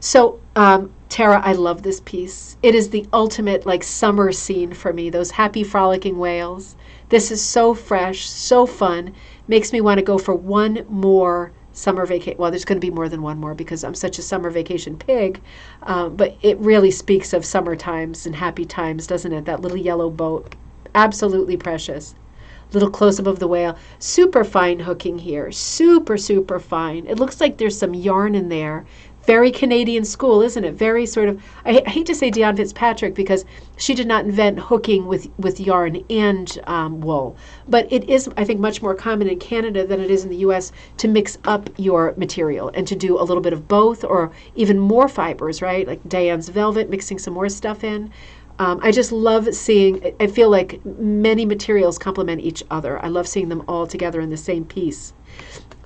S1: So Tara, I love this piece. It is the ultimate like summer scene for me, those happy frolicking whales. This is so fresh, so fun. Makes me want to go for one more summer vacation. Well, there's going to be more than one more because I'm such a summer vacation pig. But it really speaks of summer times and happy times, doesn't it? That little yellow boat. Absolutely precious. Little close-up of the whale. Super fine hooking here. Super, super fine. It looks like there's some yarn in there. Very Canadian school, isn't it? Very sort of, I hate to say Dion Fitzpatrick because she did not invent hooking with yarn and wool. But it is, I think, much more common in Canada than it is in the U.S. to mix up your material and to do a little bit of both or even more fibers, right? Like Diane's Velvet, mixing some more stuff in. I just love seeing, I feel like many materials complement each other. I love seeing them all together in the same piece.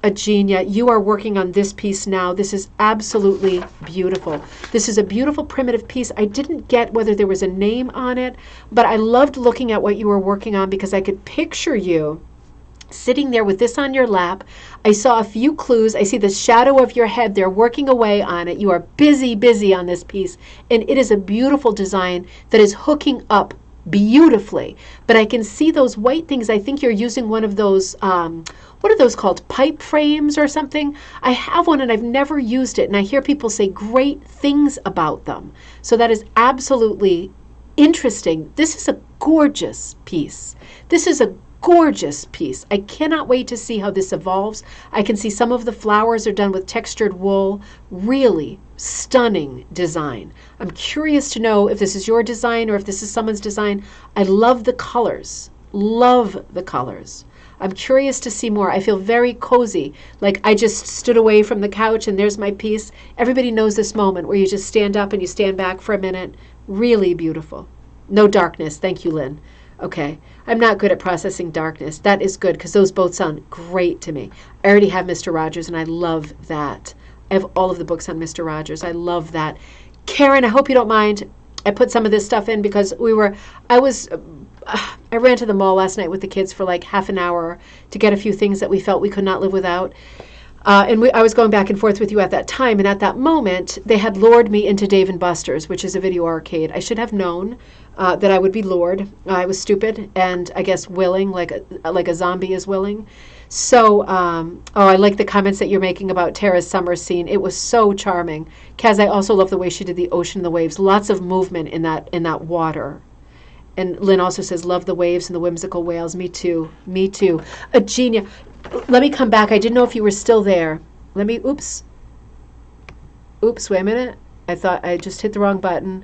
S1: Eugenia, you are working on this piece now. This is absolutely beautiful. This is a beautiful primitive piece. I didn't get whether there was a name on it, but I loved looking at what you were working on because I could picture you sitting there with this on your lap. I saw a few clues. I see the shadow of your head there working away on it. You are busy, busy on this piece. And it is a beautiful design that is hooking up beautifully. But I can see those white things. I think you're using one of those, what are those called? Pipe frames or something? I have one and I've never used it. And I hear people say great things about them. So that is absolutely interesting. This is a gorgeous piece. This is a gorgeous piece. I cannot wait to see how this evolves. I can see some of the flowers are done with textured wool. Really stunning design. I'm curious to know if this is your design or if this is someone's design. I love the colors. Love the colors. I'm curious to see more. I feel very cozy. Like I just stood away from the couch and there's my piece. Everybody knows this moment where you just stand up and you stand back for a minute. Really beautiful. No darkness. Thank you, Lynn. Okay, I'm not good at processing darkness. That is good because those both sound great to me. I already have Mr. Rogers and I love that. I have all of the books on Mr. Rogers. I love that. Karen, I hope you don't mind. I put some of this stuff in because I ran to the mall last night with the kids for like half an hour to get a few things that we felt we could not live without. I was going back and forth with you at that time, and at that moment, they had lured me into Dave & Buster's, which is a video arcade. I should have known that I would be lured. I was stupid and I guess willing, like a zombie is willing. So, I like the comments that you're making about Tara's summer scene. It was so charming. Kaz, I also love the way she did the ocean and the waves. Lots of movement in that water. And Lynn also says, love the waves and the whimsical whales. Me too. Me too. Eugenia, let me come back. I didn't know if you were still there. Oops, wait a minute. I thought I just hit the wrong button.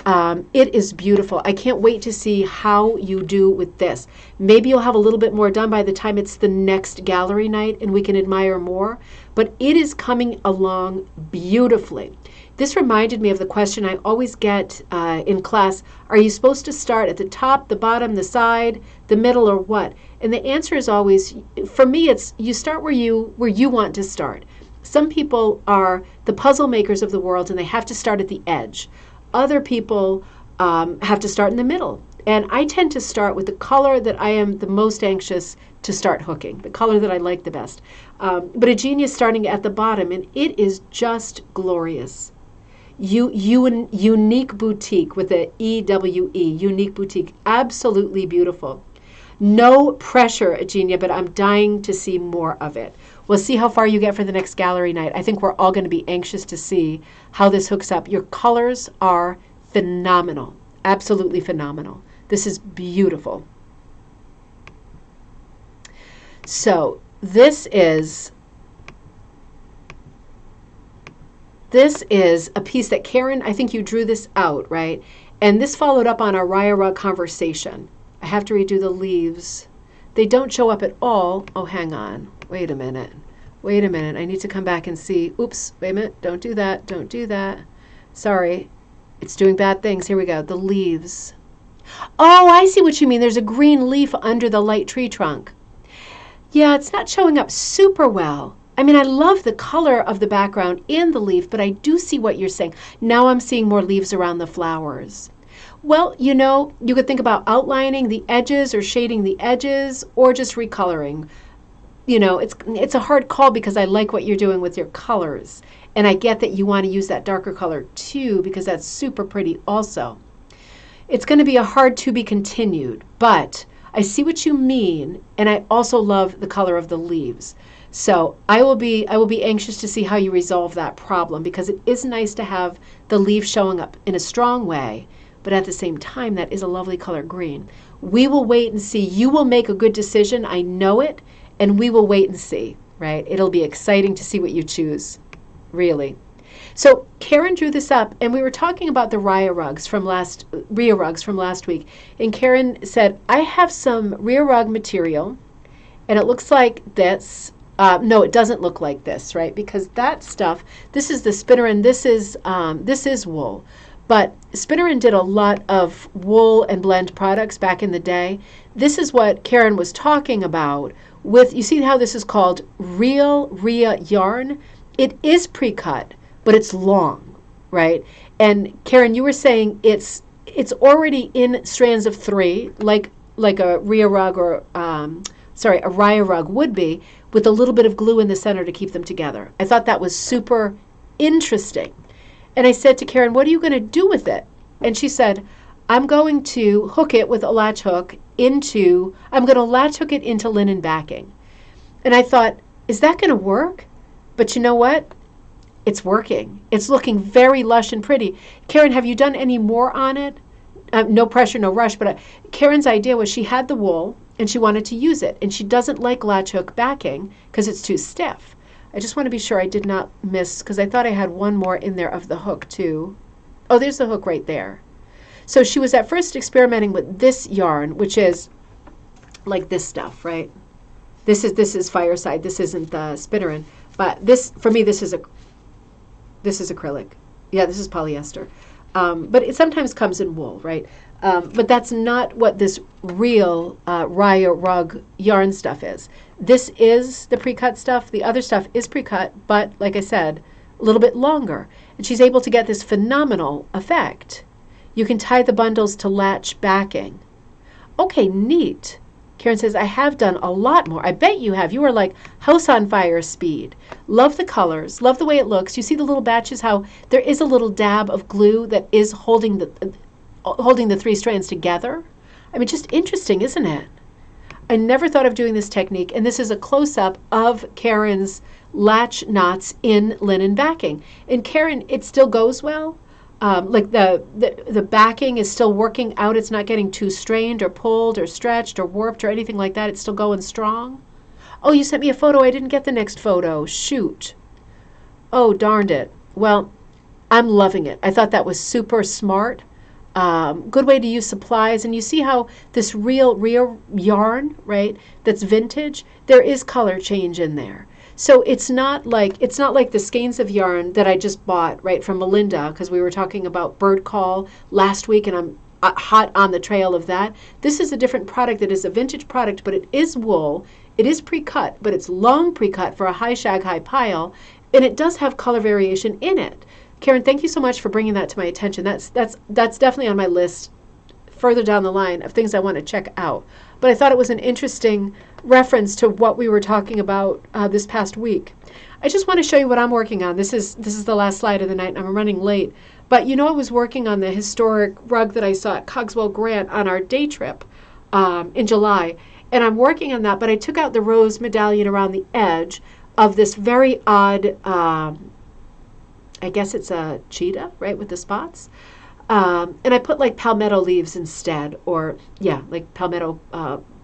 S1: It is beautiful. I can't wait to see how you do with this. Maybe you'll have a little bit more done by the time it's the next gallery night and we can admire more, but it is coming along beautifully. This reminded me of the question I always get in class, are you supposed to start at the top, the bottom, the side, the middle, or what? And the answer is always, for me, it's you start where you want to start. Some people are the puzzle makers of the world and they have to start at the edge. Other people have to start in the middle. And I tend to start with the color that I am the most anxious to start hooking, the color that I like the best. But a genius starting at the bottom, and it is just glorious. Unique Boutique with a E-W-E, Unique Boutique, absolutely beautiful. No pressure, Eugenia, but I'm dying to see more of it. We'll see how far you get for the next gallery night. I think we're all going to be anxious to see how this hooks up. Your colors are phenomenal, absolutely phenomenal. This is beautiful. So this is a piece that Karen, I think you drew this out, right? And this followed up on our Raya Rug conversation. I have to redo the leaves. They don't show up at all. Oh, hang on. Wait a minute. Wait a minute. I need to come back and see. Oops. Wait a minute. Don't do that. Don't do that. Sorry. It's doing bad things. Here we go. The leaves. Oh, I see what you mean. There's a green leaf under the light tree trunk. Yeah, it's not showing up super well. I mean, I love the color of the background in the leaf, but I do see what you're saying. Now I'm seeing more leaves around the flowers. Well, you know, you could think about outlining the edges or shading the edges or just recoloring. You know, it's a hard call because I like what you're doing with your colors. And I get that you want to use that darker color too because that's super pretty also. It's going to be a hard to be continued, but I see what you mean, and I also love the color of the leaves. So I will be anxious to see how you resolve that problem because it is nice to have the leaves showing up in a strong way, but at the same time, that is a lovely color green. We will wait and see. You will make a good decision. I know it, and we will wait and see, right? It'll be exciting to see what you choose, really. So Karen drew this up, and we were talking about the Raya rugs from last week, and Karen said, I have some Raya rug material, and it looks like this. No, it doesn't look like this, right? Because that stuff, this is the spinnerin, this is wool. But spinnerin did a lot of wool and blend products back in the day. This is what Karen was talking about with, you see how this is called real Raya yarn? It is pre-cut, but it's long, right? And Karen, you were saying it's already in strands of 3, like a Raya rug or, a Raya rug would be, with a little bit of glue in the center to keep them together. I thought that was super interesting. And I said to Karen, what are you going to do with it? And she said, I'm going to hook it with a latch hook into linen backing. And I thought, is that going to work? But you know what? It's working. It's looking very lush and pretty. Karen, have you done any more on it? No pressure, no rush, but Karen's idea was she had the wool and she wanted to use it. And she doesn't like latch hook backing because it's too stiff. I just want to be sure I did not miss, because I thought I had one more in there of the hook too. Oh, there's the hook right there. So she was at first experimenting with this yarn, which is like this stuff, right? This is Fireside. This isn't the spinnerin. But this, for me, this is acrylic. Yeah, this is polyester. But it sometimes comes in wool, right? But that's not what this real Raya rug yarn stuff is. This is the pre-cut stuff. The other stuff is pre-cut, but like I said, a little bit longer. And she's able to get this phenomenal effect. You can tie the bundles to latch backing. Okay, neat. Karen says, I have done a lot more. I bet you have. You are like house on fire speed. Love the colors. Love the way it looks. You see the little batches, how there is a little dab of glue that is holding the 3 strands together. I mean, just interesting, isn't it? I never thought of doing this technique, and this is a close-up of Karen's latch knots in linen backing. And Karen, it still goes well. Like the backing is still working out. It's not getting too strained or pulled or stretched or warped or anything like that. It's still going strong. Oh, you sent me a photo. I didn't get the next photo. Shoot. Oh, darned it. Well, I'm loving it. I thought that was super smart. good way to use supplies. And you see how this real yarn, right, that's vintage, there is color change in there. So it's not like the skeins of yarn that I just bought, right, from Melinda, because we were talking about bird call last week, and I'm hot on the trail of that. This is a different product that is a vintage product, but it is wool. It is pre-cut, but it's long pre-cut for a high shag, high pile, and it does have color variation in it. Karen, thank you so much for bringing that to my attention. That's definitely on my list further down the line of things I want to check out. But I thought it was an interesting reference to what we were talking about this past week. I just want to show you what I'm working on. This is the last slide of the night, and I'm running late. But you know, I was working on the historic rug that I saw at Cogswell Grant on our day trip in July. And I'm working on that, but I took out the rose medallion around the edge of this very odd, I guess it's a cheetah, right, with the spots. And I put like palmetto leaves instead, or yeah, like palmetto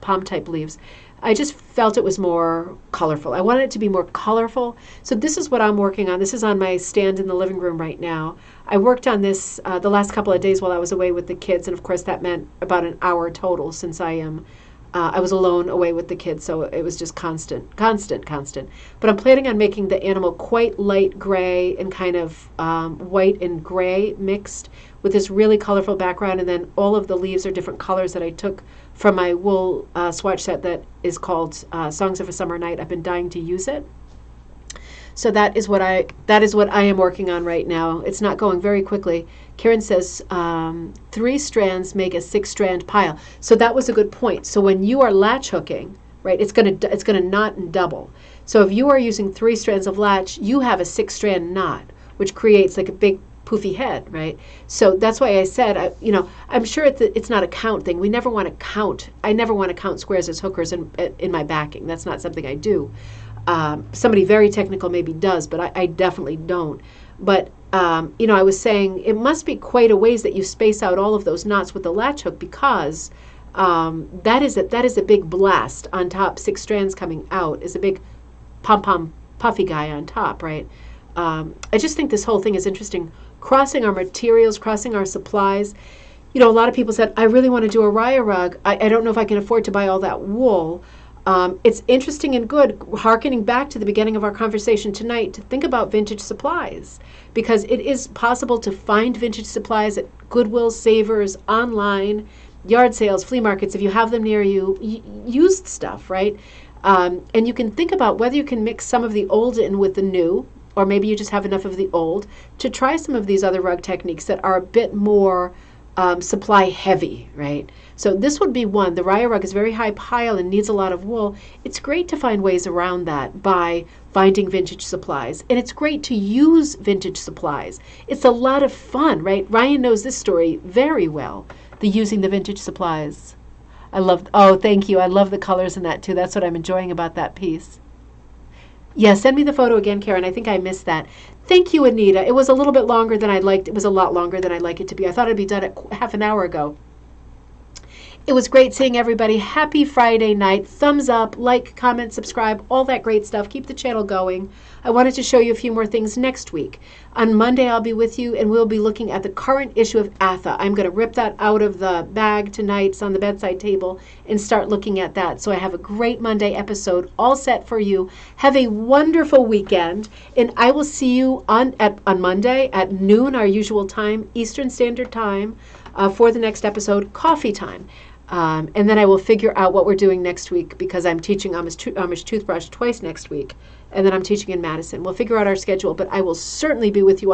S1: palm type leaves. I just felt it was more colorful. I wanted it to be more colorful. So this is what I'm working on. This is on my stand in the living room right now. I worked on this the last couple of days while I was away with the kids, and of course that meant about an hour total since I was alone away with the kids, so it was just constant. But I'm planning on making the animal quite light gray and kind of white and gray mixed with this really colorful background, and then all of the leaves are different colors that I took from my wool swatch set that is called Songs of a Summer Night. I've been dying to use it. So that is what I am working on right now. It's not going very quickly. Karen says 3 strands make a 6-strand pile. So that was a good point. So when you are latch hooking, right, it's gonna knot and double. So if you are using 3 strands of latch, you have a 6-strand knot, which creates like a big poofy head, right? So that's why I said, I'm sure it's not a count thing. We never want to count. I never want to count squares as hookers in my backing. That's not something I do. Somebody very technical maybe does, but I definitely don't. But I was saying it must be quite a ways that you space out all of those knots with the latch hook, because that is a big blast on top. 6 strands coming out is a big pom-pom puffy guy on top, right? I just think this whole thing is interesting. Crossing our materials, crossing our supplies. A lot of people said, I really want to do a Raya rug. I don't know if I can afford to buy all that wool. It's interesting and good, hearkening back to the beginning of our conversation tonight, to think about vintage supplies, because it is possible to find vintage supplies at Goodwill, Savers, online, yard sales, flea markets. If you have them near you, used stuff, right? And you can think about whether you can mix some of the old in with the new, or maybe you just have enough of the old to try some of these other rug techniques that are a bit more supply heavy, right? So this would be one. The Raya rug is very high pile and needs a lot of wool. It's great to find ways around that by finding vintage supplies. And it's great to use vintage supplies. It's a lot of fun, right? Ryan knows this story very well, the using the vintage supplies. Thank you. I love the colors in that too. That's what I'm enjoying about that piece. Yeah, send me the photo again, Karen. I think I missed that. Thank you, Anita. It was a little bit longer than I'd liked. It was a lot longer than I'd like it to be. I thought it'd be done at half an hour ago. It was great seeing everybody. Happy Friday night. Thumbs up, like, comment, subscribe, all that great stuff. Keep the channel going. I wanted to show you a few more things next week. On Monday, I'll be with you, and we'll be looking at the current issue of Atha. I'm going to rip that out of the bag tonight. It's on the bedside table, and start looking at that. So I have a great Monday episode all set for you. Have a wonderful weekend, and I will see you on Monday at noon, our usual time, Eastern Standard Time, for the next episode, coffee time. And then I will figure out what we're doing next week, because I'm teaching Amish Toothbrush twice next week, and then I'm teaching in Madison. We'll figure out our schedule, but I will certainly be with you on